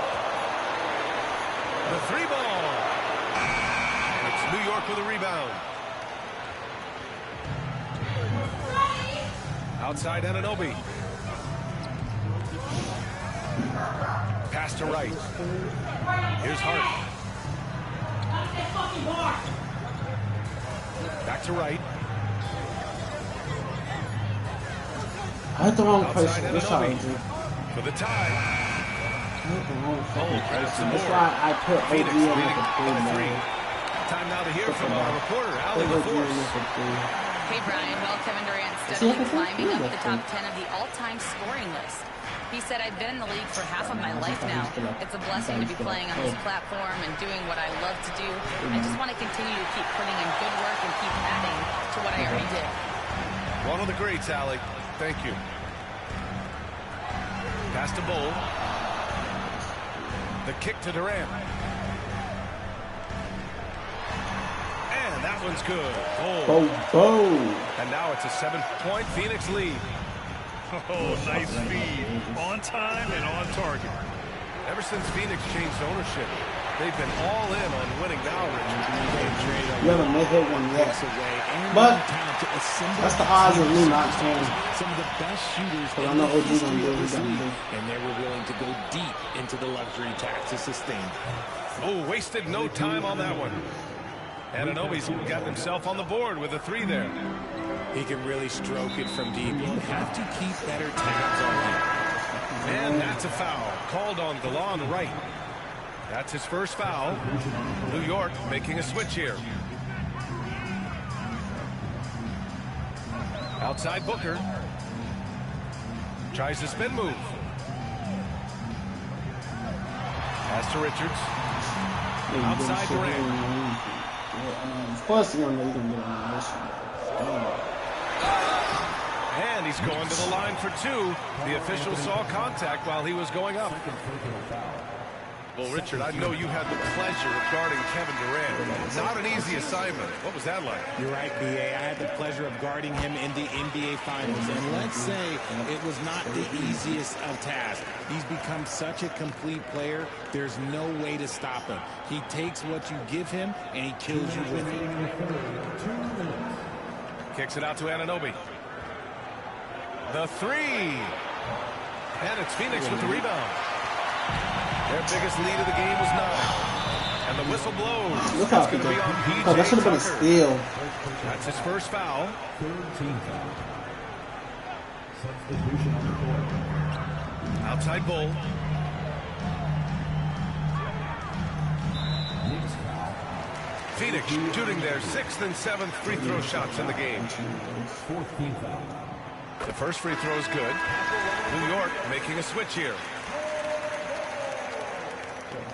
H: The 3 ball. And it's New York with a rebound. Outside Anunoby. Pass to right. Here's Hart. Back to right.
A: I had the wrong person.
H: For the tie.
A: That's why I put OG in the three.
H: Time now to hear from our reporter, Ali LaForce.
I: Hey, Brian. Well, Kevin Durant steadily climbing up the top 10 of the all-time scoring list. He said, I've been in the league for half of my life now. It's a blessing to be playing on this platform and doing what I love to do. I just want to continue to keep putting in good work and keep adding to what I already did.
H: One of the greats, Ali. Thank you. Pass to Bull. The kick to Durant. And that one's good. And now it's a 7-point Phoenix lead.
C: Oh, nice feed. On time and on target.
H: Ever since Phoenix changed ownership, they've been all in on winning now, Richard.
A: You haven't hit one yet. But that's the odds of me not playing.
N: Some of the best shooters
A: I know OG's gonna do what
N: and they were willing to go deep into the luxury tax to sustain.
H: Oh, wasted no time on that one. Anunoby's got himself on the board with a 3 there.
N: He can really stroke it from deep. You'll have to keep better tabs on him.
H: And that's a foul. Called on Delon Wright. That's his first foul. New York making a switch here. Outside Booker. Tries the spin move. Pass to Richards. Outside Durant.
A: Of course, you know you're gonna get on this one.
H: And he's going to the line for 2. The official saw contact while he was going up. Well, Richard, I know you had the pleasure of guarding Kevin Durant. Not an easy assignment. What was that like?
N: You're right, B.A. I had the pleasure of guarding him in the NBA Finals. And let's say it was not the easiest of tasks. He's become such a complete player, there's no way to stop him. He takes what you give him, and he kills you with it.
H: Kicks it out to Anunoby. The 3. And it's Phoenix with the rebound. Their biggest lead of the game was 9. And the whistle blows.
A: Look how
H: going to be on PJ
A: that should have been a steal.
H: That's his first foul. Outside Bull. Phoenix shooting their 6th and 7th free throw shots in the game. The first free throw is good. New York making a switch here.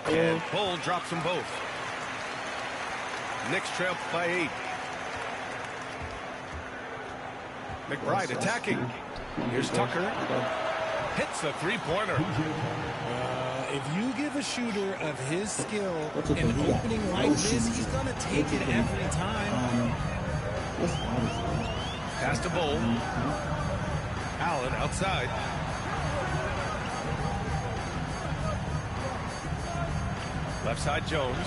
H: And Bull drops them both. Knicks trail by 8. McBride attacking. Here's Tucker. Hits a three-pointer.
N: If you give a shooter of his skill an opening like this, he's going to take it every time.
H: Pass to Bull. Allen outside. Left side Jones.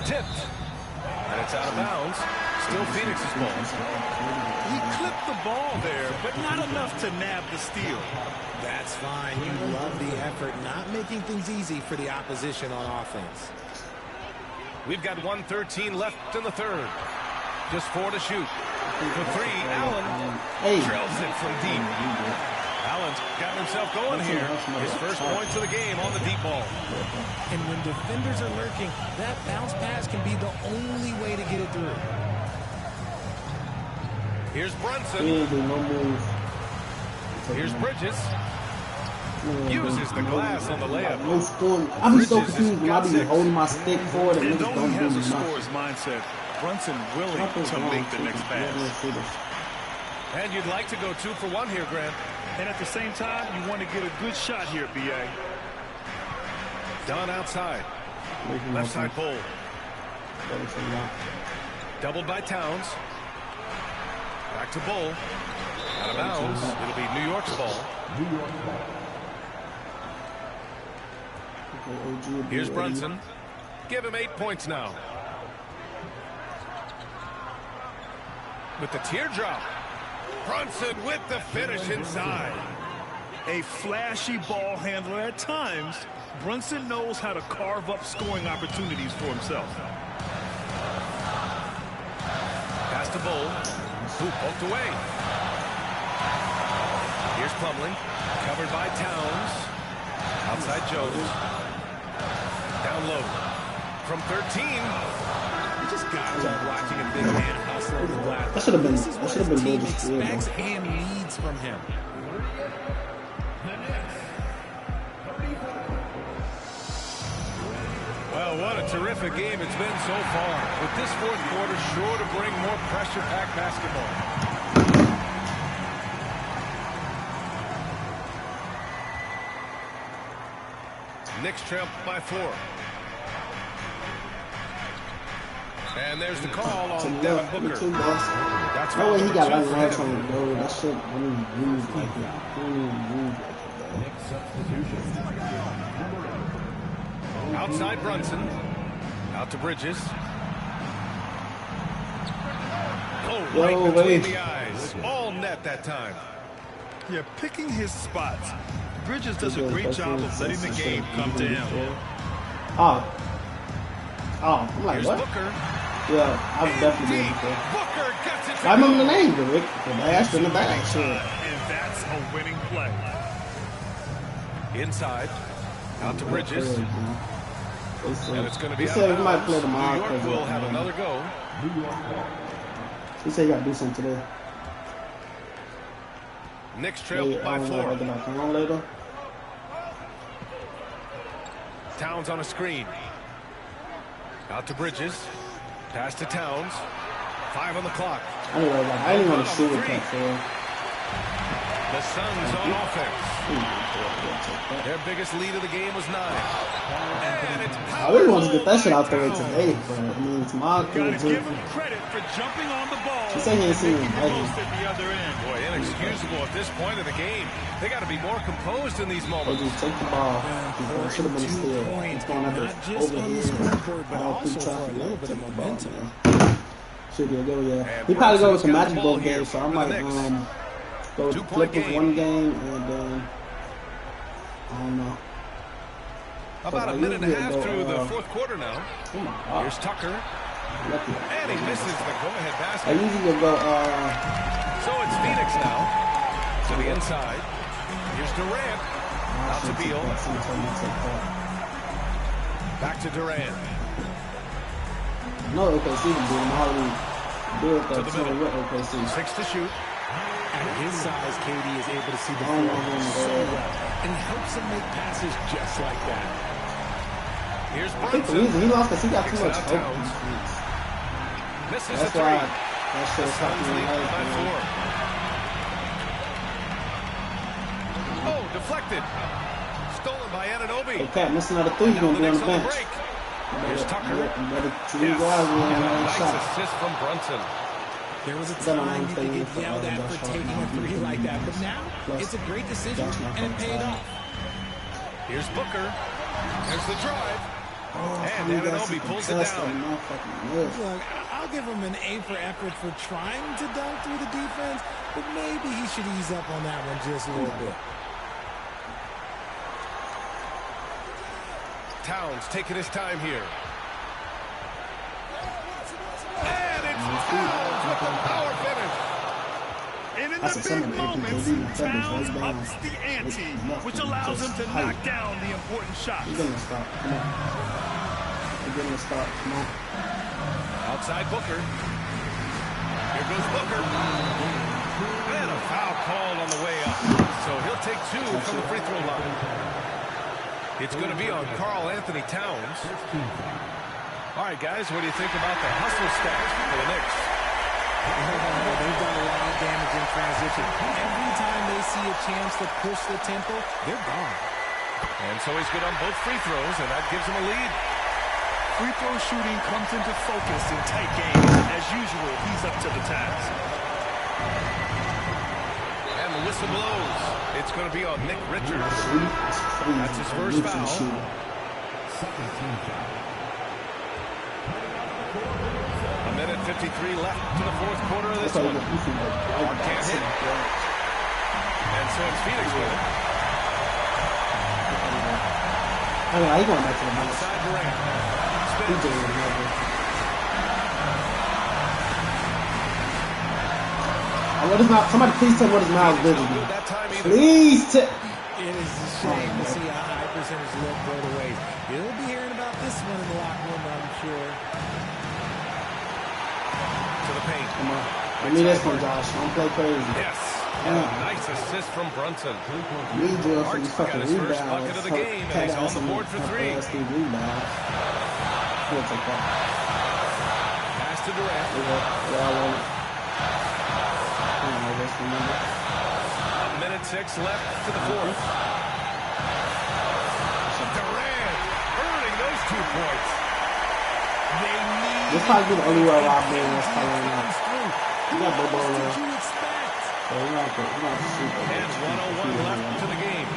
H: Tipped. And it's out of bounds. Still Phoenix's ball.
C: He clipped the ball there, but not enough to nab the steal.
N: That's fine. You love the effort, not making things easy for the opposition on offense.
H: We've got 1:13 left in the third. Just 4 to shoot. For 3, Allen trails it from deep. Allen's got himself going here. His first points of the game on the deep ball.
N: And when defenders are lurking, that bounce pass can be the only way to get it through.
H: Here's Brunson. Here's Bridges. Uses the glass on the layup.
A: No scoring. I'm so confused when I be holding my stick forward and niggas don't do
C: has a
A: nothing.
C: scorer's mindset. Brunson willing to make the next pass.
H: And you'd like to go 2 for 1 here, Grant.
C: And at the same time, you want to get a good shot here, B.A.
H: Dunn outside. Left side Bull. Doubled by Towns. Back to Bull. Out of bounds. It'll be New York's ball. Here's Brunson. Give him 8 points now. With the teardrop. Brunson with the finish inside.
C: A flashy ball handler at times. Brunson knows how to carve up scoring opportunities for himself.
H: Pass to Bull. Who poked away. Here's Plumlee. Covered by Towns. Outside Jones. Down low. From 13.
N: You just got to love watching a big man hustle on the glass.
A: That should have been.
N: This is
A: That
N: what
A: should have
N: a
A: been
N: team
A: more
N: expects and needs from him.
H: Well, what a terrific game it's been so far. With this fourth quarter sure to bring more pressure-packed basketball. Knicks trail by 4. And there's the call on Devin Booker. That's
A: no way he got like last time to go. That shit when he used like that.
H: Outside Brunson. Out to Bridges. Oh, right between the eyes. All net that time.
G: Yeah, picking his spots. Bridges does a great job of letting the game come to him.
A: Oh, I'm like,
H: here's
A: what?
H: Booker.
A: Yeah, I've definitely been before.
H: Booker gets it.
A: I remember the name, Rick. The bash in the back. Sure.
G: And that's a winning play.
H: Inside. Out to Bridges. And it's going to be
A: he
H: out
A: said
H: of
A: he might
H: bounds.
A: play tomorrow.
H: New York will have another go.
A: He said he got to do something today.
H: Knicks trail by 4.
A: Later.
H: Towns on a screen. Out to Bridges. Pass to Towns. 5 on the clock.
A: I didn't want to shoot with that for.
H: The Suns on offense. Their biggest lead of the game was 9. And it's
A: I really want to get that shit out there today, but I mean, tomorrow could
G: give him credit for jumping on the ball.
A: He said he ain't seen him.
G: At the other end.
H: Boy, inexcusable at this point of the game. They got to be more composed in these
A: They
H: moments.
A: just take the ball. It should have been still. It's going up
N: Not just on the scoreboard, but also for a little bit of momentum.
A: Should be a go, yeah. He probably go with some Magic Ball games, so I might go with Clippers one game and then I don't know.
H: About a minute and a half through the fourth quarter now. Here's Tucker. And he misses the go-ahead basket.
A: I usually go.
H: So it's Phoenix now. To the inside. Here's Durant. Out to Beal. Back to Durant.
A: No, OKC can do him. How do we do it?
H: To the middle.
A: OKC.
H: 6 to shoot.
N: At his size, KD is able to see the floor so well, and he helps him make passes just like that.
H: Here's
A: I think the reason he lost because he got too much hope.
H: Misses
A: That's why that shit was happening.
H: Oh, deflected. Stolen by Anunoby.
A: Hey, Cat, missing another 3, he's going to be on the bench.
H: Here's Tucker.
A: Yes.
H: Nice assist from Brunson.
N: There was a time you could get yelled at for taking a 3 like that, but now it's a great decision, and it paid off.
H: Here's Booker. There's the drive. And Anunoby pulls it down.
N: Look, I'll give him an A for effort for trying to dunk through the defense, but maybe he should ease up on that one just a little bit.
H: Towns taking his time here. And it's Towns with the power finish.
G: And in the big moments, Towns ups the ante, which allows him to knock down the important shots.
A: He's going to stop. Come on. He's going to stop. Come on.
H: Outside Booker. Here goes Booker. And a foul called on the way up. So he'll take 2 from the free throw line. It's going to be on Karl Anthony Towns. All right, guys, what do you think about the hustle stats for the Knicks?
N: They've done a lot of damage in transition. Every time they see a chance to push the tempo, they're gone.
H: And so he's good on both free throws, and that gives him a lead.
G: Free throw shooting comes into focus in tight games. As usual, he's up to the task.
H: And the whistle blows. It's going to be on Nick Richards. That's his first foul. A minute 53 left to the fourth quarter of this one. Can't hit. And so it's Phoenix with it.
A: I mean, he's going back to the bench.
H: Outside Durant.
A: What is my, somebody please tell me what his mouth is. Please tell.
N: It is a shame to see a high percentage look go the ways. He'll be hearing about this one in the locker room, I'm sure.
H: To the paint.
A: Come on. Give me this one, Josh. Don't play crazy.
H: Yes. Nice assist from Brunson.
A: Arch
H: got his first bucket of the game, and he's on the board for 3.
A: Pass
H: to Durant. A minute 6 left to the 4th. Durant earning those 2 points. They need.
A: This might be the only way Rob being this color now. You got Bobo there. So we're not to shoot.
H: And 1:01 left to the game.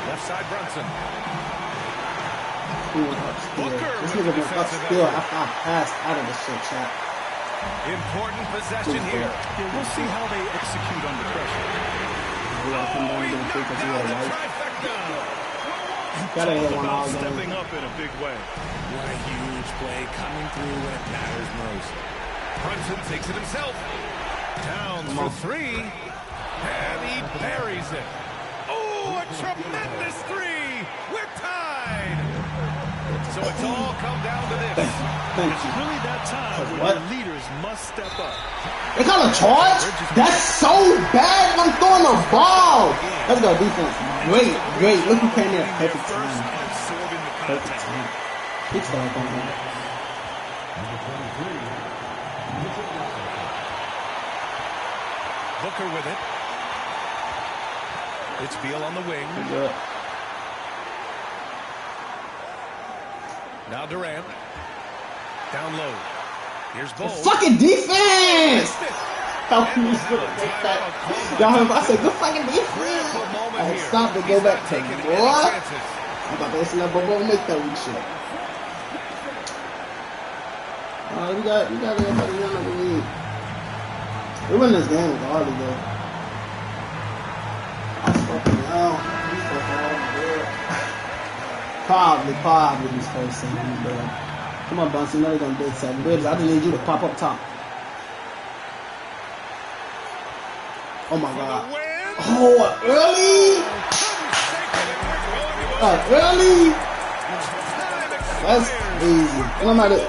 H: Left side Brunson. Booker.
A: This nigga been upstill after I passed out of the shit, chat.
H: Important possession here.
G: Yeah, we'll see how they execute under pressure.
A: Gotta hit one all
G: stepping up in a big way.
N: What a huge play coming through when it matters most.
H: Brunson takes it himself. Towns for 3. And he buries it. Oh, a tremendous 3. We're tied. So it's all come down to this.
G: It's really that time when your leaders must step up.
A: They call a charge? That's so bad when I'm throwing the ball. Let's go defense. Great. Look who came in. Perfect time. Perfect time. Big star on him.
H: Booker with it. It's Beal on the wing. Now Durant. Down low. Here's Bol.
A: Fucking defense! How can you still make that? Y'all, I said, good fucking defense. I stopped to go back to what? I'm about to let Bobo make that weak shit. We got everybody win the league. We win this game regardless, though. I'm fucking down. Probably these first 7 minutes, bro. Come on, Bunsen. You know they're going to do 7 bridges. I just need you to pop up top. Oh, my God. Oh, early? Early? That's easy. No matter.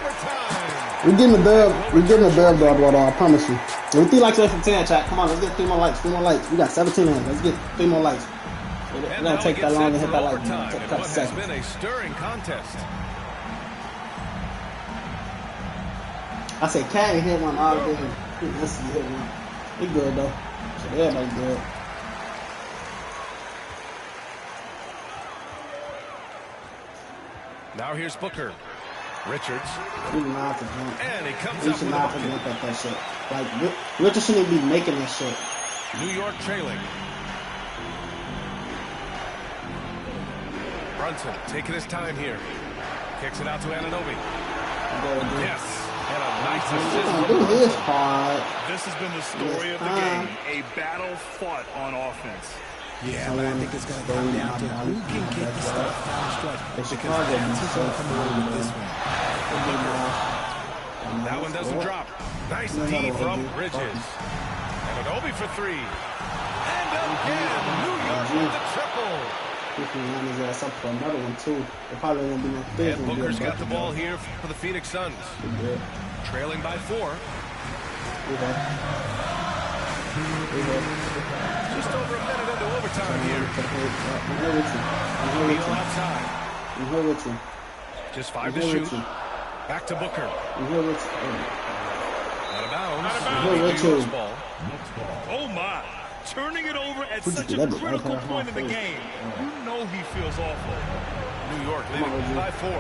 A: We're getting the dub. We're getting the dub, brother. I promise you. With 3 likes left from 10, chat. Come on, let's get 3 more likes. 3 more likes. We got 17 in. Let's get 3 more likes. It don't take that long to hit that like. Take a couple seconds.
H: It's been a stirring contest.
A: I said, Cat hit one all day. Let's see, hit one. He good though. So everybody good.
H: Now here's Booker. Richards.
A: And
H: he comes
A: up with that shit. Like Richards shouldn't be making that shit.
H: New York trailing. Brunson taking his time here. Kicks it out to Anunoby. Yes. And a nice assist.
G: This has been the story of the game. A battle fought on offense.
N: Yeah, but I think it's going to come down to who can get the stuff down the stretch. Because that's who's going to come out with this one.
H: That one doesn't drop. Nice D from Bridges. Anunoby for 3. And again, New York with the triple.
A: His ass up for another one too. It probably won't be no thing.
H: And Booker's got the ball here for the Phoenix Suns. Trailing by 4. Just over a minute into overtime here. Beal outside. Just 5 to shoot. Back to Booker. Out of bounds. Ball.
G: Oh my. Turning it over at such a critical point in the game. You know he feels awful.
H: New York leading by 4.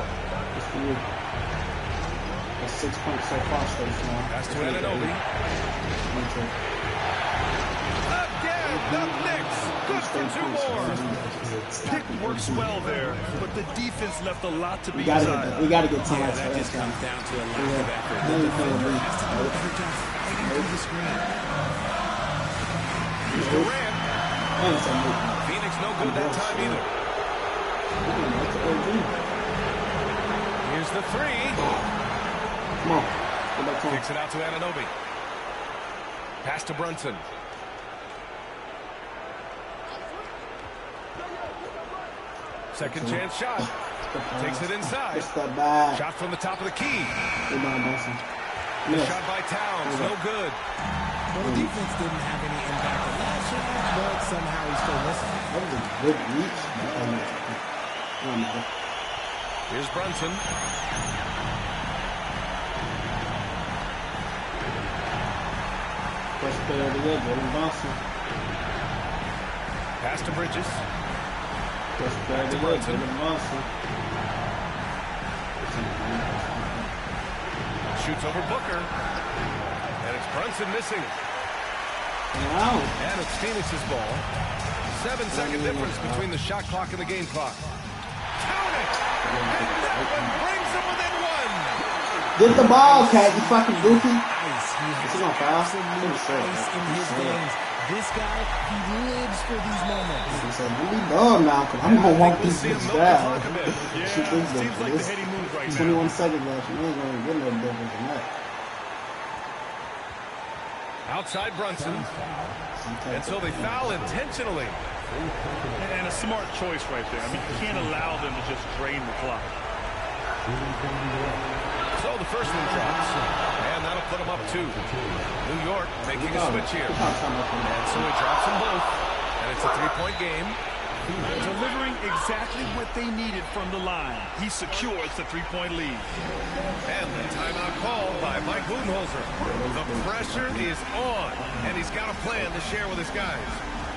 A: That's 6 points so far, so now.
H: Pass to Anunoby. Again, the Knicks. Good for 2 more.
G: Pick works well there, but the defense left a lot to be
A: desired. We got to get time.
N: That just comes down to a lack of effort. The defender has to do a better job fighting through the screen.
H: Durant. Phoenix no good that time either. Here's the 3.
A: Come on.
H: Kicks it out to Anunoby. Pass to Brunson. Second chance shot. Takes it inside. Shot from the top of the key. The shot by Towns, no good.
N: Well, the defense didn't have any impact on that shot, but somehow he still missed it.
A: That was a good reach.
H: Here's Brunson.
A: First player of the year, Jordan Johnson.
H: Pass to Bridges.
A: First player of the year, Jordan Johnson.
H: Shoots over Booker. And it's Brunson missing.
A: Wow.
H: And it's Phoenix's ball. 7-second difference between the shot clock and the game clock. Count it! And that one brings them within one.
A: Get the ball, Cat, you fucking goofy.
N: This is on foul. Ice in his veins. This guy, he lives for these moments.
A: He said, "You be dumb now, because I'm going to walk this bitch down."
C: Yeah, seems like the heady move right
A: 21
C: now.
A: seconds left. You ain't going to get no difference than that.
H: Outside Brunson. And so they foul intentionally.
C: And a smart choice right there. I mean, you can't allow them to just drain the clock.
H: So the first one drops. And that'll put them up 2. New York making a switch here. And so he drops them both. And it's a 3-point game.
C: Delivering exactly what they needed from the line. He secures the 3-point lead.
H: And the timeout called by Mike Budenholzer. The pressure is on, and he's got a plan to share with his guys.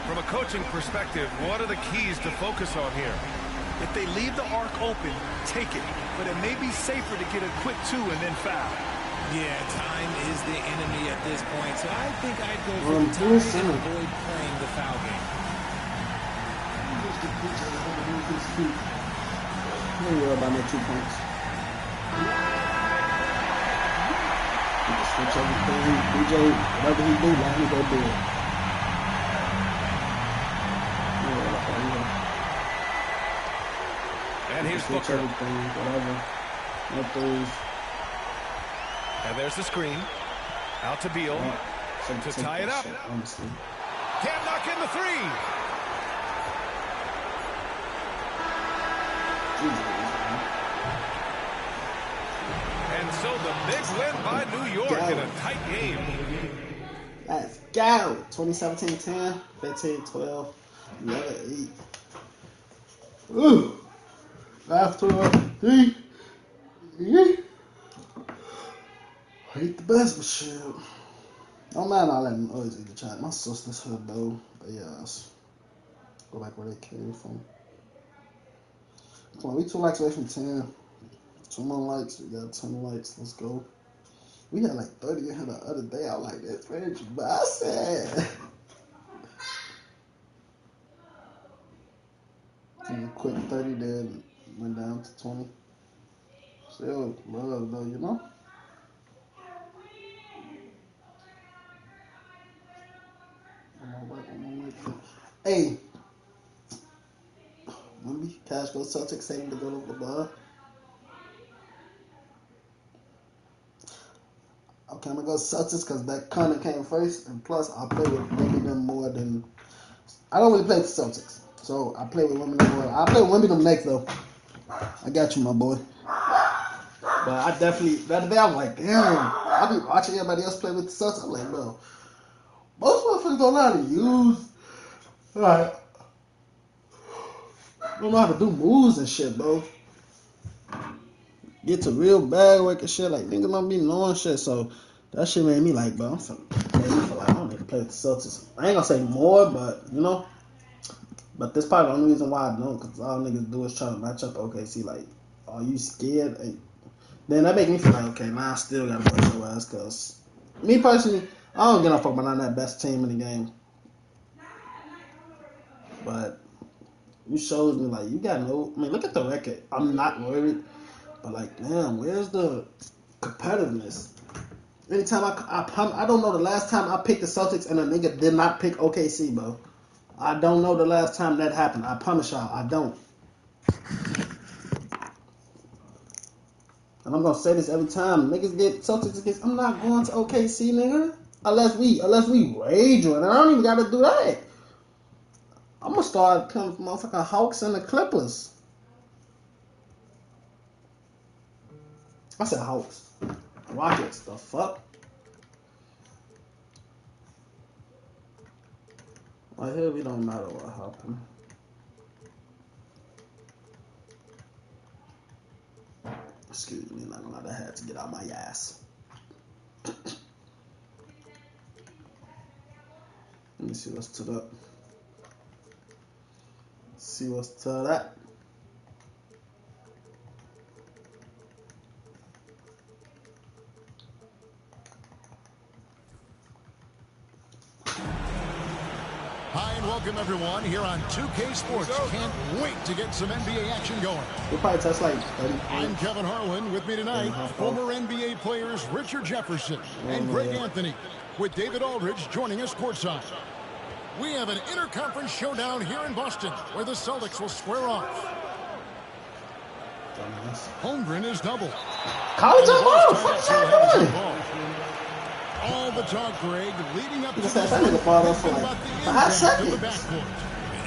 H: From a coaching perspective, what are the keys to focus on here?
C: If they leave the arc open, take it. But it may be safer to get a quick 2 and then foul.
N: Yeah, time is the enemy at this point, so I think I'd go for the time and avoid playing the foul game.
A: Don't worry about no 2 points. He can switch everything. DJ, whatever he do, let him go do it.
H: And here's
A: switch
H: Booker.
A: Everything, whatever. No threes.
H: And there's the screen. Out to Beal. To tie it up.
A: Shit, honestly.
H: Can't knock in the 3. And so the big win by New York in a tight game.
A: Let's go. 2017-10, 15-12, 11-8. Ooh. Last 3. I hate the best, but shit. Don't mind all that noise in the chat. My sister's here, though. But yeah, let's go back where they came from. Come on, we 2 likes away from 10. 2 more likes. We got 10 likes. Let's go. We had like 30 in here the other day. I was like, that's very bastard. A quick 30 there, went down to 20. Still love though, you know? Hey, remember Cash goes Celtics saying to go to the bar. Okay, I'm gonna go Celtics because that Connor came first, and plus I play with Wimbledon more than I don't really play with Celtics, so I play with Wimbledon more. I play with Wimbledon next though. I got you, my boy. But I definitely the other day I was like, damn, I be watching everybody else play with the Celtics. I'm like, bro, most motherfuckers don't know how to use. Alright. Don't know how to do moves and shit, bro. Get to real bad work and shit. Like, niggas don't be knowing shit. So, that shit made me like, bro, I'm finna play. I don't need to play with the Celtics. I ain't gonna say more, but, you know. But this probably the only reason why I don't. Because all niggas do is try to match up OKC. Like, are you scared? And then that make me feel like, okay, now I still gotta bust your ass. Because, me personally, I don't get no fuck about not that best team in the game. But you showed me, like, you got no... I mean, look at the record. I'm not worried. But, like, damn, where's the competitiveness? Anytime I don't know the last time I picked the Celtics and a nigga did not pick OKC, bro. I don't know the last time that happened. I promise y'all, I don't. And I'm going to say this every time. Niggas get Celtics against... I'm not going to OKC, nigga. Unless we rage on it. I don't even got to do that. I'm going to start playing with motherfucking Hawks and the Clippers. I said Hawks. Rockets. The fuck? Right here, we don't matter what happened. Excuse me, not gonna lie, I had to get out my ass. Let me see what's to that. See what's to that.
B: Hi and welcome everyone here on 2K Sports. Can't wait to get some NBA action going.
A: We'll probably touch like 30 points.
B: I'm Kevin Harlan. With me tonight, former NBA players Richard Jefferson and Greg Anthony, with David Aldridge joining us courtside. We have an interconference showdown here in Boston where the Celtics will square off. Holmgren is double.
A: College ball.
B: All the talk, Greg, leading up to
A: the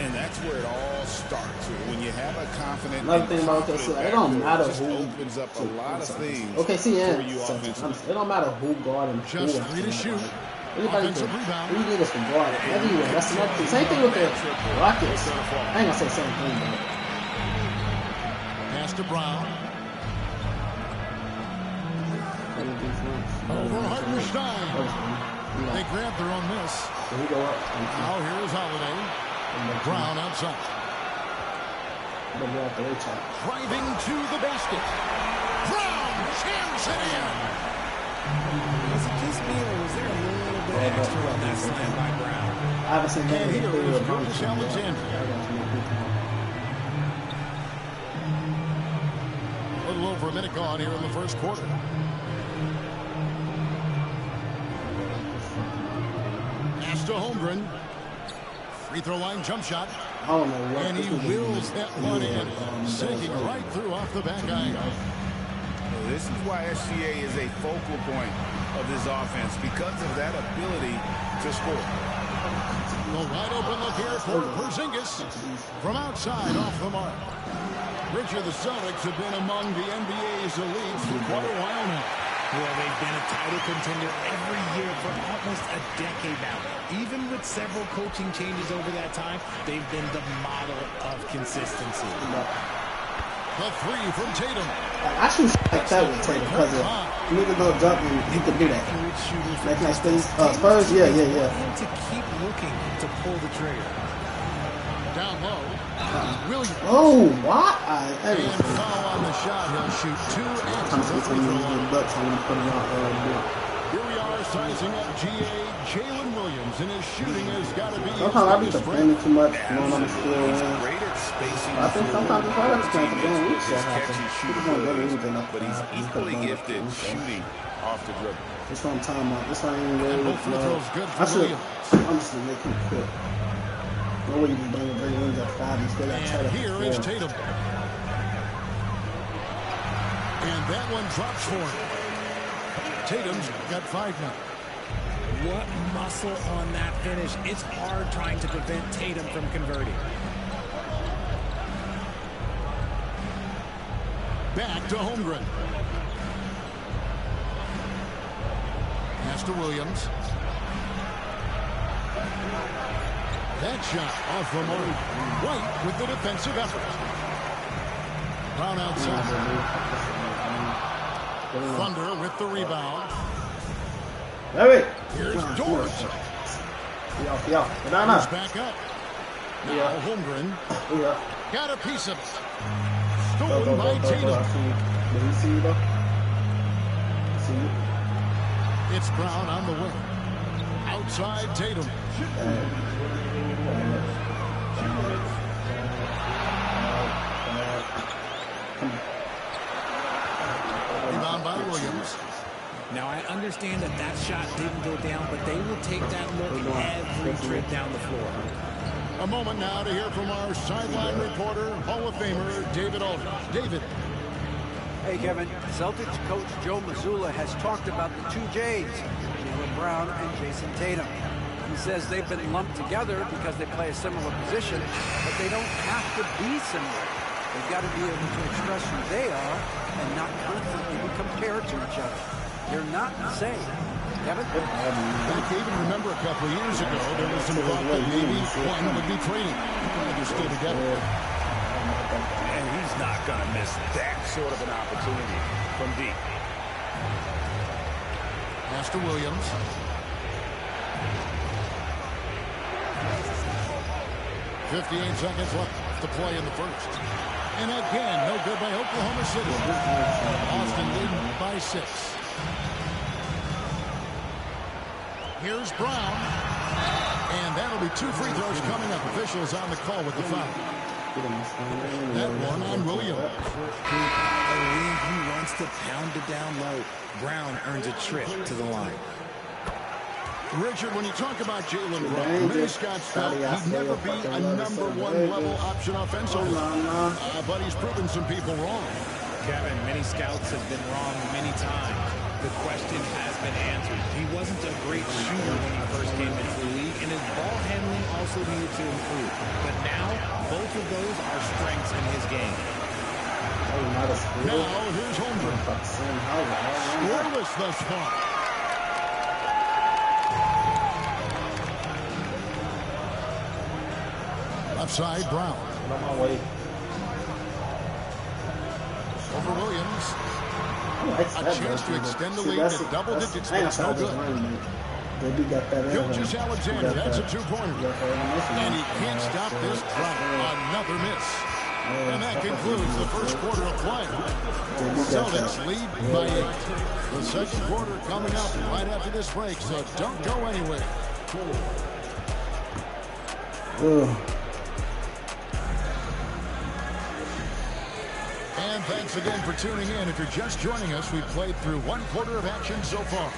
D: and that's where it all starts. When you have a confident,
A: another thing about this, it don't matter who
D: opens up a lot of things.
A: Okay, see,
D: for you offensively.
A: It don't matter who guard and who.
B: Just 3 to shoot.
A: Anybody can. All you need is to guard everywhere. That's another thing. Same thing with the Rockets. I ain't gonna say same thing, but.
B: Pass to Brown. Over Hartenstein. They grab their own miss. Now here is Holiday. Brown outside. Driving to the basket. Brown jams it in.
N: Was it just me or was there a little bit extra on that slam by Brown?
A: I haven't seen that.
B: And here is Gilgeous Alexander. A little over a minute gone here in the first quarter. Pass to Holmgren. Free throw line jump shot.
A: Oh, no,
B: and he wills that one in, sinking right through off the back iron.
D: This is why SGA is a focal point of this offense, because of that ability to score.
B: The wide open look here for Porzingis from outside off the mark. Richard, the Celtics have been among the NBA's elites for quite a while now.
N: Well, they've been a title contender every year for almost a decade now. Even with several coaching changes over that time, they've been the model of consistency.
B: The three from Tatum.
A: I shoot like that with Tatum because you need to go jump and he can do that. Like nice things. Spurs, yeah.
N: To keep looking to pull the trigger.
B: Down low. Williams.
A: Oh, what?
B: And foul on the shot. He'll shoot 2 after the free throw line. Here we are sizing up GA Jalen Williams, and his shooting has got to be.
A: Sometimes I be defending too much, knowing I'm still in. I think sometimes it's hard to play for game week.
D: But he's equally gifted shooting off the dribble.
A: This one timeout. This one ain't really.
B: Both free throws good for Williams.
A: I'm just gonna make him quit. No way you can bring the wings at 5. He's still got
B: and here is Tatum. And that one drops for him. Tatum's got 5 now.
N: What muscle on that finish. It's hard trying to prevent Tatum from converting.
B: Back to Holmgren. Pass to Williams. That shot off the mark. White with the defensive effort. Brown outside. Thunder with the rebound. Here's Dort. He's back up. Now Holmgren. Got a piece of it. Stolen by Tatum. It's Brown on the wing. Outside Tatum. Rebound by Williams.
N: Now, I understand that that shot didn't go down, but they will take that look every trip down the floor.
B: A moment now to hear from our sideline reporter, Hall of Famer David Aldridge. David.
E: Hey, Kevin. Celtics coach Joe Mazzulla has talked about the 2 J's, Jaylen Brown and Jason Tatum. He says they've been lumped together because they play a similar position, but they don't have to be similar. They've got to be able to express who they are and not constantly be compared to each other. They're not the same. Kevin?
B: I can even remember a couple of years ago, there was some thought that maybe one would be trading. They're still together.
D: And he's not going to miss that sort of an opportunity from deep.
B: Pass to Williams. .58 seconds left to play in the first. And again, no good by Oklahoma City. Boston leading by 6. Here's Brown. And that'll be 2 free throws coming up. Officials on the call with the foul. That one on Williams.
N: He wants to pound it down low. Brown earns a trip to the line.
B: Richard, when you talk about Jaylen Brown, many scouts felt he'd never be a #1 level option offensively. But he's proven some people wrong.
N: Kevin, many scouts have been wrong many times. The question has been answered. He wasn't a great shooter when he first came into the league, and his ball handling also needed to improve. But now, both of those are strengths in his game.
B: Now, here's Holmgren. Scoreless thus far. Left side, Brown. Over Williams. A chance to extend the lead to double digits, but it's no good. Gilgeous Alexander, that's a 2-pointer. And he can't stop this drought. Another miss. And that concludes the first quarter of play. Celtics lead by 8. The second quarter coming up right after this break, so don't go anywhere. And thanks again for tuning in. If you're just joining us, we've played through 1 quarter of action so far.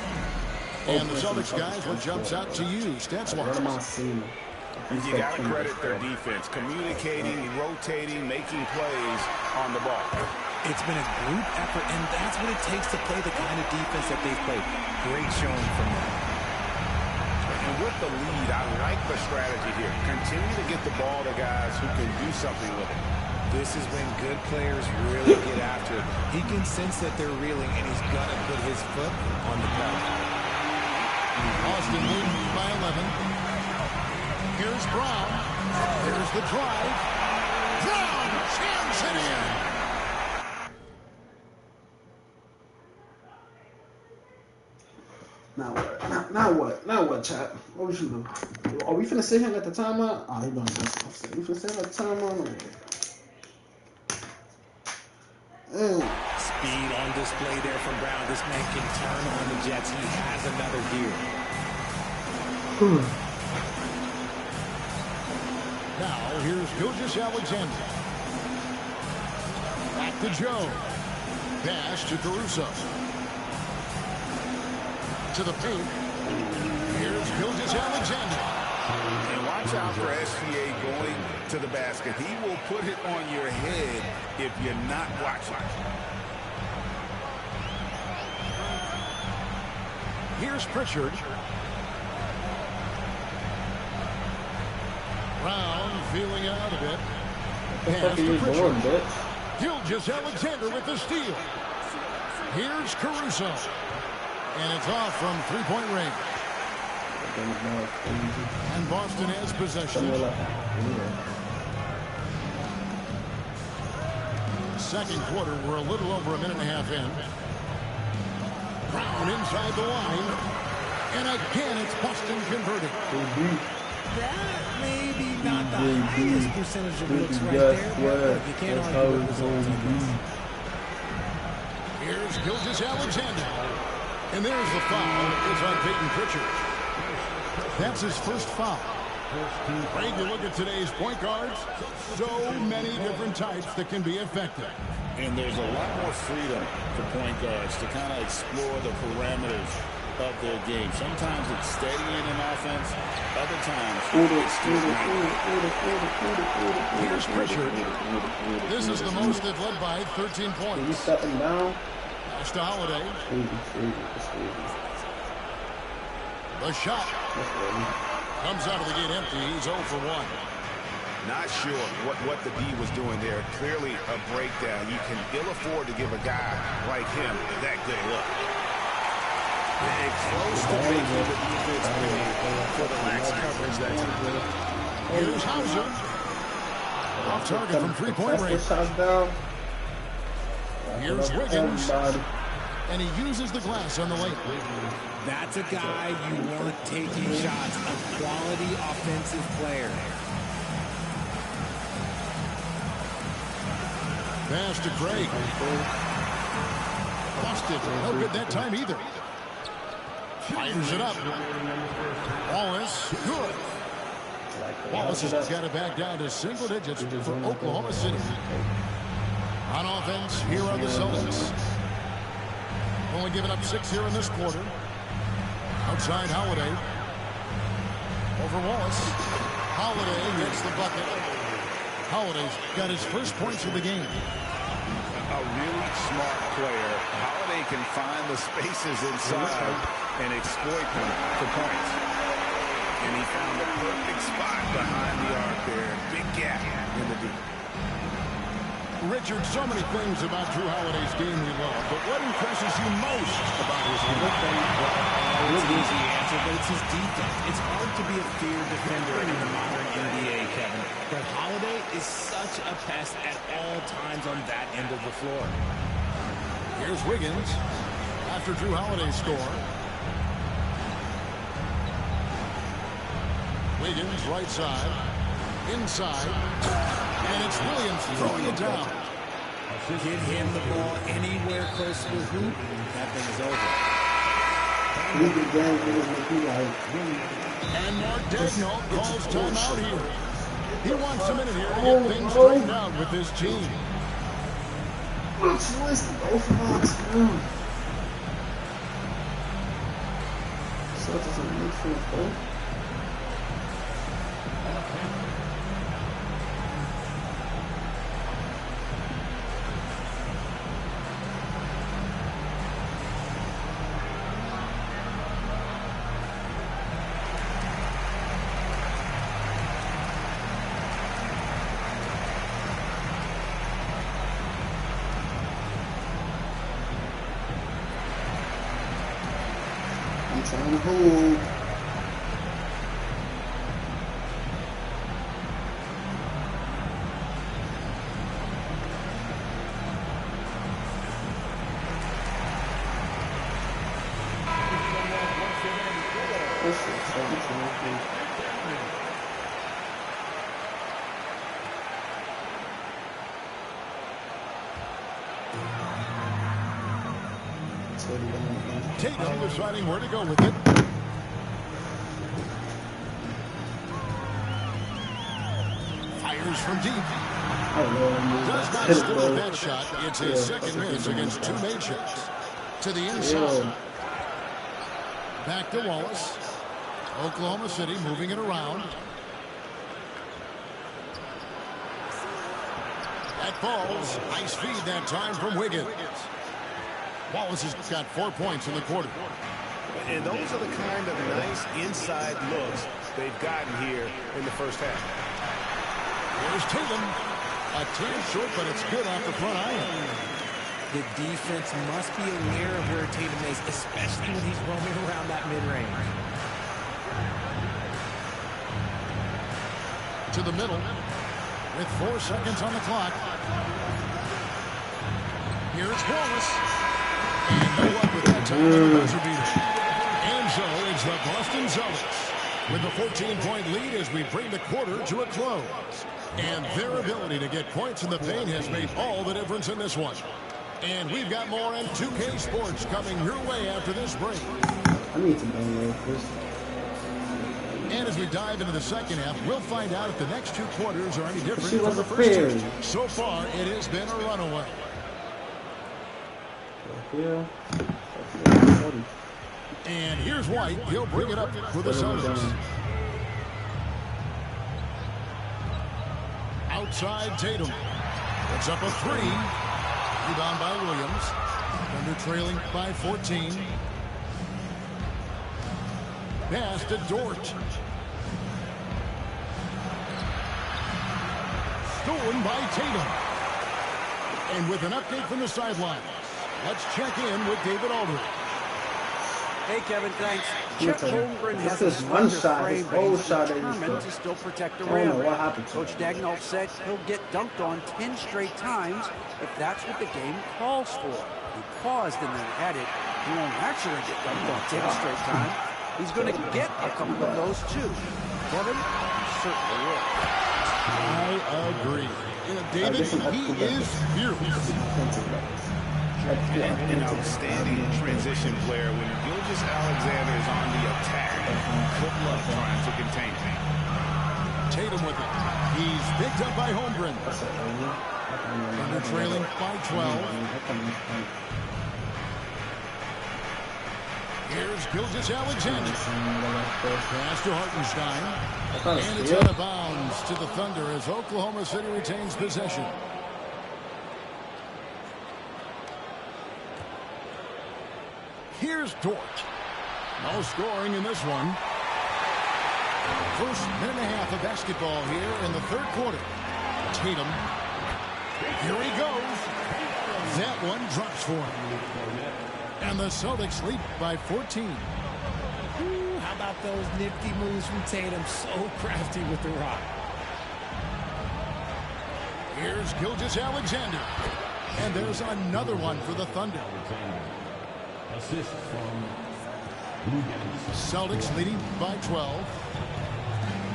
B: And the Celtics guys, what jumps out to you, stats-wise?
D: You got to credit their defense, communicating, rotating, making plays on the ball.
N: It's been a group effort, and that's what it takes to play the kind of defense that they've played. Great showing from them.
D: And with the lead, I like the strategy here. Continue to get the ball to guys who can do something with it.
N: This is when good players really get after it. He can sense that they're reeling, and he's going to put his foot on the pedal.
B: Boston leading by 11. Here's Brown. Here's the drive. Brown jams it in.
A: Now what? Now what, chat? What would you do? Are we finna sit here and let the timeout? Oh, he doing this. We finna sit here and let the timeout?
N: Speed on display there from Brown. This man can turn on the Jets. He has another gear.
B: Now, here's Gilgeous Alexander. Back to Joe. Pass to Caruso. To the paint. Here's Gilgeous Alexander.
D: And watch out for SGA going to the basket. He will put it on your head if you're not watching.
B: Here's Pritchard. Brown feeling out a bit. Pass to Pritchard. Gilgeous Alexander with the steal. Here's Caruso. And it's off from 3-point range. And Boston has possession. Second quarter, we're a little over a minute and a half in. Brown inside the line. And again, it's Boston converting.
N: That may be not the highest percentage of looks right there, but you can't argue with results like this.
B: Here's Gilgeous Alexander. And there's the foul. It's on Peyton Pritchard. That's his first foul. Greg, you look at today's point guards, so many different types that can be effective.
D: And there's a lot more freedom for point guards to kind of explore the parameters of their game. Sometimes it's steadying an offense. Other times it's
B: Here's Pritchard. This is the most they've led by 13 points.
A: He's stepping down.
B: Pass to Holiday. The shot comes out of the gate empty. He's 0 for 1.
L: Not sure what the D was doing there. Clearly a breakdown. You can ill afford to give a guy like him that good a look. And close to making the defense pay for the lax coverage that time.
B: Here's Hauser. Off target from three-point range. Here's Wiggins. And he uses the glass on the lane.
N: That's a guy you want taking shots, a quality offensive player.
B: Pass to Craig. Lost it. No good that time either. Fires it up. Wallace, good. Wallace has got it back down to single digits for Oklahoma City. On offense, here are the Celtics. Only giving up 6 here in this quarter. Outside Holiday. Over Wallace. Holiday gets the bucket. Holiday's got his first points of the game.
L: A really smart player. Holiday can find the spaces inside and exploit them for points. And he found the perfect spot behind the arc there. Big gap in the deep.
B: Richard, so many things about Drew Holiday's game we love, but what impresses you most about his game?
N: It's an easy answer, but it's his defense. It's hard to be a feared defender in the modern NBA, Kevin. But Holiday is such a pest at all times on that end of the floor.
B: Here's Wiggins after Drew Holiday's score. Wiggins right side, inside, and it's Williams throwing it down.
N: Get him the ball anywhere close to the hoop, that thing is over.
B: And Mark Daigneault calls timeout here. He wants a minute here to get things straightened out with this team.
A: Trying to hold.
B: Tatum deciding where to go with it. Fires from deep. Does not score that shot. It's his second miss against 2 made shots. To the inside. Back to Wallace. Oklahoma City moving it around. That falls. Nice feed that time from Wiggins. Wallace has got 4 points in the quarter.
L: And those are the kind of nice inside looks they've gotten here in the first half.
B: Here's Tatum. A turn short, but it's good off the front iron.
N: The defense must be aware of where Tatum is, especially when he's roaming around that mid-range.
B: To the middle with 4 seconds on the clock. Here's Wallace. And no luck with that time on the buzzer beater. And so it's the Boston Celtics with a 14-point lead as we bring the quarter to a close. And their ability to get points in the paint has made all the difference in this one. And we've got more on 2K Sports coming your way after this break.
A: I need to download this.
B: And as we dive into the second half, we'll find out if the next 2 quarters are any different from the first 2. So far, it has been a runaway.
A: Yeah.
B: And here's White. He'll bring it up for the Celtics. Outside Tatum. It's up a 3. Rebound by Williams. Thunder trailing by 14. Pass to Dort. stolen by Tatum. And with an update from the sidelines, let's check in with David Aldridge.
E: Hey, Kevin, thanks. Chet Holmgren has a slender frame, but he's determined to still protect the rim. Coach Dagnall said he'll get dunked on 10 straight times if that's what the game calls for. He paused and then added, he won't actually get dunked on 10 straight times. He's going to get a couple of those, too. Kevin, he certainly will.
B: I agree. David, he is fearless.
L: An outstanding transition player when Gilgeous-Alexander is on the attack. Good luck trying to contain him.
B: Tatum with it. He's picked up by Holmgren. And they're trailing by 12. Here's Gilgeous-Alexander. Pass to Hartenstein. And it's out of bounds to the Thunder as Oklahoma City retains possession. Here's Dort. No scoring in this one. First minute and a half of basketball here in the third quarter. Tatum. Here he goes. That one drops for him. And the Celtics lead by 14.
N: Ooh, how about those nifty moves from Tatum? So crafty with the rock.
B: Here's Gilgeous-Alexander. And there's another one for the Thunder.
F: Assist from
B: Celtics leading by 12.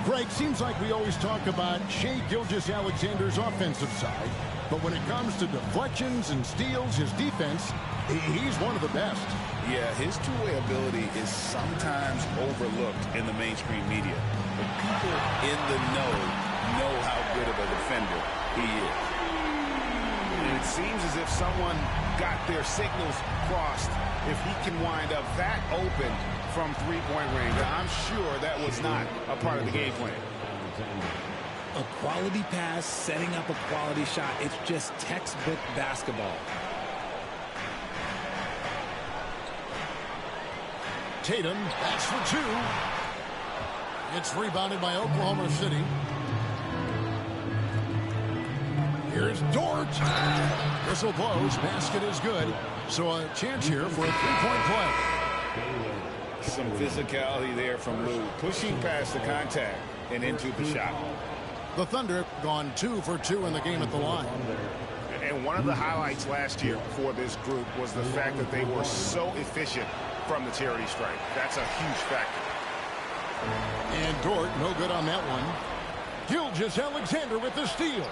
B: Greg, seems like we always talk about Shai Gilgeous-Alexander's offensive side, but when it comes to deflections and steals, his defense, he's one of the best.
D: Yeah, his two-way ability is sometimes overlooked in the mainstream media. But people in the know how good of a defender he is.
L: And it seems as if someone got their signals crossed. If he can wind up that open from three-point range, I'm sure that was not a part of the game plan.
N: A quality pass, setting up a quality shot. It's just textbook basketball.
B: Tatum, that's for two. It's rebounded by Oklahoma City. Here's Dort. Whistle blows. Basket is good. So a chance here for a three-point play.
D: Some physicality there from Lou. Pushing past the contact and into the shot.
B: The Thunder have gone 2 for 2 in the game at the line.
L: And one of the highlights last year for this group was the fact that they were so efficient from the charity strike. That's a huge factor.
B: And Dort, no good on that one. Gilgeous-Alexander with the steal.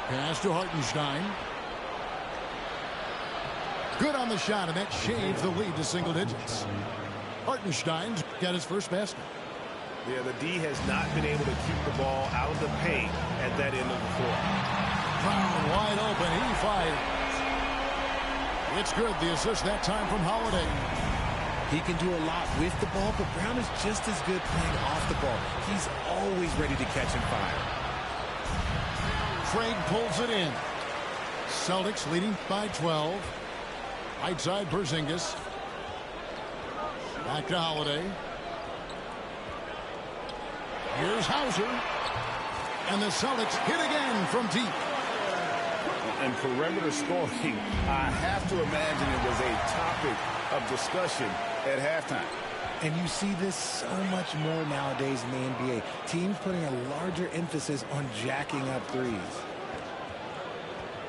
B: Pass to Hartenstein. Good on the shot, and that shaves the lead to single digits. Hartenstein's got his first basket.
L: Yeah, the D has not been able to keep the ball out of the paint at that end of the floor.
B: Brown wide open. He fires. It's good. The assist that time from Holiday.
N: He can do a lot with the ball, but Brown is just as good playing off the ball. He's always ready to catch and fire.
B: Craig pulls it in. Celtics leading by 12. Right side, Porzingis. Back to Holiday. Here's Hauser. And the Celtics hit again from deep.
D: And perimeter scoring, I have to imagine it was a topic of discussion at halftime.
N: And you see this so much more nowadays in the NBA. Teams putting a larger emphasis on jacking up threes.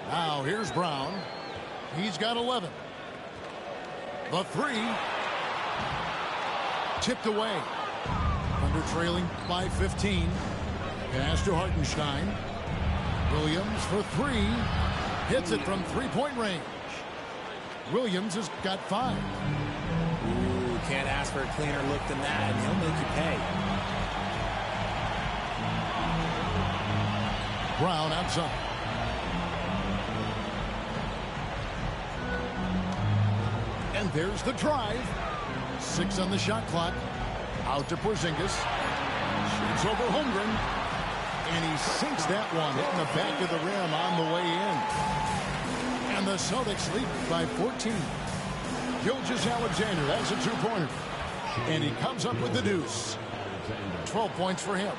B: Now here's Brown. He's got 11. The three. Tipped away. Under trailing by 15. Pass to Hartenstein. Williams for three. Hits it from three-point range. Williams has got 5.
N: Ooh, can't ask for a cleaner look than that, and he'll make you pay.
B: Brown outside. And there's the drive. 6 on the shot clock. Out to Porzingis. Shoots over Holmgren. And he sinks that one, hitting the back of the rim on the way in. And the Celtics lead by 14. Gilgeous-Alexander, that's a two-pointer. And he comes up with the deuce. 12 points for him.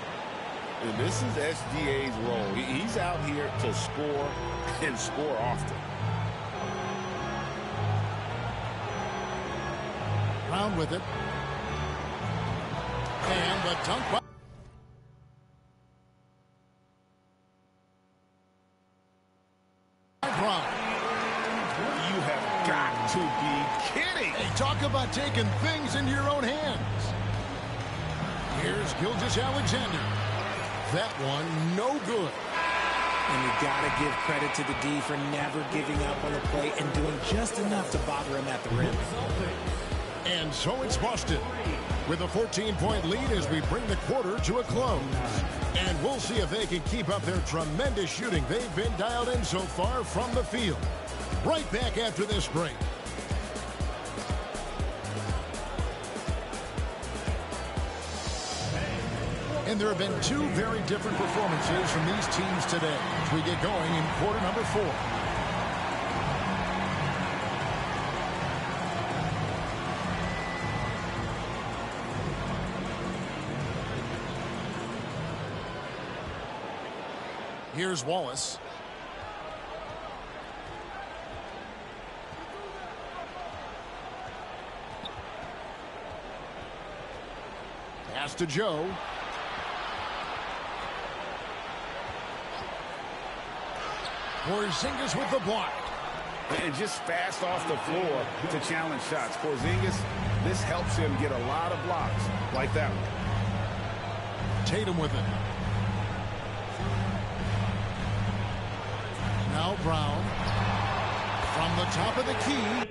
D: And this is SGA's role. He's out here to score and score often.
B: Brown with it. And the dunk by Brown.
D: You have got to be kidding.
B: Hey, talk about taking things into your own hands. Here's Gilgeous-Alexander. That one, no good.
N: And you got to give credit to the D for never giving up on the play and doing just enough to bother him at the rim.
B: And so it's Boston with a 14-point lead as we bring the quarter to a close. And we'll see if they can keep up their tremendous shooting they've been dialed in so far from the field. Right back after this break. And there have been two very different performances from these teams today as we get going in quarter number 4. Here's Wallace. Pass to Joe. Porzingis with the block.
D: And just fast off the floor to challenge shots. Porzingis, this helps him get a lot of blocks like that one.
B: Tatum with it. Now Brown from the top of the key.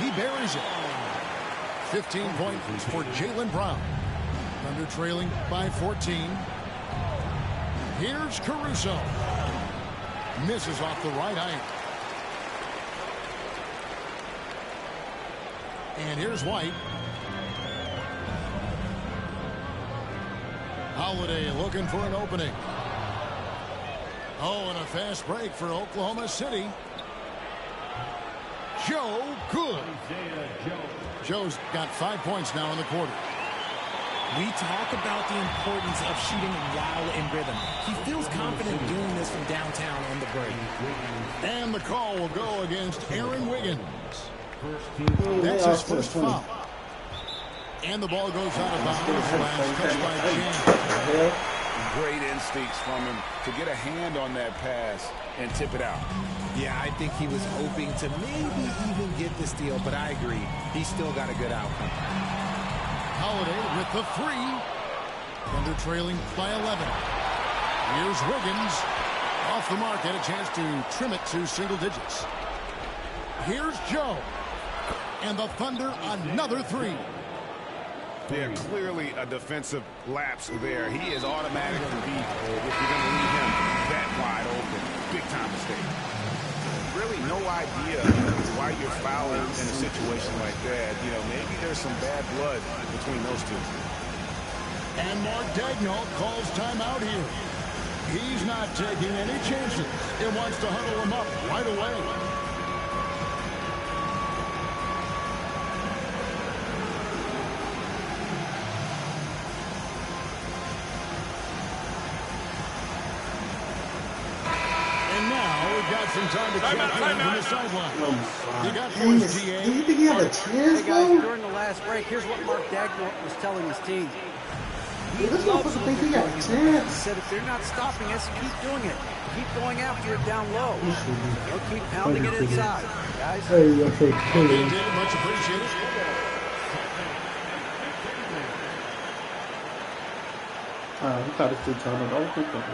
B: He buries it. 15 points for Jaylen Brown. Thunder trailing by 14. Here's Caruso. Misses off the right eye. And here's White. Holiday looking for an opening. Oh, and a fast break for Oklahoma City. Joe, good. Joe's got 5 points now in the quarter.
N: We talk about the importance of shooting while in rhythm. He feels confident doing this from downtown on the break.
B: And the call will go against Aaron Wiggins. That's his first foul. And the ball goes out of bounds. Last touch by James.
D: Great instincts from him to get a hand on that pass and tip it out.
N: Yeah, I think he was hoping to maybe even get the steal, but I agree. He's still got a good outcome.
B: Holiday with the 3. Thunder trailing by 11. Here's Wiggins. Off the mark, had a chance to trim it to single digits. Here's Joe. And the Thunder another 3.
D: Yeah, clearly a defensive lapse there. He is automatically beat if you're going to leave him that wide open. Big time mistake. Really no idea why you're fouling in a situation like that. You know, maybe there's some bad blood between those two.
B: And Mark Daigneault calls timeout here. He's not taking any chances. He wants to huddle him up right away. Got some time to check in from the sideline. You got points, GA.
A: Do you think he had a chance,
E: Hey guys, during the last break, here's what Mark Daigneault was telling his team. He
A: this
E: loves
A: motherfucker think he got a chance.
E: He said if they're not stopping us, keep doing it. Keep going after it down low. They'll keep pounding it inside, guys.
B: Okay, David, much appreciated.
A: He got a good time. I don't think that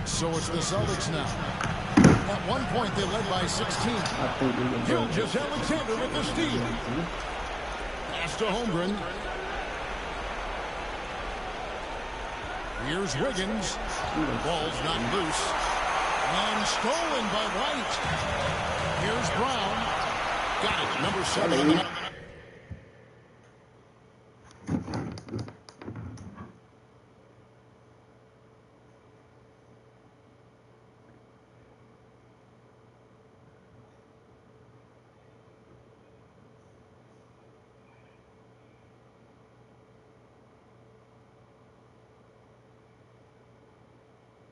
B: So it's the Celtics now. At one point, they led by 16. Gilgeous-Alexander with the steal. Pass to Holmgren. Here's Wiggins. Ball's not loose. And stolen by White. Here's Brown. Got it. Number 7 on the night.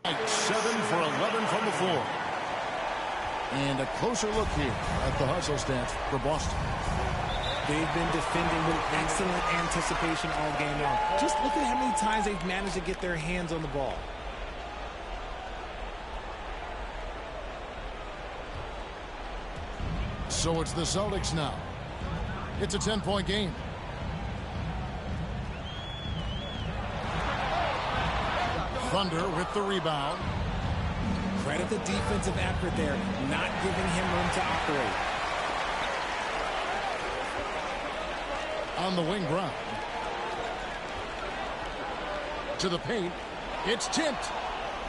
B: 7 for 11 from the floor. And a closer look here at the hustle stats for Boston.
N: They've been defending with excellent anticipation all game long. Just look at how many times they've managed to get their hands on the ball.
B: So it's the Celtics now. It's a 10-point game. Thunder with the rebound.
N: Credit the defensive effort there, not giving him room to operate.
B: On the wing, Brown. To the paint. It's tipped.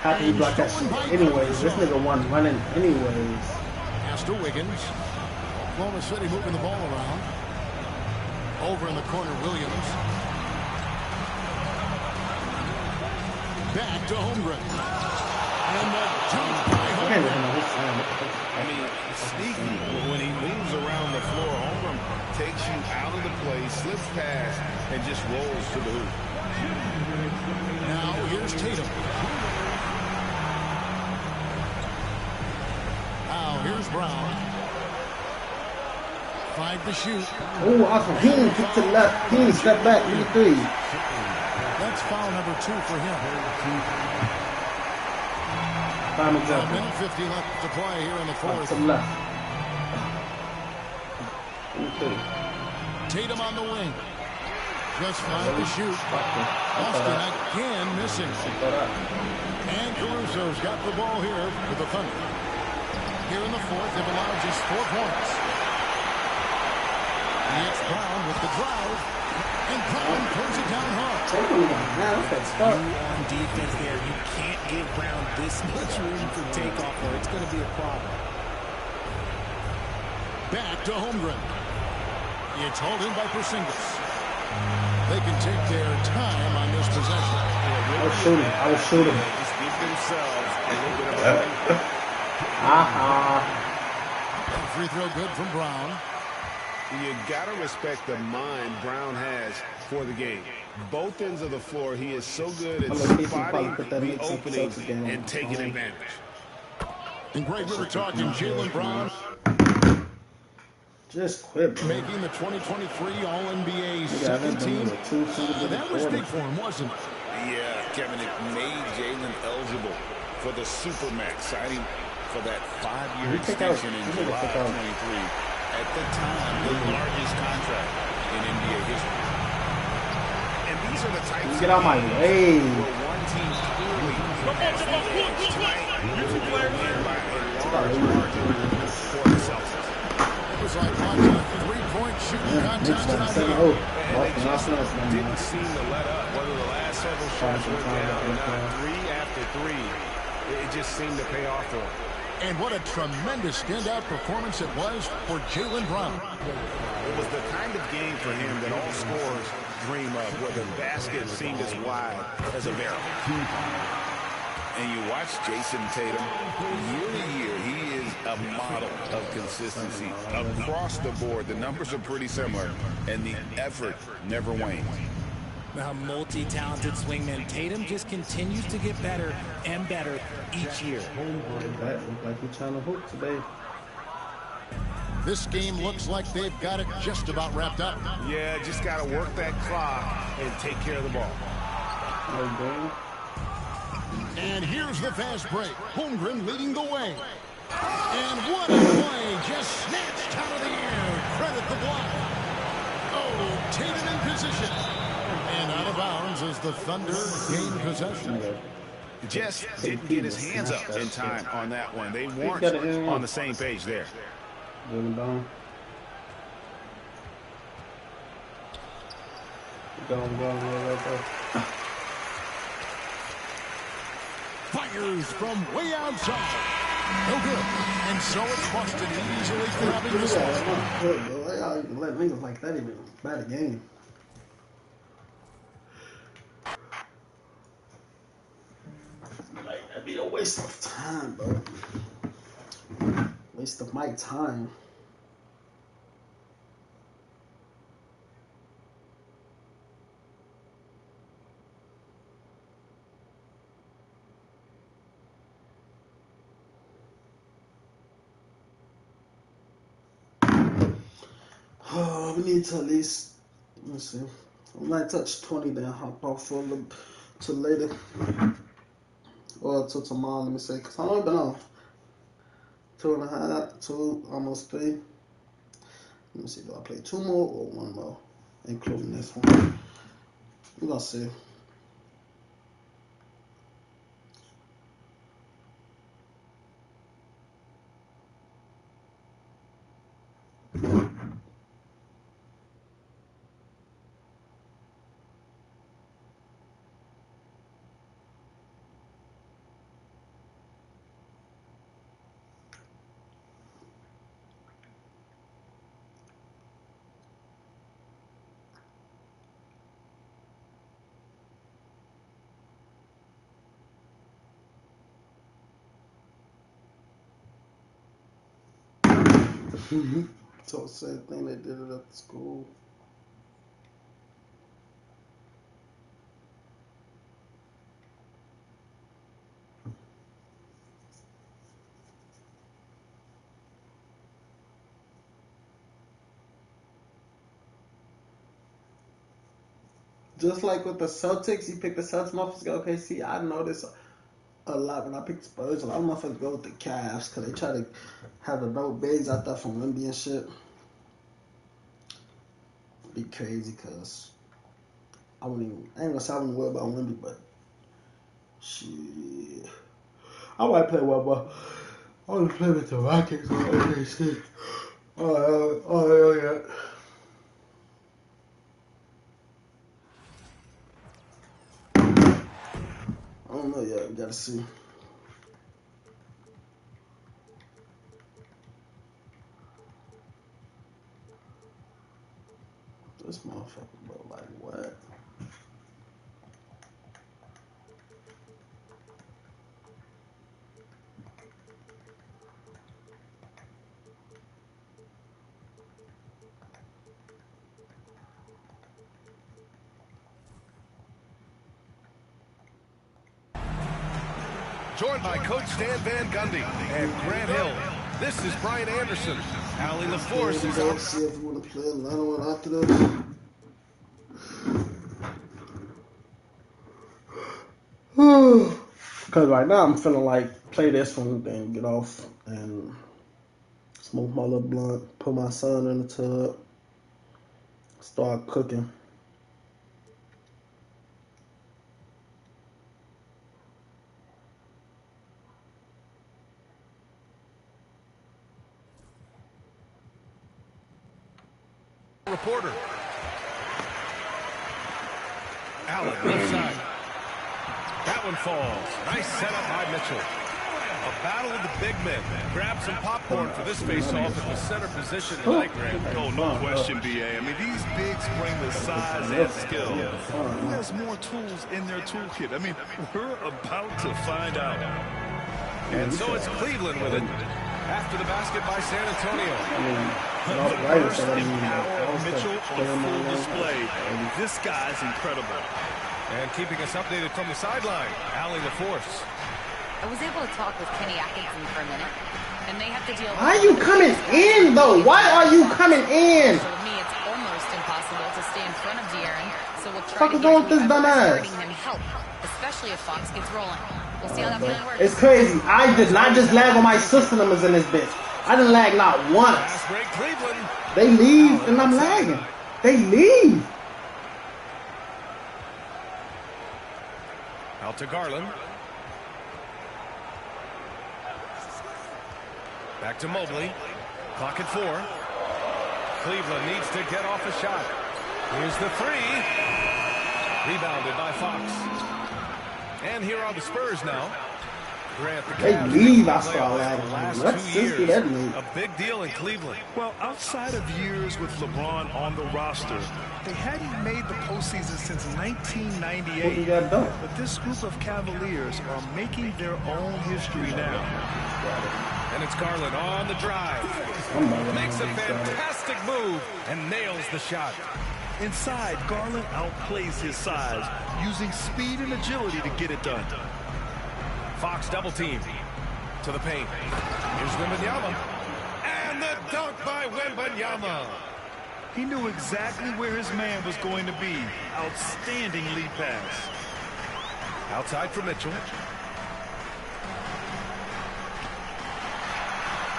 A: How can you block that shit? Anyways, this nigga won running anyways.
B: Pass to Wiggins. Oklahoma City moving the ball around. Over in the corner, Williams. Back to Holmgren. And the jump by Holmgren.
L: I mean, sneaky. When he moves around the floor, Holmgren takes you out of the play, slips past, and just rolls to the hoop.
B: Now here's Tatum. Now here's Brown. 5 to shoot.
A: Oh, awesome. He didn't kick to the left. He didn't step back. Give me 3.
B: That's foul number 2 for him.
A: Prime example.
B: 1 minute 50 left to play here in the fourth.
A: To the left.
B: Tatum on the wing. Just 5 to shoot. Austin again missing. And Caruso's got the ball here with the Thunder. Here in the fourth, they've allowed just 4 points. It's Brown with the drive. And Brown throws it down hard.
N: On defense there, you can't give Brown this much room for takeoff or it's going to be a problem.
B: Back to Holmgren. It's hauled in by Porzingis. They can take their time on this possession.
A: I was shooting.
L: Just give themselves a little bit of a
B: free throw good from Brown.
L: You got to respect the mind Brown has for the game. Both ends of the floor, he is so good at spotting the opening and taking advantage.
B: And great, we were talking Jaylen Brown.
A: Just quit, bro.
B: Making the 2023 All-NBA second team. That was big for him, wasn't it?
D: Yeah, Kevin, it made Jaylen eligible for the Supermax, signing for that 5-year extension in July 23. At the time, the largest contract in NBA history.
L: And these are the types
A: get out my way.
L: Where one team clearly has the edge tonight. By a large margin for the Celtics.
B: It was like watching a 3-point shooting contest.
L: And they just didn't seem to let up. Whether the last several shots went down or not, 3 after 3, it just seemed to pay off for them.
B: And what a tremendous standout performance it was for Jaylen Brown.
L: It was the kind of game for him that all scorers dream of, where the basket seemed as wide as a barrel.
D: And you watch Jason Tatum, year to year, he is a model of consistency. Across the board, the numbers are pretty similar, and the effort never wanes.
N: Now, multi-talented swingman Tatum just continues to get better and better each year.
A: Look like we're trying to hoop today.
B: This game looks like they've got it just about wrapped up.
L: Yeah, just got to work that clock and take care of the ball.
B: And here's the fast break. Holmgren leading the way. And what a play, just snatched out of the air. Credit the block. Oh, Tatum in position. And out of bounds as the Thunder gain possession.
L: Just didn't get his hands up in time on that one. They weren't on the same page there.
B: Fires from way outside. No good. And so it's Boston easily grabbing this one.
A: Y'all even let niggas like that even bat a game. Like, that'd be a waste of time, bro. Waste of my time. We need to at least, let's see. We might touch 20, then hop off for a little till later. Or till tomorrow, let me say. Because I've only been on 2.5, 2, almost 3. Let me see, do I play 2 more or 1 more? Including this one. We're going to see. So same thing they did it at the school. Just like with the Celtics, you pick the Celtics, motherfuckers go, okay, see, I noticed a lot when I pick Spurs, a lot of motherfuckers go with the Cavs because they try to have the dope bigs out there from Wemby and shit. Be crazy because I ain't gonna say I wouldn't worry about Wemby, but shit. I might play well, but I want to play with the Rockets or OKC. Oh, yeah. I don't know yet. We gotta see. This motherfucker, bro, like what?
H: Joined by Coach Stan Van Gundy and Grant Hill. This is Brian Anderson. Allie LaForce is on.
A: See if we want to play another one after this. Because right now I'm feeling like play this one, then get off and smoke my little blunt, put my son in the tub, start cooking.
H: Reporter. Allen, left side. That one falls. Nice setup by Mitchell. A battle of the big men. Grab some popcorn for this face-off at the center position tonight, Grant.
G: Oh, no question, B.A. I mean, these bigs bring the size and skill. Who has more tools in their toolkit? I mean, we're about to find out.
H: And so it's Cleveland with it. After the basket by San Antonio.
G: The burst and power of Mitchell on full display. This guy's incredible.
H: And keeping us updated from the sideline, Allie LaForce.
I: I was able to talk with Kenny Atkinson for a minute, and they have to deal with...
A: Why are you coming in, though? Why are you coming in?
I: So with me, it's almost impossible to stay in front of De'Aaron, so we'll try
A: to get this dumbass?
I: him help, especially if Fox gets rolling. We'll see how that plan works.
A: It's crazy. I did not just lag on my sister numbers in this bitch. I didn't lag not once. They leave and I'm lagging. They leave.
H: Out to Garland. Back to Mobley. Clock at 4. Cleveland needs to get off a shot. Here's the 3. Rebounded by Fox. And here are the Spurs now. Grant, the
A: they leave after all that.
H: Last 2 years, a big deal in Cleveland.
G: Well, outside of years with LeBron on the roster, they hadn't made the postseason since 1998. But this group of Cavaliers are making their own history now.
H: And it's Garland on the drive. Makes a fantastic move and nails the shot.
G: Inside, Garland outplays his size, using speed and agility to get it done.
H: Fox double team to the paint. Here's Wembanyama. And the dunk by Wembanyama.
G: He knew exactly where his man was going to be. Outstanding lead pass.
H: Outside for Mitchell.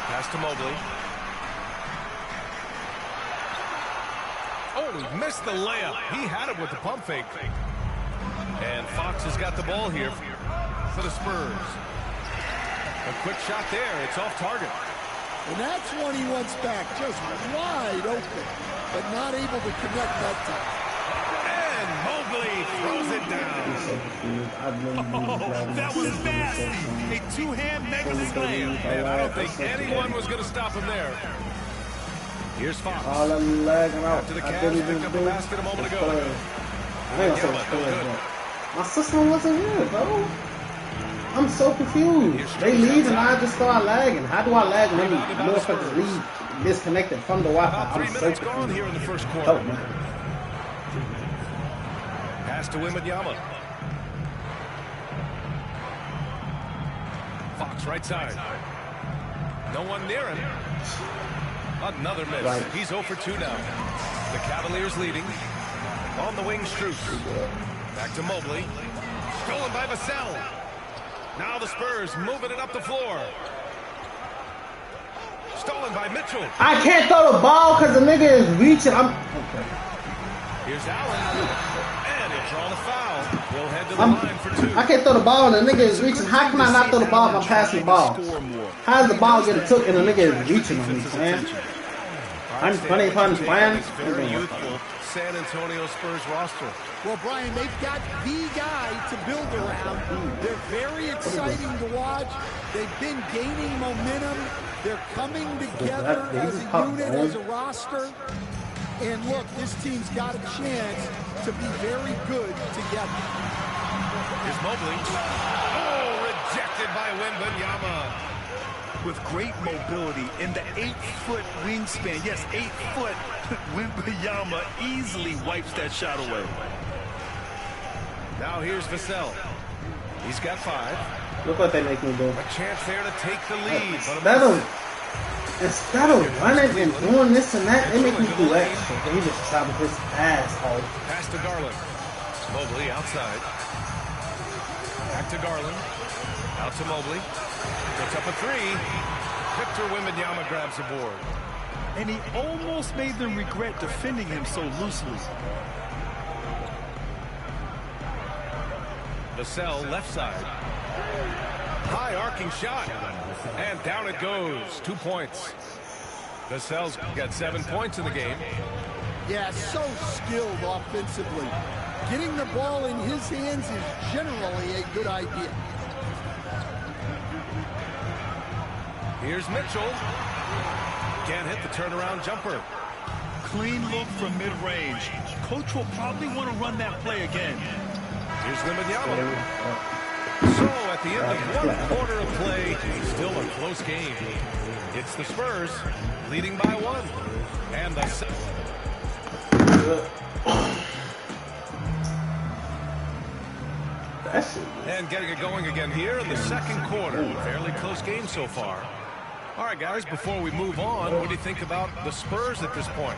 H: Pass to Mobley. Oh, he missed the layup. He had it with the pump fake. And Fox has got the ball here for the Spurs. A quick shot there. It's off target.
O: And that's one he wants back, just wide open, but not able to connect that time.
H: And Mobley throws it down.
G: Oh, that was nasty. A two-hand mega slam.
H: And I don't think anyone was going to stop him there. Here's Fox.
A: All I'm lagging out.
H: To the
A: I
H: Cavs,
A: didn't even
H: picked up
A: do
H: a basket a moment ago.
A: I ain't gonna say Spurs, but my system wasn't here, bro. I'm so confused. They leave and I just start lagging. How do I lag when motherfuckers leave disconnected from the Wi-Fi?
H: I'm so confused. Gone here in the first quarter.
A: Oh, man.
H: Pass to Wembanyama. Fox right side. No one near him. Another miss.
A: Right.
H: He's 0 for 2 now. The Cavaliers leading. On the wing, Strus. Back to Mobley. Stolen by Vassell. Now the Spurs moving it up the floor. Stolen by Mitchell.
A: I can't throw the ball because the nigga is reaching. Okay.
H: Here's Allen. And he'll draw the foul. He'll head to the line for 2.
A: I can't throw the ball and the nigga is reaching. How can I not throw the ball if I'm passing the ball? How does the ball get took and the nigga is reaching on me, man? I'm funny punch, man.
H: Very youthful San Antonio Spurs roster.
O: Well, Brian, they've got the guy to build around. They're very exciting to watch. They've been gaining momentum. They're coming together as a unit, as a roster. And look, this team's got a chance to be very good together.
H: Here's Mobley. Oh, rejected by Wembanyama.
G: With great mobility in the 8-foot wingspan. Yes, 8-foot. Wembanyama easily wipes that shot away.
H: Now here's Vassell. He's got 5.
A: Look what they make me do.
H: A chance there to take the lead.
A: Instead of running and doing this and that, they make me do extra. They just travel his asshole.
H: Pass to Garland. Mobley outside. Back to Garland. Out to Mobley. Puts up a 3. Victor Wembanyama grabs the board.
G: And he almost made them regret defending him so loosely.
H: Vassell left side. High arcing shot. And down it goes. 2 points. Vassell's got 7 points in the game.
O: Yeah, so skilled offensively. Getting the ball in his hands is generally a good idea.
H: Here's Mitchell. Can't hit the turnaround jumper.
G: Clean look from mid-range. Coach will probably want to run that play again.
H: Here's Wembanyama. So at the end of 1 quarter of play, still a close game. It's the Spurs leading by 1. And the and getting it going again here in the second quarter. Fairly close game so far. All right, guys, before we move on, what do you think about the Spurs at this point?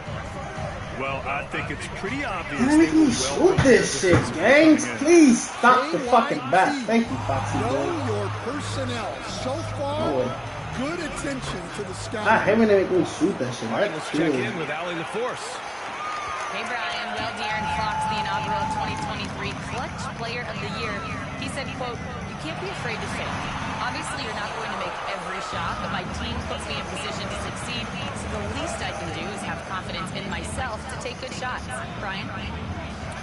G: Well, I think it's pretty obvious.
A: Can I make me shoot this shit, gangs? Please stop the fucking bat. Thank you, Foxy.
O: Know your personnel. So far, good attention to the sky.
A: I hate when they make me shoot that shit.
H: All right, let's check in with Allie LaForce.
I: Hey, Brian. Well, De'Aaron Fox, the inaugural 2023 Clutch Player of the Year. He said, quote, "You can't be afraid to fail. Obviously, you're not going to make every shot, but my team puts me in position to succeed, so the least I can do is have confidence in myself to take good shots." Brian?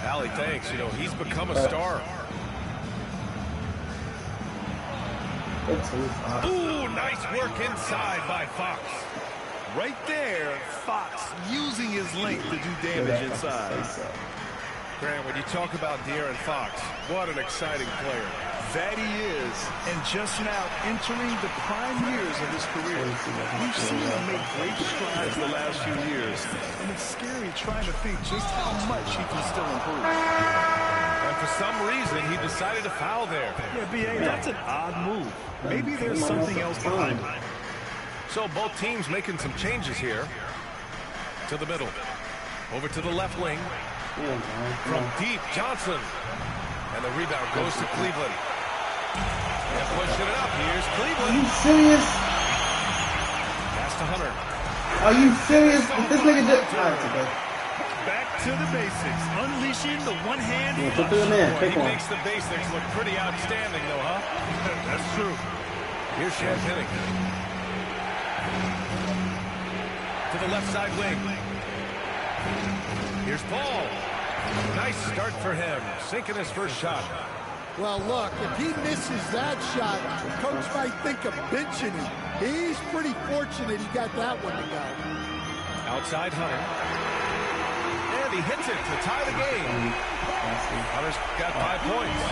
H: Allie, thanks. You know, he's become a star. Ooh, nice work inside by Fox.
G: Right there, Fox using his length to do damage inside.
H: Grant, when you talk about De'Aaron Fox, what an exciting player.
G: That he is, and just now entering the prime years of his career. We've seen him make great strides the last few years, and it's scary trying to think just how much he can still improve.
H: And for some reason, he decided to foul there.
G: Yeah, B.A., that's an odd move. Maybe there's something else behind it.
H: So both teams making some changes here. To the middle. Over to the left wing. From deep, Johnson. And the rebound goes to Cleveland. And pushing it up. Here's Cleveland.
A: Are you serious?
H: Pass to Hunter.
A: Are you serious? This nigga just... okay.
C: Back to the basics. Unleashing the one-hand.
A: Yeah, put it in there.
H: He makes the basics look pretty outstanding, though, huh?
C: That's true.
H: Here's Champagne. To the left side wing. Here's Paul. Nice start for him. Sinking his first shot.
O: Well, look, if he misses that shot, coach might think of benching him. He's pretty fortunate he got that one to go.
H: Outside Hunter. And he hits it to tie the game. Hunter's got 5 points.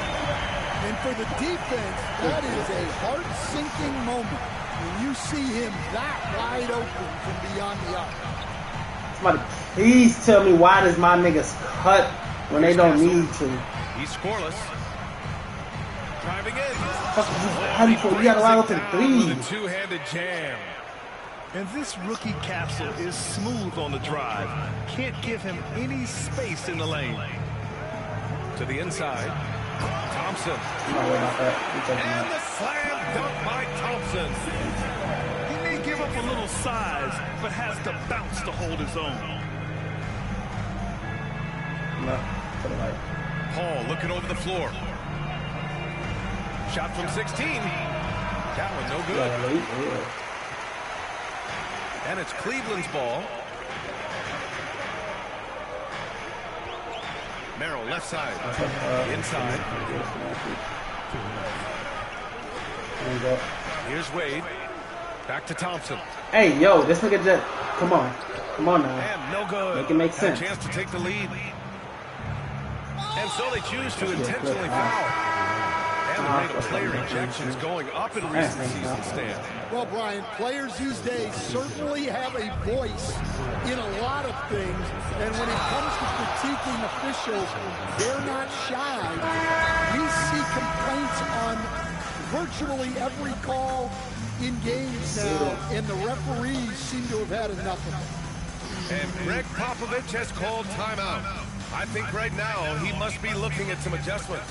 O: And for the defense, that is a heart-sinking moment when you see him that wide open from beyond the arc.
A: Somebody please tell me why does my niggas cut when they don't need to?
H: He's scoreless. Driving in.
A: How do you got a wide open three?
H: With a two-handed jam.
G: And this rookie capsule is smooth on the drive. Can't give him any space in the lane.
H: To the inside. Thompson. And the slam dunk by Thompson.
G: He may give up a little size, but has the bounce to hold his own.
H: Paul looking over the floor. Shot from 16. That one no good. And it's Cleveland's ball. Merrill left side. Inside. Here's Wade. Back to Thompson.
A: Hey, yo, this nigga just... Come on. Come on now.
H: And no good.
A: Make it make sense.
H: Had a chance to take the lead. And so they choose to intentionally foul. And the rate of player ejections going up in recent season stand.
O: Well, Brian, players these days certainly have a voice in a lot of things. And when it comes to critiquing officials, they're not shy. We see complaints on virtually every call in games now, and the referees seem to have had enough of it.
H: And Greg Popovich has called timeout. I think right now he must be looking at some adjustments.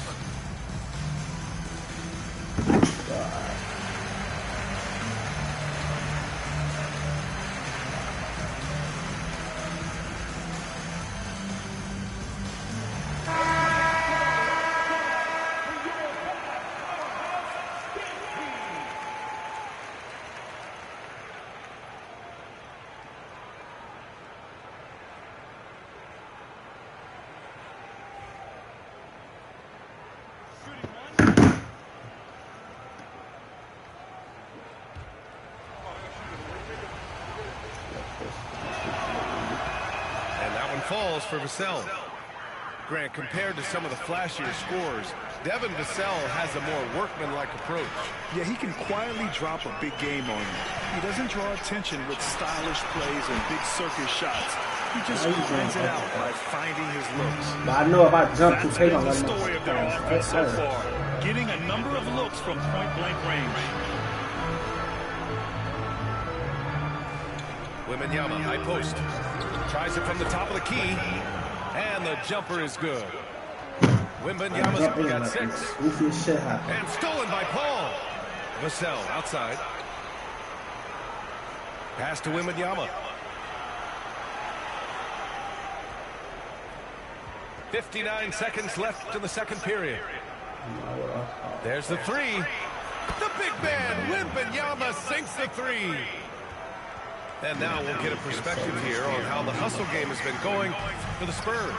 H: Falls for Vassell. Grant, compared to some of the flashier scores, Devin Vassell has a more workmanlike approach.
G: Yeah, he can quietly drop a big game on you. He doesn't draw attention with stylish plays and big circus shots. He just grinds it out by finding his looks.
A: But I know if I jump too late on
G: the story of their offense so far. Getting a number of looks from point-blank range.
H: Wembanyama, high post. Tries it from the top of the key. And the jumper is good. Wembanyama's got 6. And stolen by Paul. Vassell outside. Pass to Wembanyama. 59 seconds left in the second period. There's the 3. The big man, Wembanyama, sinks the 3. And now we'll get a perspective here on how the hustle game has been going for the Spurs.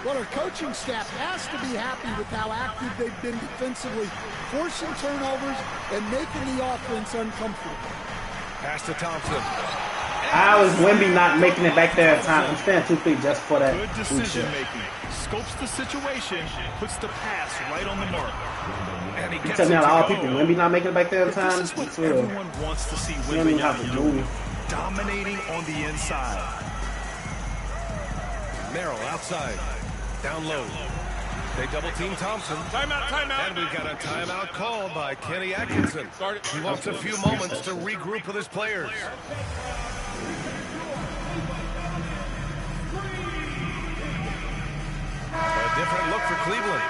O: Well, our coaching staff has to be happy with how active they've been defensively, forcing turnovers and making the offense uncomfortable.
H: Pass to Thompson.
A: How is Wemby not making it back there in time? I'm staying 2 feet just for that.
G: Good decision making. Scopes the situation, puts the pass right on the mark.
H: And he
A: gets it to all people. Wemby not making it back there in time.
G: This is what everyone wants to see Wembanyama do. Dominating on the inside.
H: Merrill outside. Down low. They double team Thompson.
C: Timeout.
H: And we've got a timeout called by Kenny Atkinson. He wants a few moments to regroup with his players. different look for Cleveland.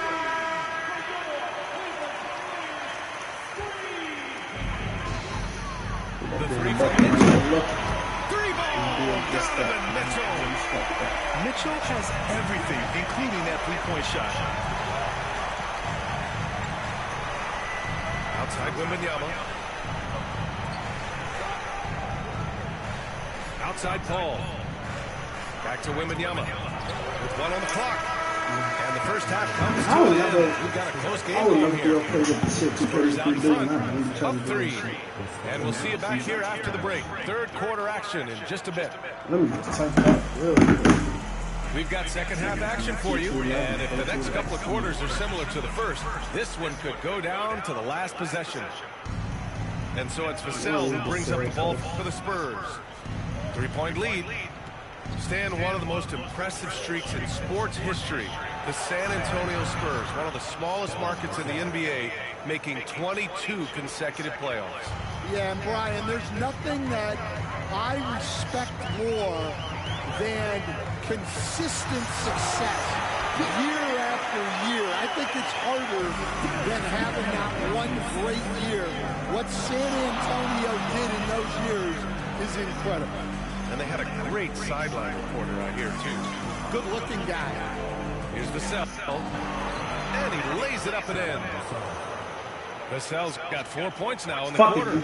H: The three from Mitchell. Three ball. Donovan Mitchell.
G: Mitchell has everything, including that three-point shot.
H: Outside Wembanyama. Outside Paul. Back to Wembanyama. With 1 on the clock. And the first half comes to an end. We've got a close game going here. Spurs out in front. Up 3. And we'll see you back here after the break. Third quarter action in just a bit. We've got second half action for you. And if the next couple of quarters are similar to the first, this one could go down to the last possession. And so it's Vassell who brings up the ball for the Spurs. 3-point lead. Stan, one of the most impressive streaks in sports history. The San Antonio Spurs, one of the smallest markets in the NBA, making 22 consecutive playoffs.
O: Yeah, and Brian, there's nothing that I respect more than consistent success year after year. I think it's harder than having that one great year. What San Antonio did in those years is incredible.
H: And they had a great sideline reporter out here, too.
O: Good-looking guy.
H: Here's Vassell. And he lays it up and in. Vassell's got 4 points now in the quarter.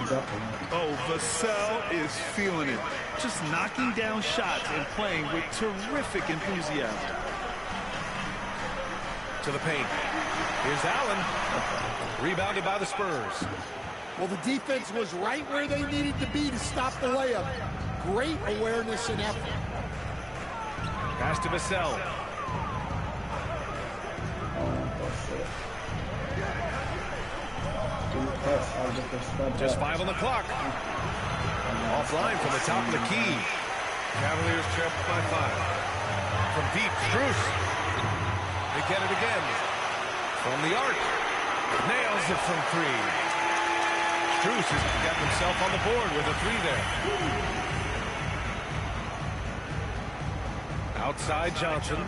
G: Oh, Vassell is feeling it. Just knocking down shots and playing with terrific enthusiasm.
H: To the paint. Here's Allen. Rebounded by the Spurs.
O: Well, the defense was right where they needed to be to stop the layup. Great awareness and effort.
H: Pass to Vassell. Just 5 on the clock. Offline from the top of the key. Cavaliers trail by 5. From deep, Strus. They get it again. From the arc. Nails it from 3. Strus has got himself on the board with a 3 there. Outside Johnson.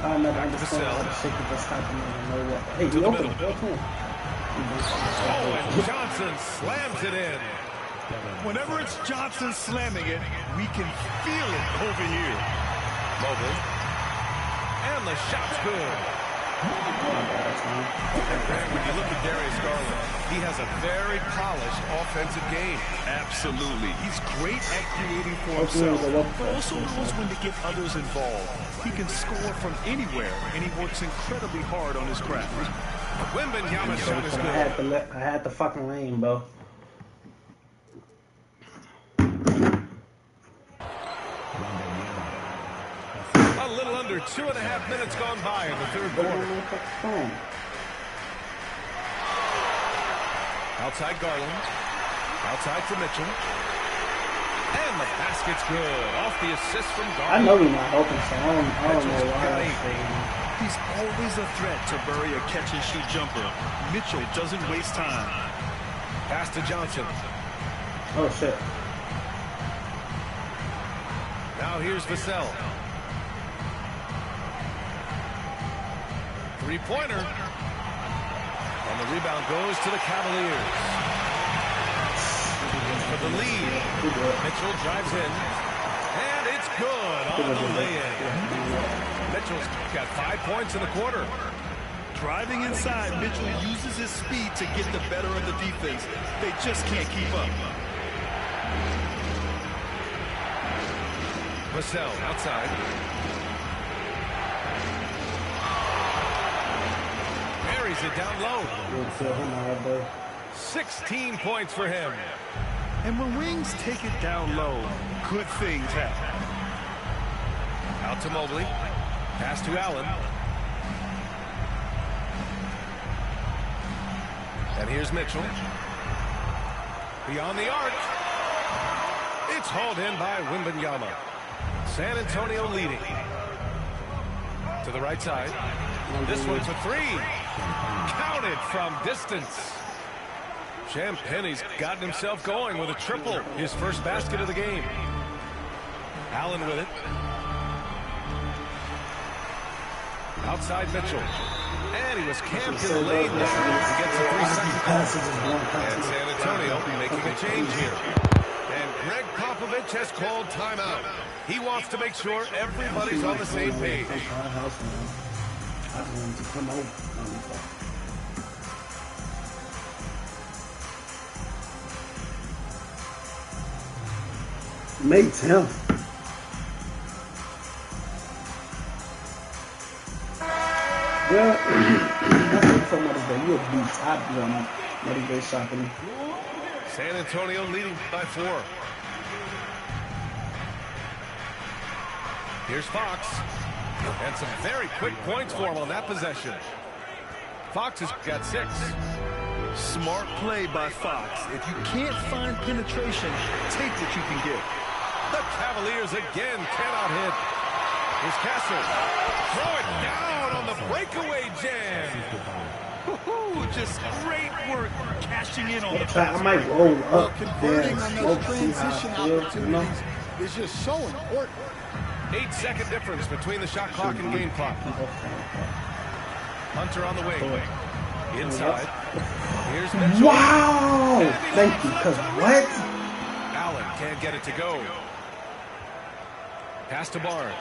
A: I never understand how to shake it this type of Hey, he opened it.
H: Oh, and Johnson slams it in.
G: Whenever it's Johnson slamming it, we can feel it over here.
H: Mobley. And the shot's good. When you look at Darius Garland, he has a very polished offensive game.
G: Absolutely. He's great at creating for himself, but also knows when to get others involved. He can score from anywhere, and he works incredibly hard on his craft.
H: Wembanyama shot is good.
A: I had the fucking lane, bro.
H: A little under 2.5 minutes gone by in the third quarter. Outside Garland. Outside for Mitchell. And the basket's good. Off the assist from Garland.
A: I know he's not helping, so I don't know why.
G: He's always a threat to bury a catch-and-shoot jumper. Mitchell doesn't waste time.
H: Pass to Johnson.
A: Oh, shit.
H: Now here's Vassell. Three-pointer. And the rebound goes to the Cavaliers. For the lead. Mitchell drives in. And it's good on the lay-in. Mitchell's got 5 points in the quarter.
G: Driving inside, Mitchell uses his speed to get the better of the defense. They just can't keep up.
H: Vassell outside. Buries it down low. 16 points for him.
G: And when Wings take it down low, good things happen.
H: Out to Mobley. Pass to Allen. And here's Mitchell. Beyond the arc. It's hauled in by Wembanyama. San Antonio leading. To the right side. This one's a 3. Counted from distance. Champagne's gotten himself going with a triple. His first basket of the game. Allen with it. Outside Mitchell. And he was camped in the lane there. He gets a 3-second and San Antonio making a change here. And Greg Popovich has called timeout. He wants to make sure everybody's on the same page.
A: May 10th. Well, that's for Mother's Day. You'll be top on Mother's Day shopping.
H: San Antonio leading by 4. Here's Fox. And some very quick points for him on that possession. Fox has got 6.
G: Smart play by Fox. If you can't find penetration, take what you can get.
H: The Cavaliers again cannot hit. Here's Castle. Throw it down on the breakaway jam.
G: Just great work cashing in on the
A: I might roll up.
O: Converting on those transition opportunities is just so important.
H: 8-second difference between the shot clock and game clock. Hunter on the wing. Inside. Here's Mitchell.
A: Wow! Thank you, because what?
H: Allen can't get it to go. Pass to Barnes.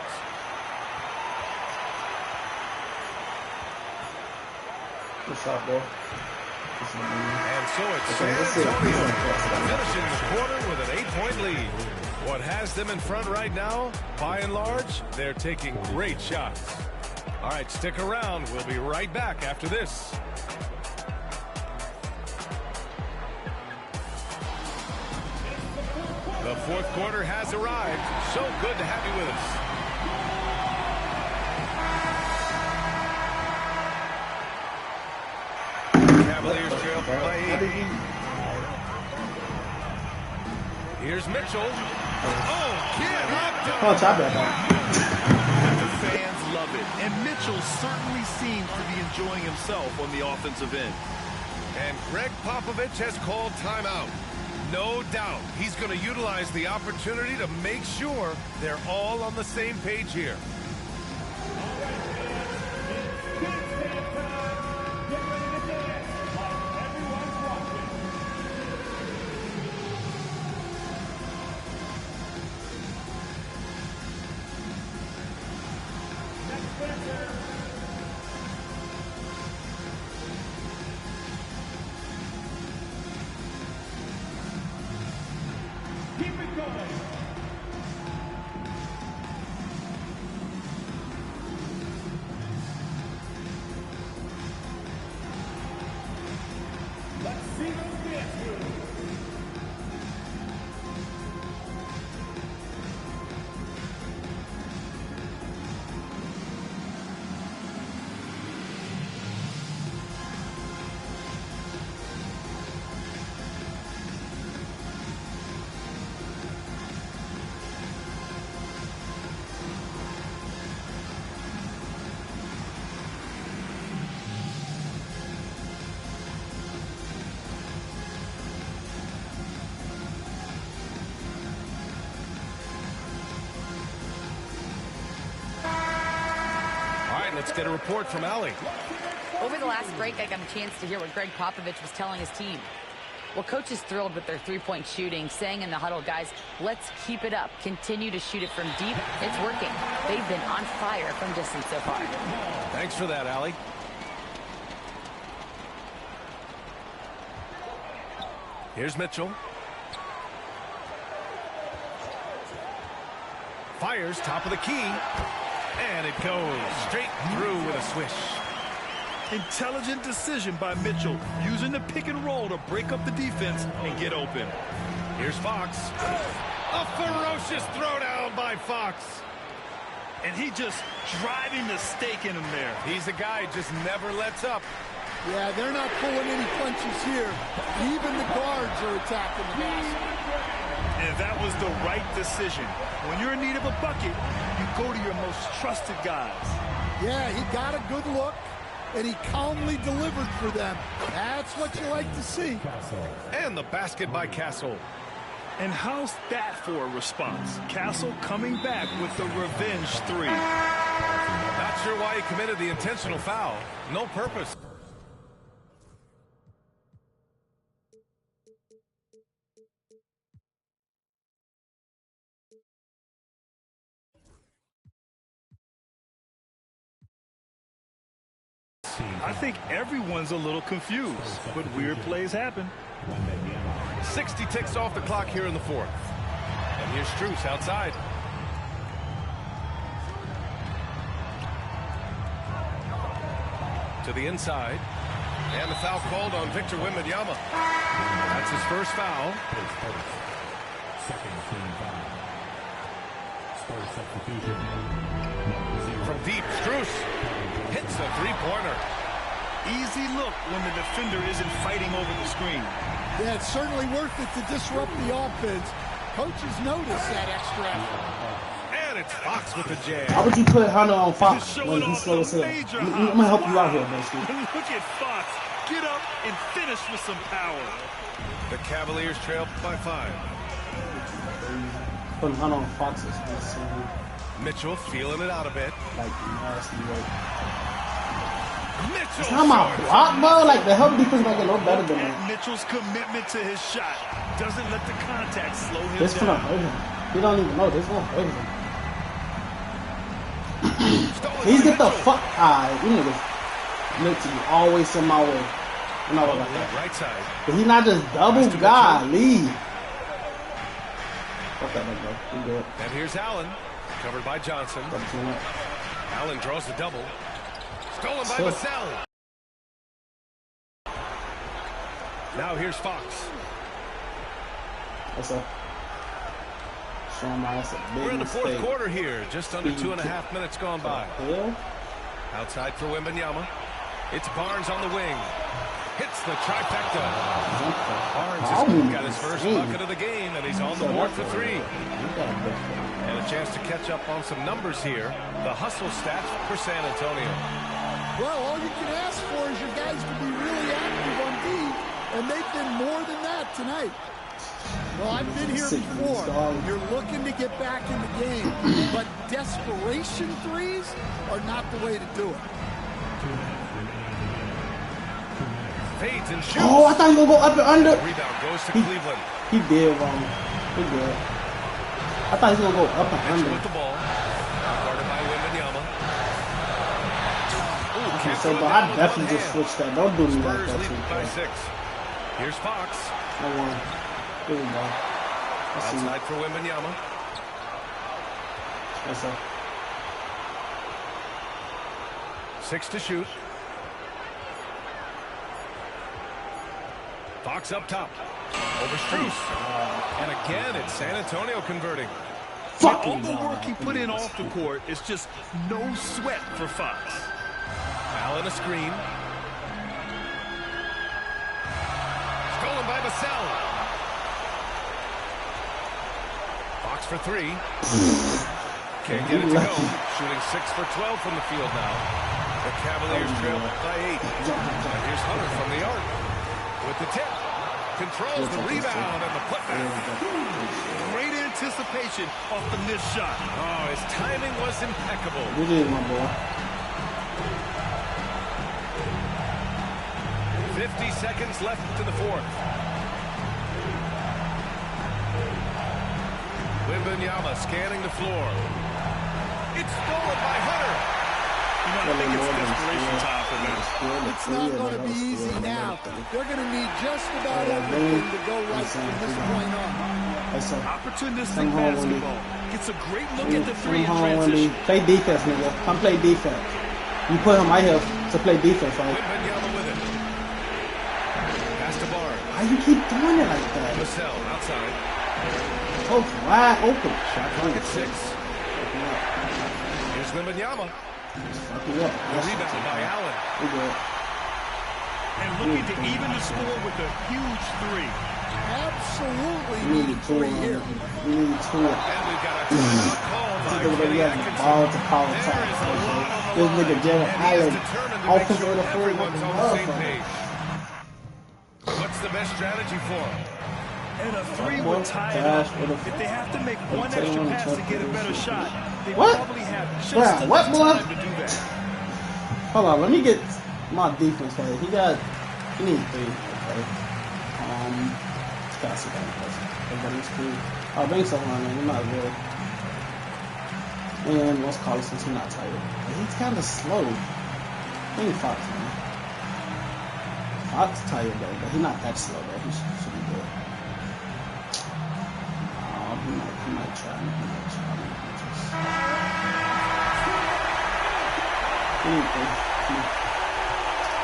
A: Good shot, bro.
H: And so it's San Antonio finishing the quarter with an 8-point lead. What has them in front right now, by and large, they're taking great shots. All right, stick around. We'll be right back after this. The fourth quarter has arrived. So good to have you with us. Cavaliers trail by 8. Here's Mitchell. Oh, kid,
G: the fans love it. And Mitchell certainly seems to be enjoying himself on the offensive end.
H: And Greg Popovich has called timeout. No doubt he's going to utilize the opportunity to make sure they're all on the same page here. Let's get a report from Allie.
I: Over the last break, I got a chance to hear what Greg Popovich was telling his team. Well, coach is thrilled with their three-point shooting, saying in the huddle, guys, let's keep it up. Continue to shoot it from deep. It's working. They've been on fire from distance so far.
H: Thanks for that, Allie. Here's Mitchell. Fires top of the key. And it goes straight through with a swish.
G: Intelligent decision by Mitchell, using the pick and roll to break up the defense and get open.
H: Here's Fox. A ferocious throwdown by Fox.
G: And he just driving the stake in him there.
H: He's a guy who just never lets up.
O: Yeah, they're not pulling any punches here. Even the guards are attacking the basket.
G: And that was the right decision. When you're in need of a bucket, you go to your most trusted guys.
O: Yeah, he got a good look, and he calmly delivered for them. That's what you like to see.
H: And the basket by Castle.
G: And how's that for a response? Castle coming back with the revenge three.
H: Not sure why he committed the intentional foul. No purpose.
G: I think everyone's a little confused, but weird plays happen.
H: 60 ticks off the clock here in the fourth. And here's Strus outside. To the inside. And the foul called on Victor Wembanyama. That's his first foul.
F: Second team foul. Spurs substitution.
H: From deep, Strus hits a three-pointer.
G: Easy look when the defender isn't fighting over the screen.
O: Yeah, it's certainly worth it to disrupt the offense. Coaches notice that extra effort.
H: And it's Fox with the jam.
A: How would you put Hunter on Fox when he's slow as hell? I'm gonna help you out here, basically.
G: Look at Fox. Get up and finish with some power.
H: The Cavaliers trail by 5.
A: Putting Hunter on Fox is insane.
H: Mitchell feeling it out a bit.
A: Like, nasty work.
H: Mitchell.
A: It's not my block, bro. Like, the help defense don't get no better than that.
G: Mitchell's commitment to his shot doesn't let the contact slow him
A: This
G: down.
A: gonna hurt him. He don't even know. This gonna hurt him. He's get the fuck. Alright, you niggas. Mitchell always in my way. You know what about that?
H: Right side.
A: But he not just double guy. Leave. Fuck that, bro. You good.
H: And here's Allen. Covered by Johnson. Allen draws the double. Stolen by Vassell. Now here's Fox.
A: What's up? Showing my ass a big
H: We're in the
A: mistake.
H: fourth quarter here. Just under 2.5 minutes gone by. Outside for Wembanyama. It's Barnes on the wing. Hits the trifecta. Barnes has got his first bucket of the game, and he's on the board for 3. And a chance to catch up on some numbers here. The hustle stats for San Antonio.
O: Well, all you can ask for is your guys to be really active on D, and they've been more than that tonight. Well, I've been here before. You're looking to get back in the game, but desperation threes are not the way to do it.
H: Fades and shoots.
A: Oh, I thought he was going to go up and under.
H: Rebound goes to Cleveland.
A: He did wrong. He did. I thought he was going to go up and under.
H: With the ball. Guarded by Wembanyama.
A: Okay, so, but I definitely just switched that. Don't do me like
H: Spurs
A: that,
H: lead
A: too.
H: by 6. Here's Fox.
A: I won. Here we go.
H: Outside for Wembanyama.
A: What's up?
H: 6 to shoot. Fox up top. Over Strus. And again, it's San Antonio converting.
G: All the work he put in off the court is just no sweat for Fox.
H: Allen a screen. Stolen by Vassell. Fox for 3. Can't get it to go. Shooting 6 for 12 from the field now. The Cavaliers trail by 8. And here's Hunter from the arc. With the tip. Controls the rebound and the putback.
G: Great anticipation off the missed shot.
H: Oh, his timing was impeccable.
A: You did, my boy.
H: 50 seconds left to the fourth. Wembanyama scanning the floor. It's stolen by Hunter.
G: You know, I think it's desperation time for them.
O: It's not going to be easy now. They're going to need just about everything to go right from this point on.
G: Opportunistic basketball. Gets a great look at the three in transition.
A: Play defense, nigga. Come play defense. You put him right here to play defense, right?
H: Wembanyama with it. Pass to Barnes.
A: Why you keep doing it like that?
H: Vassell outside.
A: Oh, wide open.
H: Shot clock at 6. Here's Wembanyama. Rebound by Allen.
G: And looking to even the score with a huge 3.
O: Absolutely need 3 here.
A: We need 2.
H: And we've got a timeout call by Kenny Atkinson.
A: Ball to power time. This nigga Jared Allen, offensive
H: sure
A: the floor.
H: everyone's on the same page. What's the best strategy for him?
C: And a three would tie it up. If they have to make one extra pass to get a better shot, they probably have just enough time to do that.
A: Hold on, let me get my defense right. He needs 3. Okay. Gotta see that person. Everybody's cool. Oh, Banks up on him. We're not good. And let's call it since he's not tired. But he's kind of slow. I think Fox, man. Fox tired though, but he's not that slow though. He should be good. Oh, he might try.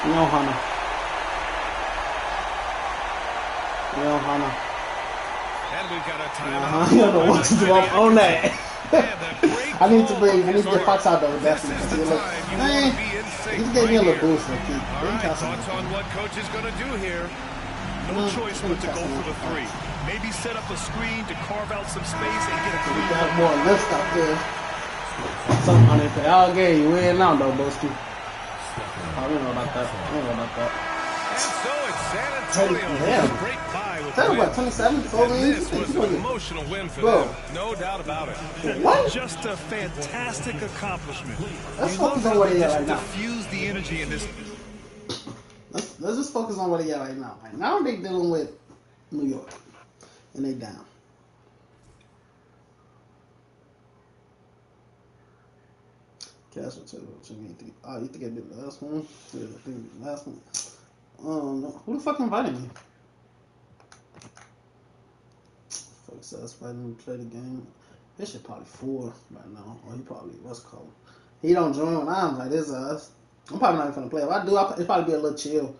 A: No, Hannah.
H: And we've got a timeout.
A: You don't know what to do on that. I need to get Fox out though. Definitely. Man, he gave me a little boost.
H: All right, thoughts on what coach is going to do here? No choice but to go for the 3. Maybe set up a screen to carve out some space and get a clean.
A: We got more lift out there. Something on it. All game, you win now though, Boski. I don't know about that.
H: And so it's San Antonio. Great pie with
A: that was 27, 4
H: This was an emotional win for them. No doubt about it.
A: What?
C: Just a fantastic accomplishment.
A: Let's focus on what he got right now.
C: Diffuse the energy in this.
A: Let's just focus on what he got right now. Right now they dealing with New York, and they down. Cash will tell you what you mean. Oh, you think I did the last one? Yeah, I think I did the last one. No. Who the fuck invited me? Fuck satisfied me to play the game. This shit probably 4 right now. Or he probably, what's it called? He don't join when I'm like this ass. I'm probably not even finna play. If I do, it'll probably be a little chill.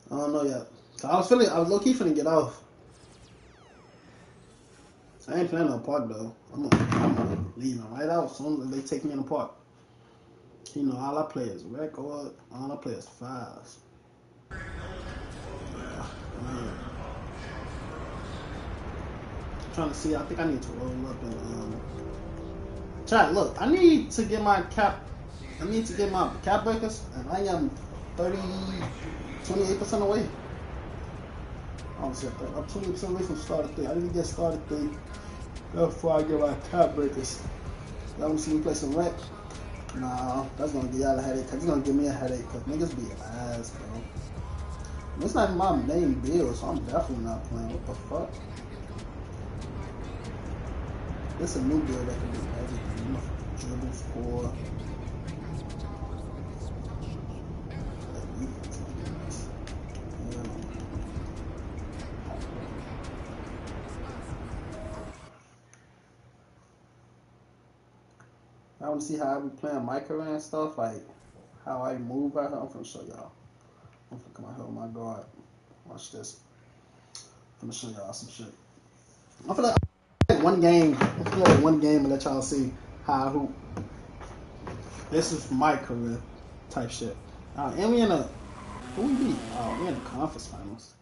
A: I don't know yet. I was low-key finna get off. I ain't playing no park though. I'm leaving right out as soon as they take me in the park. You know, all I play is record, all I play is 5s. I'm trying to see, I think I need to roll up and chat, look, I need to get my cap breakers, and I am 28% away. Honestly, I'm 20% away from starter 3. I need to get starter 3 before I get my cap breakers. Y'all want to see me play some rec? Nah, that's gonna give y'all a headache, cause it's gonna give me a headache, cause niggas be ass, bro. It's not even my main build, so I'm definitely not playing. What the fuck? This is a new build that can do everything. Dribble, score. I want to see how I be playing micro and stuff, like how I move out here. I'm finna show y'all. I'm finna come out here with my guard. Watch this. I'm finna show y'all some shit. I'm finna play one game. I'm finna play one game and let y'all see how I hoop. This is my career type shit. And we in a, who we beat? Oh, we in the conference finals.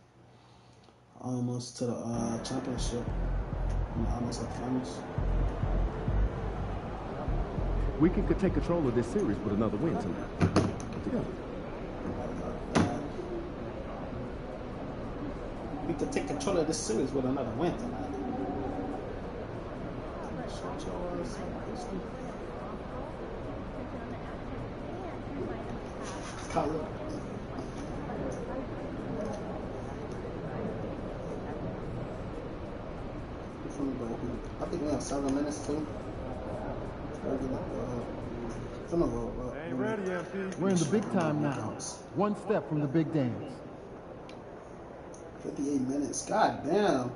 A: Almost to the championship. Almost at finals.
F: We could take control of this series with another win tonight. Together.
A: We could take control of this series with another win tonight. I think we have 7 minutes too.
F: We're in the big time now. One step from the big dance.
A: 58 minutes. God damn.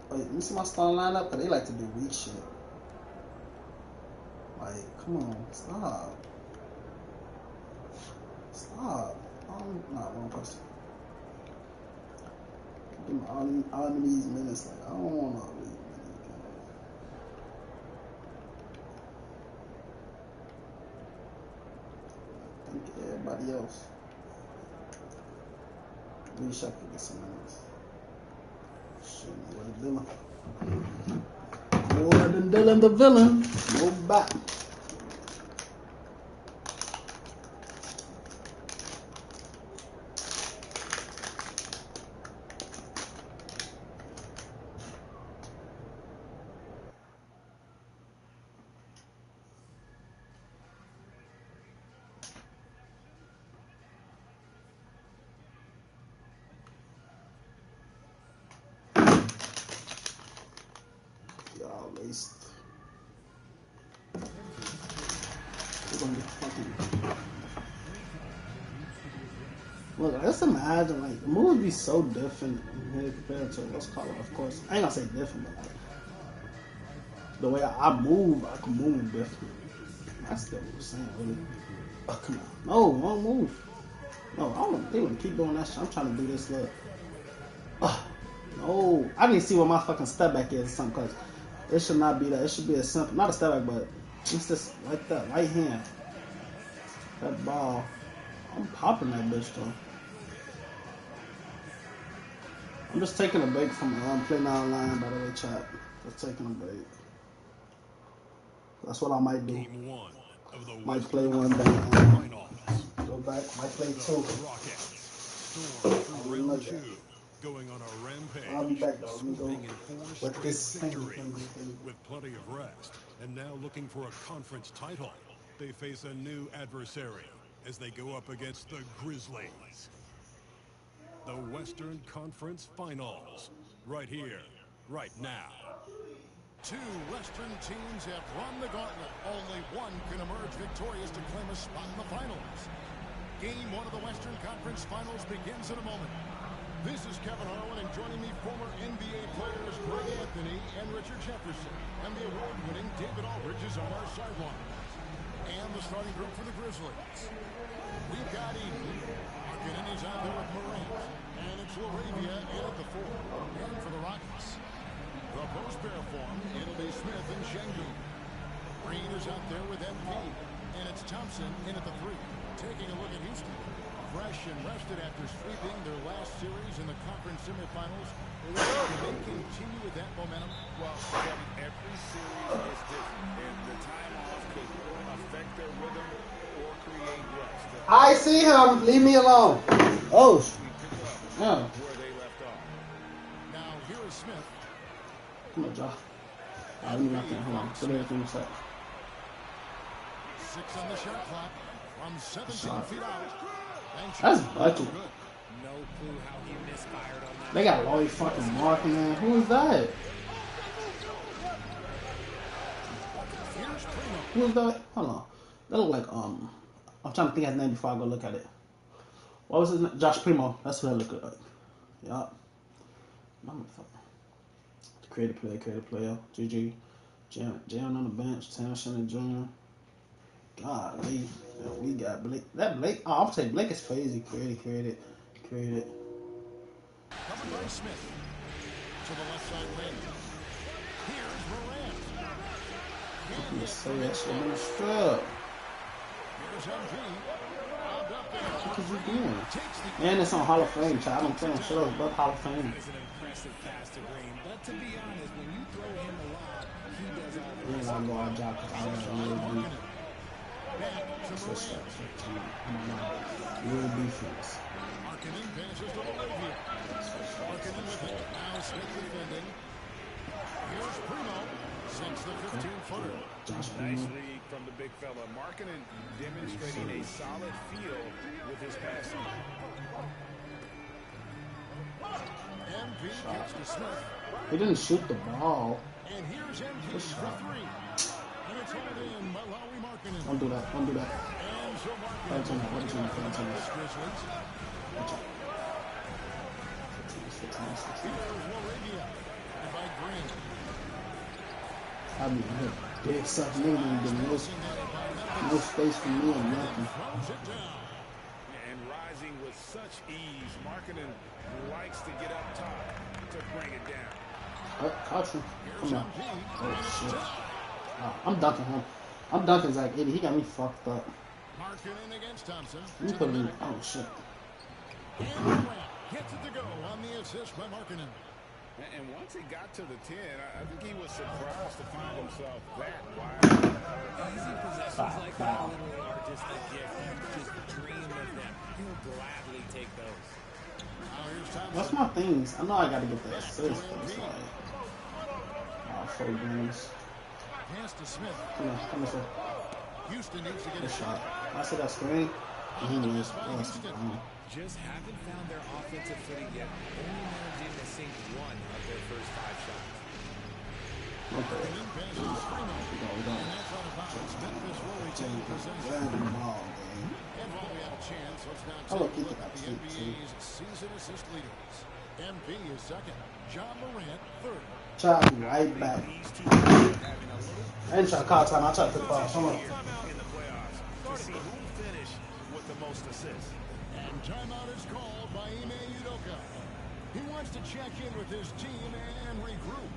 A: Wait, let me see my starting lineup, because they like to do weak shit. Like, come on, stop. Stop. Not one person. Give me all of these minutes. Like, I don't want all these minutes. Everybody else. We should get some minutes. Shit, what a villain. More than Dylan the villain. No back. all laced. We're gonna get fucking. Look, let's imagine like the movie would be so different here compared to what's called. Of course, I ain't gonna say different, but like the way I move, I can move different. That's still what I'm saying, really. Oh, come on. No, wrong move. No, I don't. They wouldn't keep doing that shit. I'm trying to do this. Look. No, I didn't see what my fucking step back is or something. Cause it should not be that. It should be a simple, not a step back, but it's just like that right hand. That ball. I'm popping that bitch though. I'm just taking a break from playing online. By the way, chat. Just taking a break. That's what I might do. Might play one day. Go back. Might play two.
B: Going on a rampage.
A: I'll be back though. Let me go with this thing.
B: With plenty of rest, and now looking for a conference title. They face a new adversary as they go up against the Grizzlies. The Western Conference Finals, right here, right now. Two Western teams have run the gauntlet. Only one can emerge victorious to claim a spot in the finals. Game one of the Western Conference Finals begins in a moment. This is Kevin Harlan, and joining me, former NBA players Greg Anthony and Richard Jefferson. And the award-winning David Aldridge is on our sideline. And the starting group for the Grizzlies. We've got Eden. Markkanen is out there with Morant. And it's LaRavia in at the 4. And for the Rockets, the post pair form, it'll be Smith and Şengün. Green is out there with MP. And it's Thompson in at the 3. Taking a look at Houston. Fresh and rested after sweeping their last series in the conference semifinals. Can they continue with that momentum?
D: Well, Kevin, every series is different, and the timeouts could affect their rhythm or create rust.
A: I see him. Leave me alone. Oh. Yeah.
D: Where they left off.
B: Now here is Smith.
A: Come on, Josh. Let me knock that. Hold on. Put everything aside.
B: 6 on the shot clock from 17 feet out.
A: That's bucket.
N: No clue how he misfired on that.
A: They got Lloyd fucking Markkanen. Who is that? Who is that? Hold on. That look like I'm trying to think of his name before I go look at it. What was his name? Josh Primo. That's what I look like. Yup. Creative player. GG. Jam on the bench. Tam Shannon Jr. God, we got Blake. That Blake, oh, I'll say Blake is crazy. Created.
B: Coming by Smith to the left side lane. Here's Morant.
A: You say that shit in the strap.
B: Here's MP.
A: What is you doing? And it's on Hall of Fame, child. I don't tell him shit up about Hall of Fame.
N: It's an impressive pass to Green, but to be honest, when you throw him a lot, he does all the
A: rest. I'm going to job because I don't really do. Real defense.
B: Markkanen passes to LaRavia. Markkanen with it. Now Smith defending. Here's Primo. Sinks the 15-footer.
D: Nice lead from the big fella. Markkanen demonstrating a solid feel with his passing.
B: MP gets to Smith.
A: He didn't shoot the ball.
B: And here's MP for 3. And it's hauled in by Markkanen.
A: Don't do that.
B: And so Markkanen. Here's LaRavia. And by Green.
A: I mean, big stuff, no space for me or nothing.
D: And rising with such ease, Markkanen likes to get up top to bring it down.
A: Caught you. Come on. Oh, shit. I'm dunking him. I'm dunking Zach 80. He got me fucked up.
B: Markkanen against Thompson.
A: You put me. Oh, shit.
B: And Durant gets it to go on the assist by Markkanen.
D: And once he got to the 10, I think he was surprised to find himself that wide.
N: Easy possessions like that literally are just a gift. You just dream of them. He'll gladly take those.
A: What's my things? I know I got to get the assist, but it's like 4 games.
B: Pass to Smith.
A: Come on, sir.
B: Houston needs to get
A: a shot. I said that screen.
N: Just haven't found their offensive footing yet. Only managing to sink 1 of their first 5 shots.
A: Okay. I look into that too.
B: Season assist leaders. MP is second. John Morant third.
A: Try to be right back. I ain't trying to call time. I try to put ball somewhere.
H: In the playoffs to see who finished with the most assists.
B: And timeout is called by Ime Udoka. He wants to check in with his team and regroup.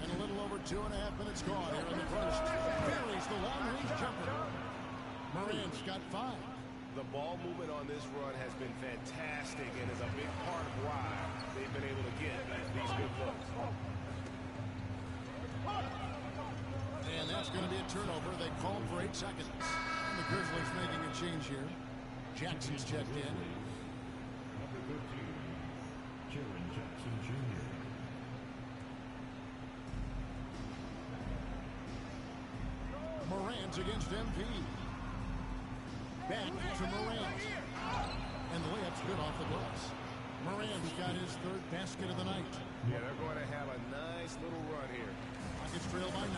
B: And a little over 2.5 minutes gone here in the first. Buries the long-range jumper. Morant's got 5.
H: The ball movement on this run has been fantastic and is a big part of why they've been able to get these good looks.
B: And that's going to be a turnover. They called for 8 seconds. And the Grizzlies making a change here. Jackson's checked in.
P: Number 13, Jaren Jackson Jr.
B: Morant against MP. Back to Morant. And the layup's good off the glass. Morant's got his 3rd basket of the night.
H: Yeah, they're going to have a nice little run here.
B: Rockets trail by 9.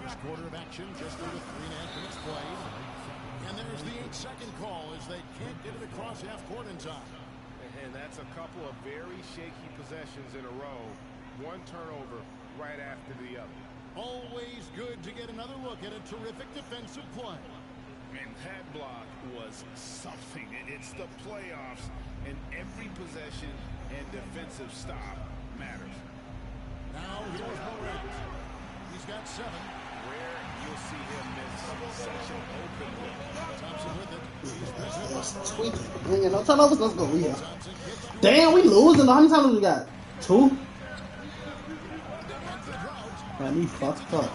B: First quarter of action, just under 3.5 minutes played. And there's the 8-second call as they can't get it across half court in time.
H: And that's a couple of very shaky possessions in a row. One turnover right after the other.
B: Always good to get another look at a terrific defensive play.
H: And that block was something. It's the playoffs, and every possession and defensive stop matters.
B: Now here's Morant. He's got 7.
H: Rare you'll see him miss such an open look.
B: Thompson with it.
A: That's tweaking. No turnovers. Let's go. We damn, we losing. How many times we got? 2? Man, he fucked up.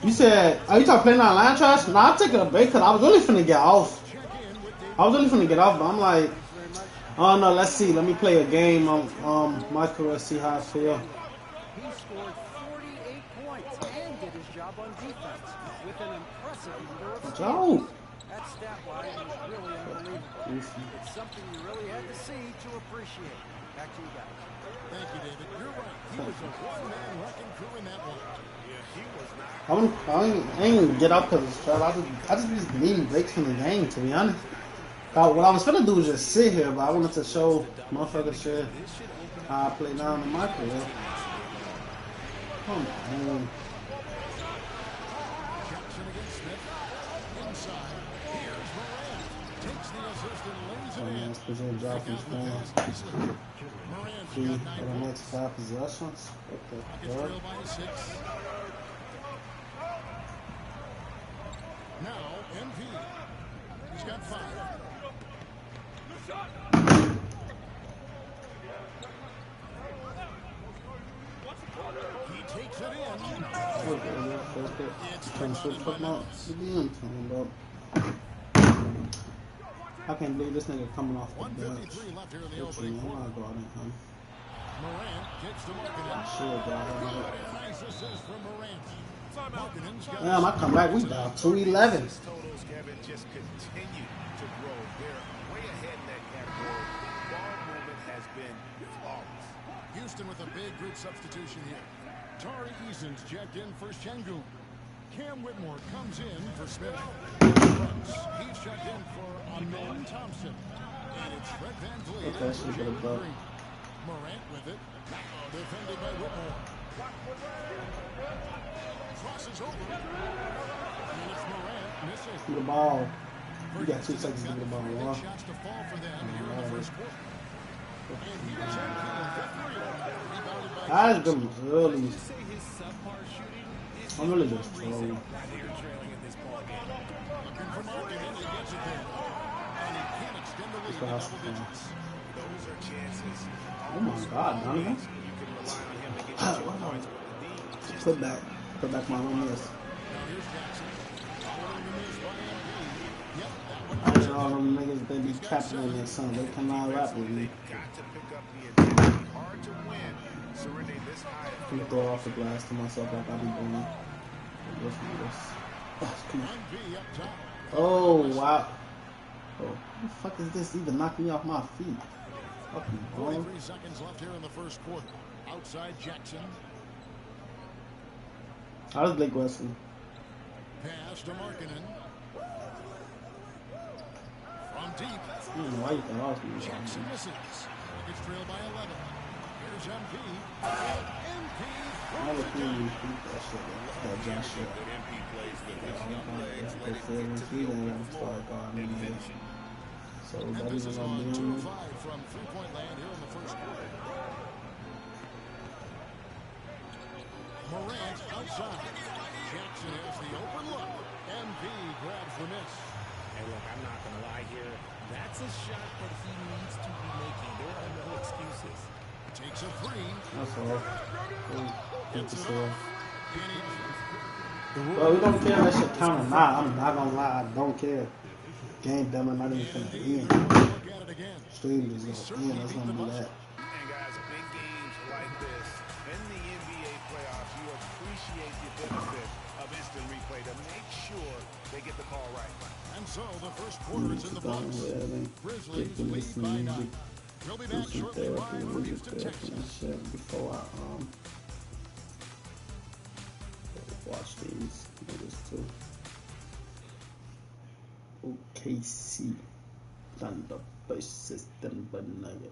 A: You said, are you trying to play on line trash? Nah, I'm taking a break because I was really finna get off. But I'm like, oh no, let's see. Let me play a game on my career, see how I feel.
E: He scored 48 points and did his job on defense with an impressive number of steals. That stat line is really unbelievable. It's something you really had to see to appreciate. Back to you guys.
B: Thank you, David. You're right. He was a one-man wrecking crew in that one.
H: Yeah, he was not.
A: I ain't gonna get up because it's trouble. I just be needing breaks from the game, to be honest. What I was gonna do was just sit here, but I wanted to show motherfuckers shit how I play down in my career. Come on.
B: Jackson against Smith. Inside. Here's Morant. takes the assist and lays it in.
A: Presume Johnson
B: Morant
A: for the next 5 possessions.
B: Rockets trail by 6. Now MP. He's got 5. He takes it in.
A: I can't believe this nigga coming off the bench.
B: 1:53 left here in the opening quarter. Morant kicks to Markkanen. Nice assist from Morant.
A: Damn, I come back. We down 2-11.
H: Totals, Kevin, just continue to grow. They're way ahead in that category. Ball movement has been flawless.
B: Houston with a big group substitution here. Tari Eason's checked in for Şengün. Cam Whitmore comes in for Smith. He's checked in for Amen Thompson. And it's Fred VanVleet for Jalen Green. Morant with it. Defended by Whitmore. Crosses over. And it's Morant missing.
A: The ball. You got 2 seconds to get the ball.
B: Big shots to fall for them here in the first quarter. And here's MP with 3. Rebounded by
A: I just been really. I'm really just trolling.
B: looking for Markkanen. He gets it there. And he can't extend the lead to double digits.
H: Those are chances.
A: Oh my God, Donovan. Put back my own list. I know all them niggas, they be trapping in their son. They cannot rap with me.
H: Hard to win. Surrendering this high.
A: I'm gonna throw off the glass to myself like I be doing. Oh, wow. Oh, what the fuck is this? Even knocking me off my feet. Fucking
B: 43 seconds left here in the first quarter. Outside Jackson.
A: How does Blake Griffin?
B: Pass to Markkanen. From deep.
A: I don't know why you can lost me.
B: Jackson misses. Rockets trail by 11. Here's MP. MP.
A: I would really beat that shit. That Josh shit.
D: MP plays with his young legs. Let it
A: So
D: get to the open floor and finish it.
A: So that
B: Memphis
A: is
B: is
A: what
B: on
A: I'm
B: 2
A: doing.
B: of 5 from three-point land here in the first quarter. Morant outside. Jackson has the open look. MP grabs the miss.
N: Hey, look, I'm not going to lie here. That's a shot that he needs to be making. There are no excuses.
B: Takes a 3.
A: That's all. Good to see. Well, we don't care if that shit count or not. I'm not gonna lie, I don't care. Game done, I'm not even gonna end. Stream is gonna end. That's gonna be that.
H: And guys, big games like this in the NBA playoffs, you appreciate the benefit of instant replay to make sure they get the call right.
B: And so the first quarter is in the books. Grizzlies lead by 9. We'll be back shortly live from Houston, Texas.
A: Before I watch these niggas too. OKC Thunder system, but nigga.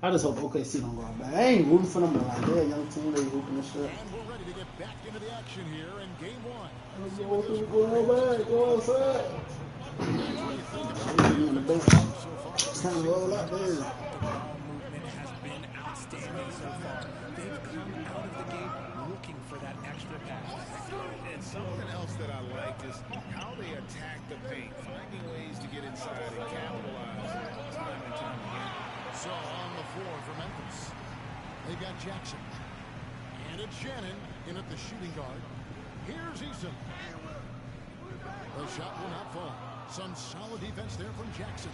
A: I just hope OKC don't go out back. I ain't rooting for them, but like they're a young team, they hooping and shit.
B: And we're ready to get back into the action here in game 1.
A: Go outside. It's time to roll out there.
N: Movement has been outstanding so far. They've come out of the gate looking for that extra pass.
H: And something else that I like is how they attack the paint, finding ways to get inside and capitalize time and time again.
B: So on the floor for Memphis, they've got Jackson. And it's Shannon in at the shooting guard. Here's Eason. The shot will not fall. Some solid defense there from Jackson.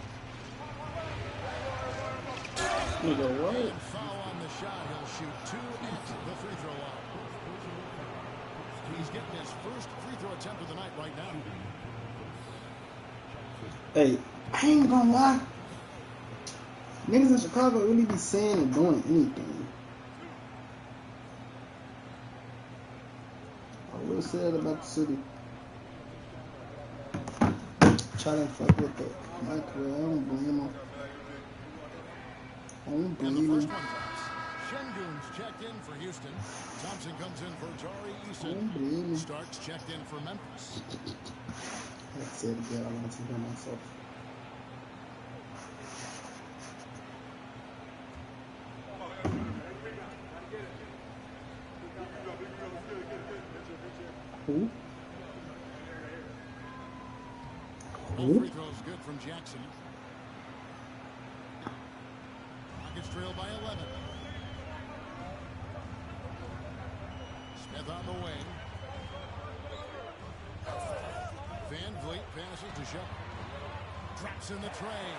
A: Nigga, what?
B: And foul on the shot. He'll shoot 2 at the free throw line. He's getting his first free throw attempt of the night right now.
A: Hey, I ain't gonna lie. Niggas in Chicago really be saying and doing anything. I will say that about the city. Try to fuck with the microwave. I don't believe him. I don't believe him.
B: Şengün's checked in for Houston. Thompson comes in for Tari Eason. Starks checked in for Memphis.
A: Let's say it again. I want to hear myself. Who?
B: Both free throws good from Jackson. Rockets trail by 11. Smith on the wing. Van Vliet passes to Shepard. Drops in the tray.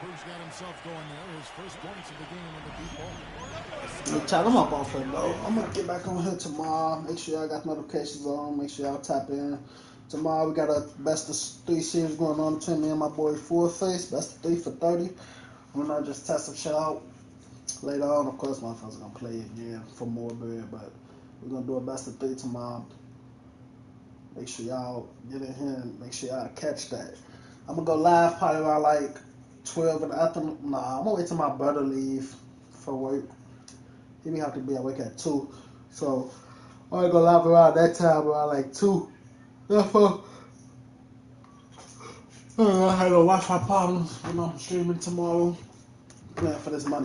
B: Bruce got himself going there. His first points of the game in the deep ball.
A: Chat, I'm up off it though. I'm gonna get back on here tomorrow. Make sure y'all got notifications on. Make sure y'all tap in. Tomorrow we got a best of 3 series going on between me and my boy Full Face. Best of 3 for 30. I'm gonna just test some shit out later on. Of course, motherfuckers gonna play again for more bread, but we're gonna do a best of 3 tomorrow. Make sure y'all get in here and make sure y'all catch that. I'm gonna go live probably around like 12 in the afternoon. Nah, I'm gonna wait till my brother leave for work. He may have to be at work at 2. So I'm gonna go live around that time, around like 2. Therefore, I had no Wi-Fi problems when I'm streaming tomorrow. Playing for this money.